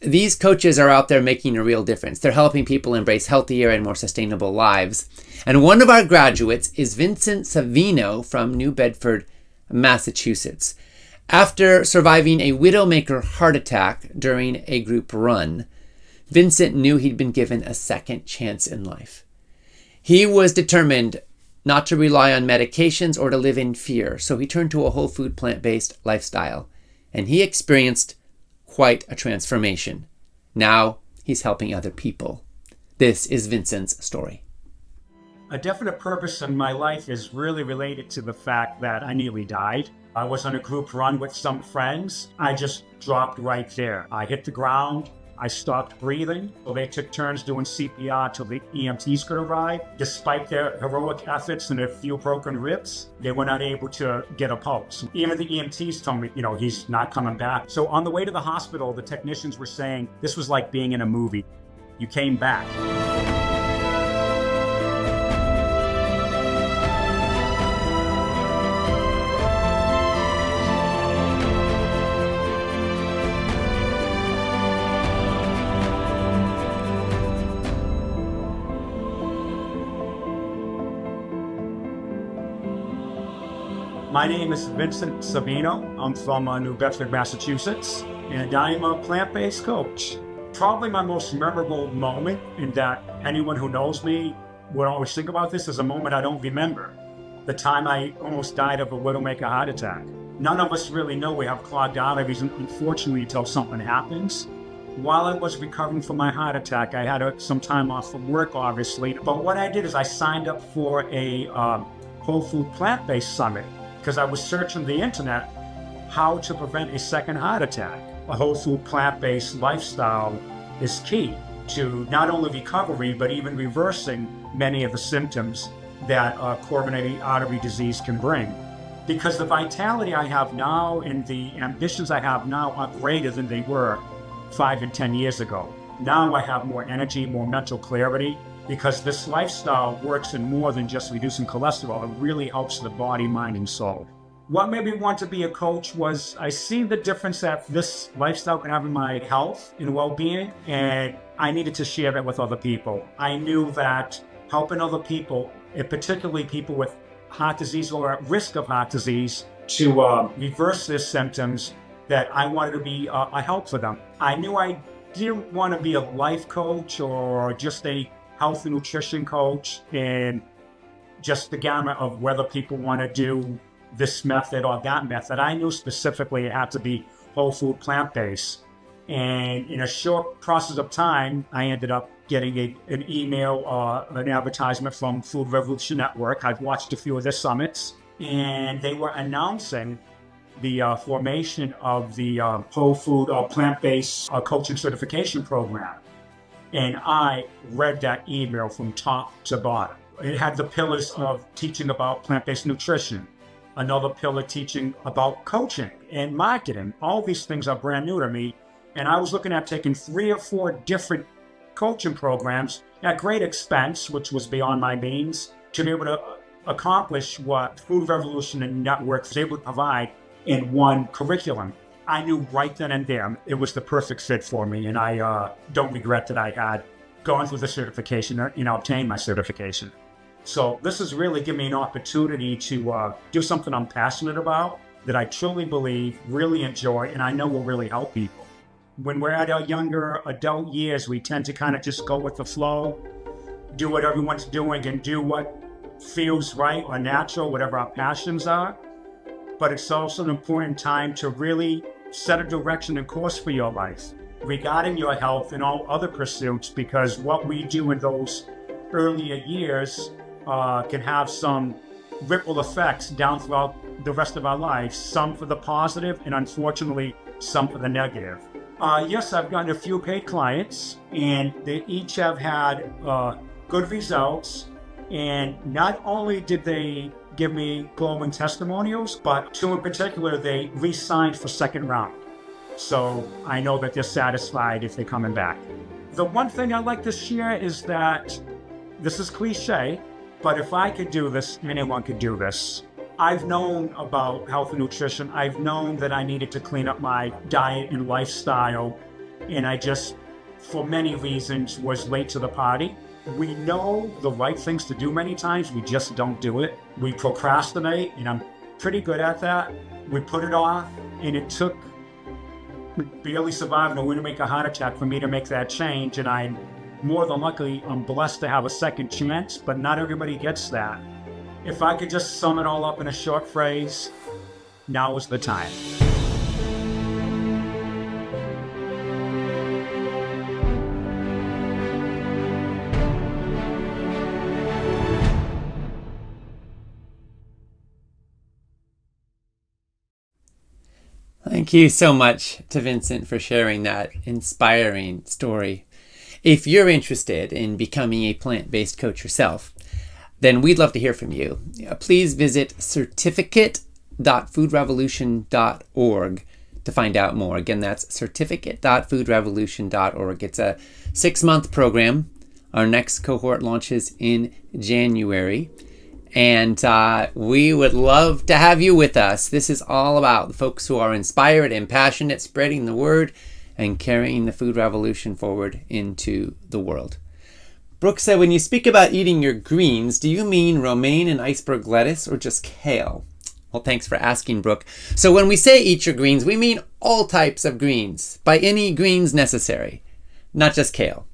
These coaches are out there making a real difference. They're helping people embrace healthier and more sustainable lives. And one of our graduates is Vincent Savino from New Bedford, Massachusetts. After surviving a widowmaker heart attack during a group run, Vincent knew he'd been given a second chance in life. He was determined not to rely on medications or to live in fear, so he turned to a whole food plant-based lifestyle, and he experienced quite a transformation. Now he's helping other people. This is Vincent's story. A definite purpose in my life is really related to the fact that I nearly died. I was on a group run with some friends. I just dropped right there. I hit the ground. I stopped breathing. So they took turns doing CPR till the EMTs could arrive. Despite their heroic efforts and their few broken ribs, they were not able to get a pulse. Even the EMTs told me, he's not coming back. So on the way to the hospital, the technicians were saying, this was like being in a movie. You came back. My name is Vincent Savino. I'm from New Bedford, Massachusetts, and I'm a plant-based coach. Probably my most memorable moment, in that anyone who knows me would always think about this, is a moment I don't remember. The time I almost died of a widowmaker heart attack. None of us really know we have clogged arteries, unfortunately, until something happens. While I was recovering from my heart attack, I had some time off from work, obviously. But what I did is I signed up for a whole food plant-based summit, because I was searching the internet how to prevent a second heart attack. A whole food plant-based lifestyle is key to not only recovery, but even reversing many of the symptoms that coronary artery disease can bring. Because the vitality I have now and the ambitions I have now are greater than they were 5 and 10 years ago. Now I have more energy, more mental clarity, because this lifestyle works in more than just reducing cholesterol. It really helps the body, mind, and soul. What made me want to be a coach was I see the difference that this lifestyle can have in my health and well-being, and I needed to share that with other people. I knew that helping other people, and particularly people with heart disease or at risk of heart disease, to reverse their symptoms, that I wanted to be a help for them. I knew I didn't want to be a life coach or just a health and nutrition coach, and just the gamut of whether people want to do this method or that method. I knew specifically it had to be whole food plant-based. And in a short process of time, I ended up getting an email or an advertisement from Food Revolution Network. I've watched a few of their summits, and they were announcing the formation of the whole food or plant-based coaching certification program. And I read that email from top to bottom. It had the pillars of teaching about plant-based nutrition, another pillar teaching about coaching and marketing. All these things are brand new to me. And I was looking at taking 3 or 4 different coaching programs at great expense, which was beyond my means, to be able to accomplish what Food Revolution and Network was able to provide in one curriculum. I knew right then and there it was the perfect fit for me, and I don't regret that I had gone through the certification and obtained my certification. So this has really given me an opportunity to do something I'm passionate about, that I truly believe, really enjoy, and I know will really help people. When we're at our younger adult years, we tend to kind of just go with the flow, do what everyone's doing, and do what feels right or natural, whatever our passions are. But it's also an important time to really set a direction and course for your life regarding your health and all other pursuits, because what we do in those earlier years can have some ripple effects down throughout the rest of our lives, some for the positive and unfortunately some for the negative. Yes, I've gotten a few paid clients, and they each have had good results. And not only did they give me glowing testimonials, but 2 in particular, they re-signed for second round. So I know that they're satisfied if they're coming back. The one thing I'd like to share is that this is cliche, but if I could do this, anyone could do this. I've known about health and nutrition. I've known that I needed to clean up my diet and lifestyle, and I just, for many reasons, was late to the party. We know the right things to do many times, we just don't do it. We procrastinate, and I'm pretty good at that. We put it off, and it took barely surviving a widowmaker heart attack for me to make that change, and I'm more than lucky, I'm blessed to have a second chance, but not everybody gets that. If I could just sum it all up in a short phrase, now is the time. Thank you so much to Vincent for sharing that inspiring story. If you're interested in becoming a plant-based coach yourself, then we'd love to hear from you. Please visit certificate.foodrevolution.org to find out more. Again, that's certificate.foodrevolution.org. It's a 6-month program. Our next cohort launches in January. And we would love to have you with us. This is all about the folks who are inspired and passionate, spreading the word and carrying the food revolution forward into the world. Brooke said, when you speak about eating your greens, do you mean romaine and iceberg lettuce or just kale? Well, thanks for asking, Brooke. So when we say eat your greens, we mean all types of greens, by any greens necessary, not just kale.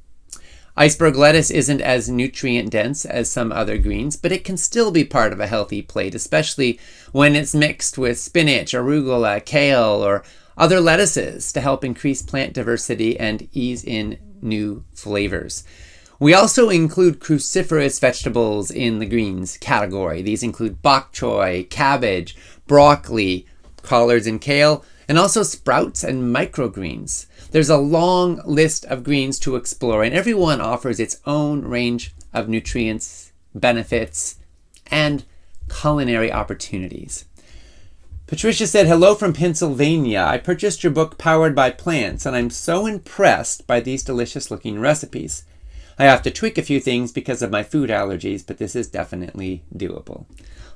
Iceberg lettuce isn't as nutrient dense as some other greens, but it can still be part of a healthy plate, especially when it's mixed with spinach, arugula, kale, or other lettuces to help increase plant diversity and ease in new flavors. We also include cruciferous vegetables in the greens category. These include bok choy, cabbage, broccoli, collards, and kale, and also sprouts and microgreens. There's a long list of greens to explore, and every one offers its own range of nutrients, benefits, and culinary opportunities. Patricia said, hello from Pennsylvania. I purchased your book, Powered by Plants, and I'm so impressed by these delicious-looking recipes. I have to tweak a few things because of my food allergies, but this is definitely doable.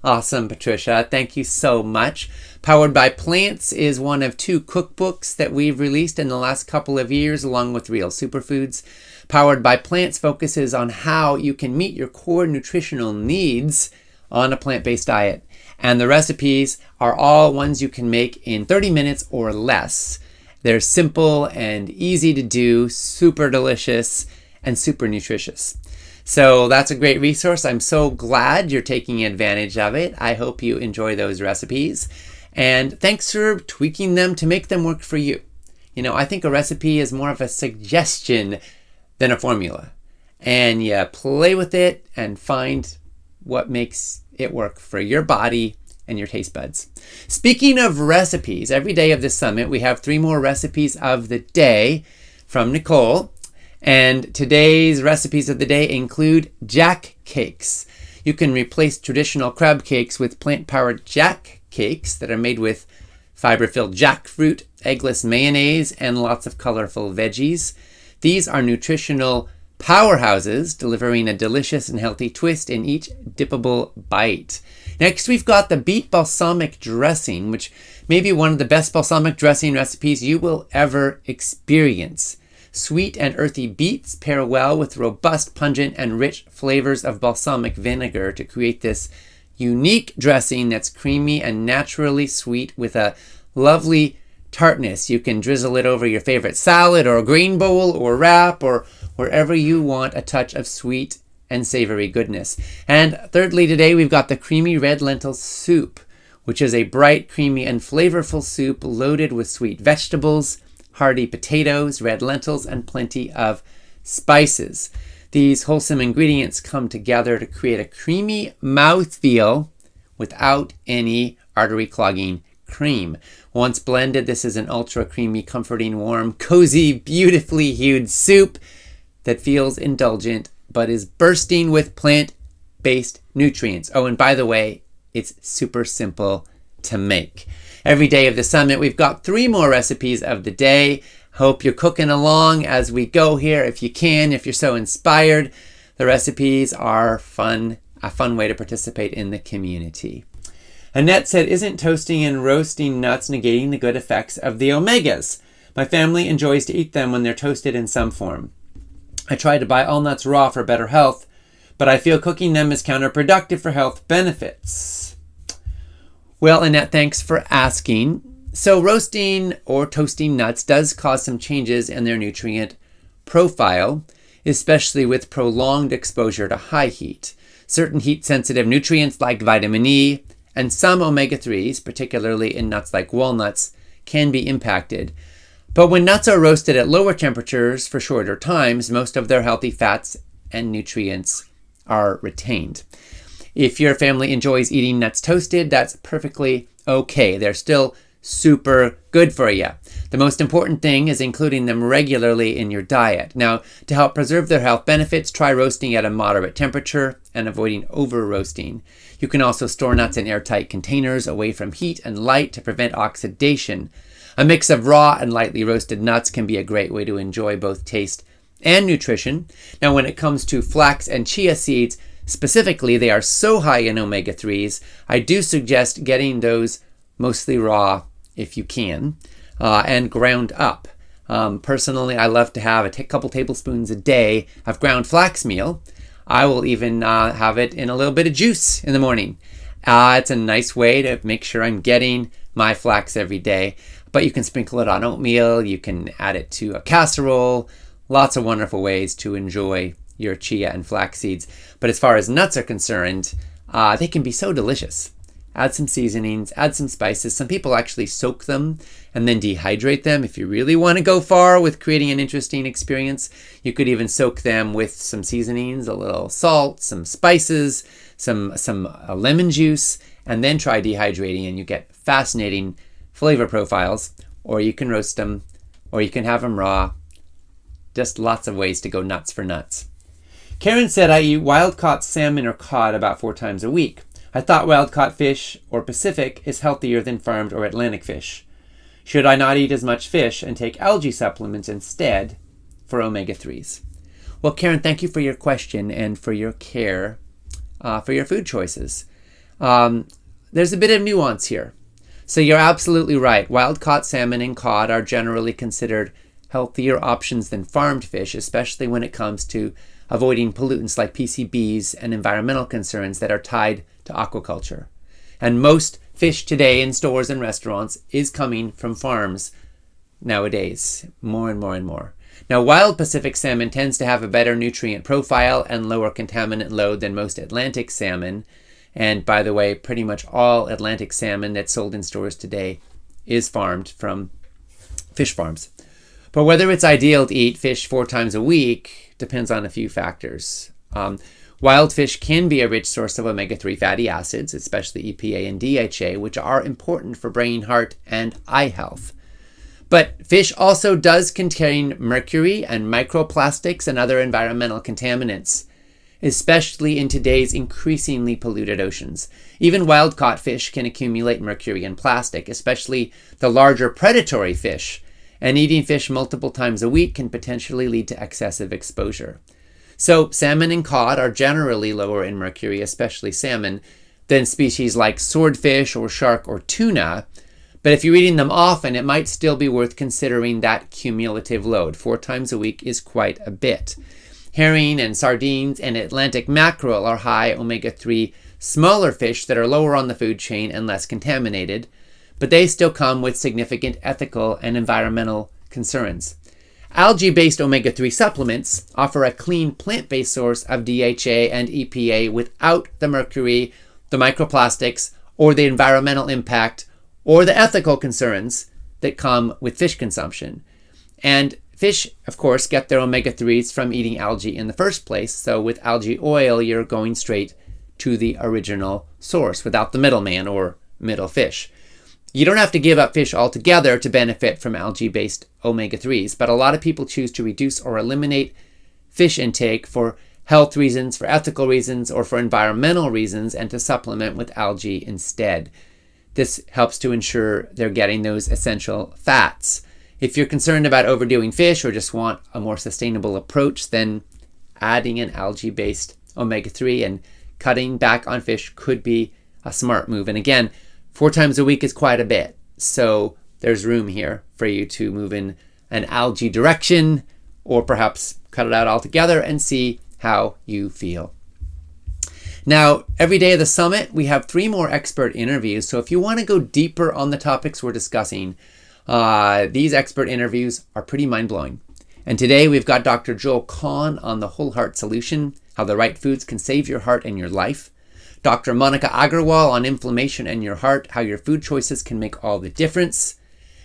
Awesome, Patricia. Thank you so much. Powered by Plants is one of 2 cookbooks that we've released in the last couple of years, along with Real Superfoods. Powered by Plants focuses on how you can meet your core nutritional needs on a plant-based diet. And the recipes are all ones you can make in 30 minutes or less. They're simple and easy to do, super delicious, and super nutritious. So that's a great resource. I'm so glad you're taking advantage of it. I hope you enjoy those recipes. And thanks for tweaking them to make them work for you. You know, I think a recipe is more of a suggestion than a formula. And you play with it and find what makes it work for your body and your taste buds. Speaking of recipes, every day of this summit, we have 3 more recipes of the day from Nicole. And today's recipes of the day include jack cakes. You can replace traditional crab cakes with plant-powered jack cakes that are made with fiber-filled jackfruit, eggless mayonnaise, and lots of colorful veggies. These are nutritional powerhouses, delivering a delicious and healthy twist in each dippable bite. Next, we've got the beet balsamic dressing, which may be one of the best balsamic dressing recipes you will ever experience. Sweet and earthy beets pair well with robust, pungent, and rich flavors of balsamic vinegar to create this unique dressing that's creamy and naturally sweet with a lovely tartness. You can drizzle it over your favorite salad or green bowl or wrap or wherever you want a touch of sweet and savory goodness. And thirdly, today we've got the creamy red lentil soup, which is a bright, creamy, and flavorful soup loaded with sweet vegetables, hearty potatoes, red lentils, and plenty of spices. These wholesome ingredients come together to create a creamy mouthfeel without any artery clogging cream. Once blended, this is an ultra creamy, comforting, warm, cozy, beautifully hued soup that feels indulgent but is bursting with plant-based nutrients. Oh, and by the way, it's super simple to make. Every day of the summit, we've got 3 more recipes of the day. Hope you're cooking along as we go here. If you can, if you're so inspired, the recipes are fun, a fun way to participate in the community. Annette said, isn't toasting and roasting nuts negating the good effects of the omegas? My family enjoys to eat them when they're toasted in some form. I try to buy all nuts raw for better health, but I feel cooking them is counterproductive for health benefits. Well, Annette, thanks for asking. So roasting or toasting nuts does cause some changes in their nutrient profile, especially with prolonged exposure to high heat. Certain heat-sensitive nutrients like vitamin E and some omega-3s, particularly in nuts like walnuts, can be impacted. But when nuts are roasted at lower temperatures for shorter times, most of their healthy fats and nutrients are retained. If your family enjoys eating nuts toasted, that's perfectly okay. They're still super good for you. The most important thing is including them regularly in your diet. Now, to help preserve their health benefits, try roasting at a moderate temperature and avoiding over roasting. You can also store nuts in airtight containers away from heat and light to prevent oxidation. A mix of raw and lightly roasted nuts can be a great way to enjoy both taste and nutrition. Now, when it comes to flax and chia seeds, specifically, they are so high in omega-3s, I do suggest getting those mostly raw if you can, and ground up. Personally, I love to have a couple tablespoons a day of ground flax meal. I will even have it in a little bit of juice in the morning. It's a nice way to make sure I'm getting my flax every day. But you can sprinkle it on oatmeal, you can add it to a casserole, lots of wonderful ways to enjoy your chia and flax seeds. But as far as nuts are concerned, they can be so delicious. Add some seasonings, add some spices. Some people actually soak them and then dehydrate them. If you really want to go far with creating an interesting experience, you could even soak them with some seasonings, a little salt, some spices, some lemon juice, and then try dehydrating, and you get fascinating flavor profiles. Or you can roast them, or you can have them raw. Just lots of ways to go nuts for nuts. Karen said, I eat wild-caught salmon or cod about 4 times a week. I thought wild-caught fish or Pacific is healthier than farmed or Atlantic fish. Should I not eat as much fish and take algae supplements instead for omega-3s? Well, Karen, thank you for your question and for your care for your food choices. There's a bit of nuance here. So you're absolutely right. Wild-caught salmon and cod are generally considered healthier options than farmed fish, especially when it comes to avoiding pollutants like PCBs and environmental concerns that are tied to aquaculture. And most fish today in stores and restaurants is coming from farms nowadays, more and more and more. Now, wild Pacific salmon tends to have a better nutrient profile and lower contaminant load than most Atlantic salmon. And by the way, pretty much all Atlantic salmon that's sold in stores today is farmed from fish farms. But whether it's ideal to eat fish 4 times a week depends on a few factors. Wild fish can be a rich source of omega-3 fatty acids, especially EPA and DHA, which are important for brain, heart, and eye health. But fish also does contain mercury and microplastics and other environmental contaminants, especially in today's increasingly polluted oceans. Even wild-caught fish can accumulate mercury and plastic, especially the larger predatory fish, and eating fish multiple times a week can potentially lead to excessive exposure. So salmon and cod are generally lower in mercury, especially salmon, than species like swordfish or shark or tuna. But if you're eating them often, it might still be worth considering that cumulative load. 4 times a week is quite a bit. Herring and sardines and Atlantic mackerel are high omega-3 smaller fish that are lower on the food chain and less contaminated, but they still come with significant ethical and environmental concerns. Algae-based omega-3 supplements offer a clean plant-based source of DHA and EPA without the mercury, the microplastics, or the environmental impact, or the ethical concerns that come with fish consumption. And fish, of course, get their omega-3s from eating algae in the first place, so with algae oil, you're going straight to the original source without the middleman or middle fish. You don't have to give up fish altogether to benefit from algae-based omega-3s, but a lot of people choose to reduce or eliminate fish intake for health reasons, for ethical reasons, or for environmental reasons, and to supplement with algae instead. This helps to ensure they're getting those essential fats. If you're concerned about overdoing fish or just want a more sustainable approach, then adding an algae-based omega-3 and cutting back on fish could be a smart move. And again, 4 times a week is quite a bit, so there's room here for you to move in an algae direction, or perhaps cut it out altogether and see how you feel. Now, every day of the summit, we have 3 more expert interviews, so if you want to go deeper on the topics we're discussing, these expert interviews are pretty mind-blowing. And today we've got Dr. Joel Kahn on the Whole Heart Solution, how the right foods can save your heart and your life. Dr. Monica Agarwal on inflammation and your heart, how your food choices can make all the difference.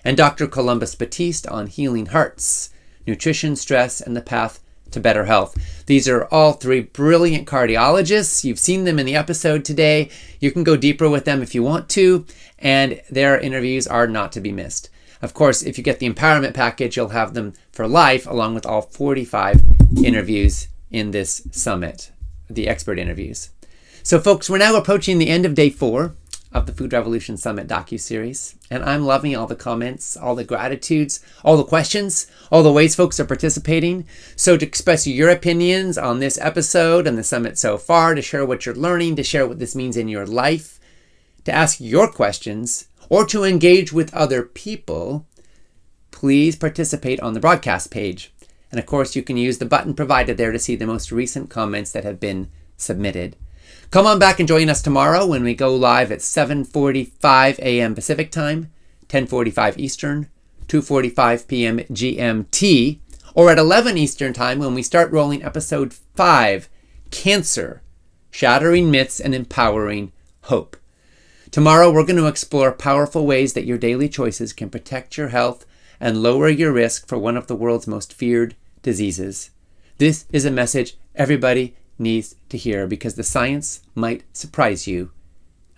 And Dr. Columbus Batiste on healing hearts, nutrition, stress, and the path to to better health. These are all three brilliant cardiologists. You've seen them in the episode today. You can go deeper with them if you want to, and their interviews are not to be missed. Of course, if you get the empowerment package, you'll have them for life, along with all 45 interviews in this summit, the expert interviews. So folks, we're now approaching the end of day 4 of the Food Revolution Summit docuseries, and I'm loving all the comments, all the gratitudes, all the questions, all the ways folks are participating. So to express your opinions on this episode and the summit so far, to share what you're learning, to share what this means in your life, to ask your questions, or to engage with other people, please participate on the broadcast page. And of course, you can use the button provided there to see the most recent comments that have been submitted. Come on back and join us tomorrow when we go live at 7:45 a.m. Pacific Time, 10:45 Eastern, 2:45 p.m. GMT, or at 11 Eastern Time when we start rolling episode 5, Cancer, Shattering Myths and Empowering Hope. Tomorrow we're going to explore powerful ways that your daily choices can protect your health and lower your risk for one of the world's most feared diseases. This is a message everybody needs to hear because the science might surprise you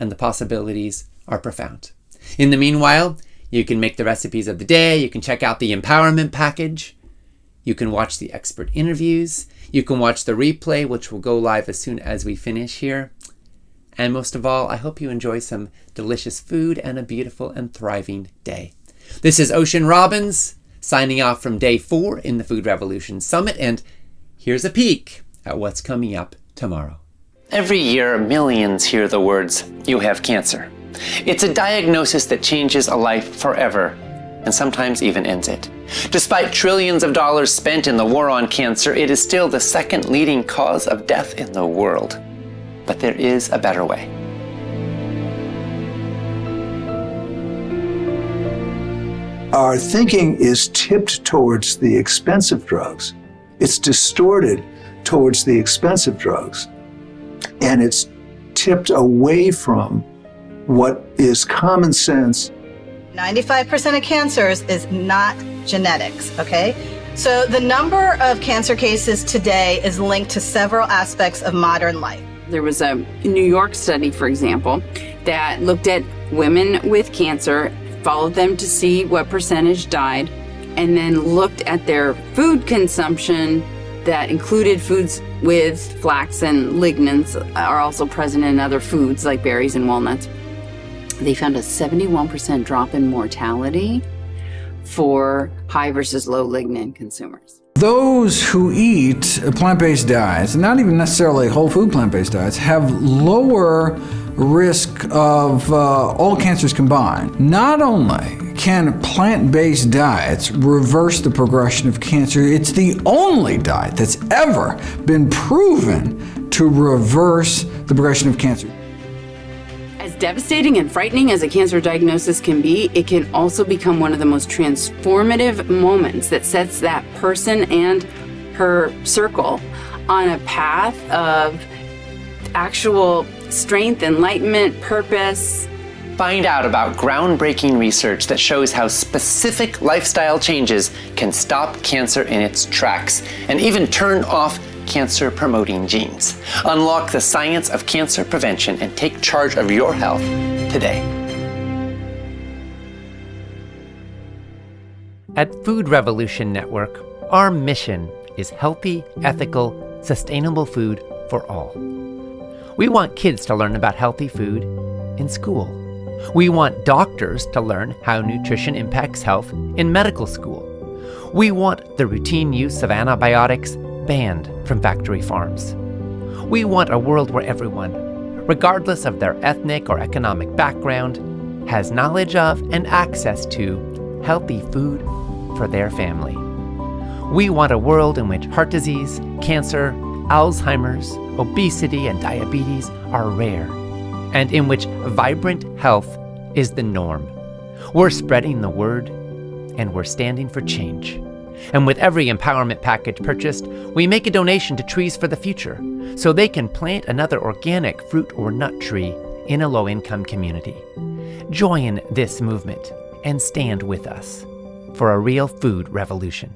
and the possibilities are profound. In the meanwhile, you can make the recipes of the day, you can check out the empowerment package, you can watch the expert interviews, you can watch the replay, which will go live as soon as we finish here. And most of all, I hope you enjoy some delicious food and a beautiful and thriving day. This is Ocean Robbins signing off from day 4 in the Food Revolution Summit, and here's a peek at what's coming up tomorrow. Every year, millions hear the words, "You have cancer." It's a diagnosis that changes a life forever, and sometimes even ends it. Despite trillions of dollars spent in the war on cancer, it is still the second leading cause of death in the world. But there is a better way. Our thinking is tipped towards the expensive drugs. It's distorted towards the expensive drugs. And it's tipped away from what is common sense. 95% of cancers is not genetics, okay? So the number of cancer cases today is linked to several aspects of modern life. There was a New York study, for example, that looked at women with cancer, followed them to see what percentage died, and then looked at their food consumption that included foods with flax and lignans are also present in other foods like berries and walnuts. They found a 71% drop in mortality for high versus low lignin consumers. Those who eat plant-based diets, not even necessarily whole food plant-based diets, have lower risk of all cancers combined. Not only can plant-based diets reverse the progression of cancer, it's the only diet that's ever been proven to reverse the progression of cancer. As devastating and frightening as a cancer diagnosis can be, it can also become one of the most transformative moments that sets that person and her circle on a path of actual strength, enlightenment, purpose. Find out about groundbreaking research that shows how specific lifestyle changes can stop cancer in its tracks and even turn off cancer-promoting genes. Unlock the science of cancer prevention and take charge of your health today. At Food Revolution Network, our mission is healthy, ethical, sustainable food for all. We want kids to learn about healthy food in school. We want doctors to learn how nutrition impacts health in medical school. We want the routine use of antibiotics banned from factory farms. We want a world where everyone, regardless of their ethnic or economic background, has knowledge of and access to healthy food for their family. We want a world in which heart disease, cancer, Alzheimer's, obesity, and diabetes are rare, and in which vibrant health is the norm. We're spreading the word, and we're standing for change. And with every empowerment package purchased, we make a donation to Trees for the Future, so they can plant another organic fruit or nut tree in a low-income community. Join this movement and stand with us for a real food revolution.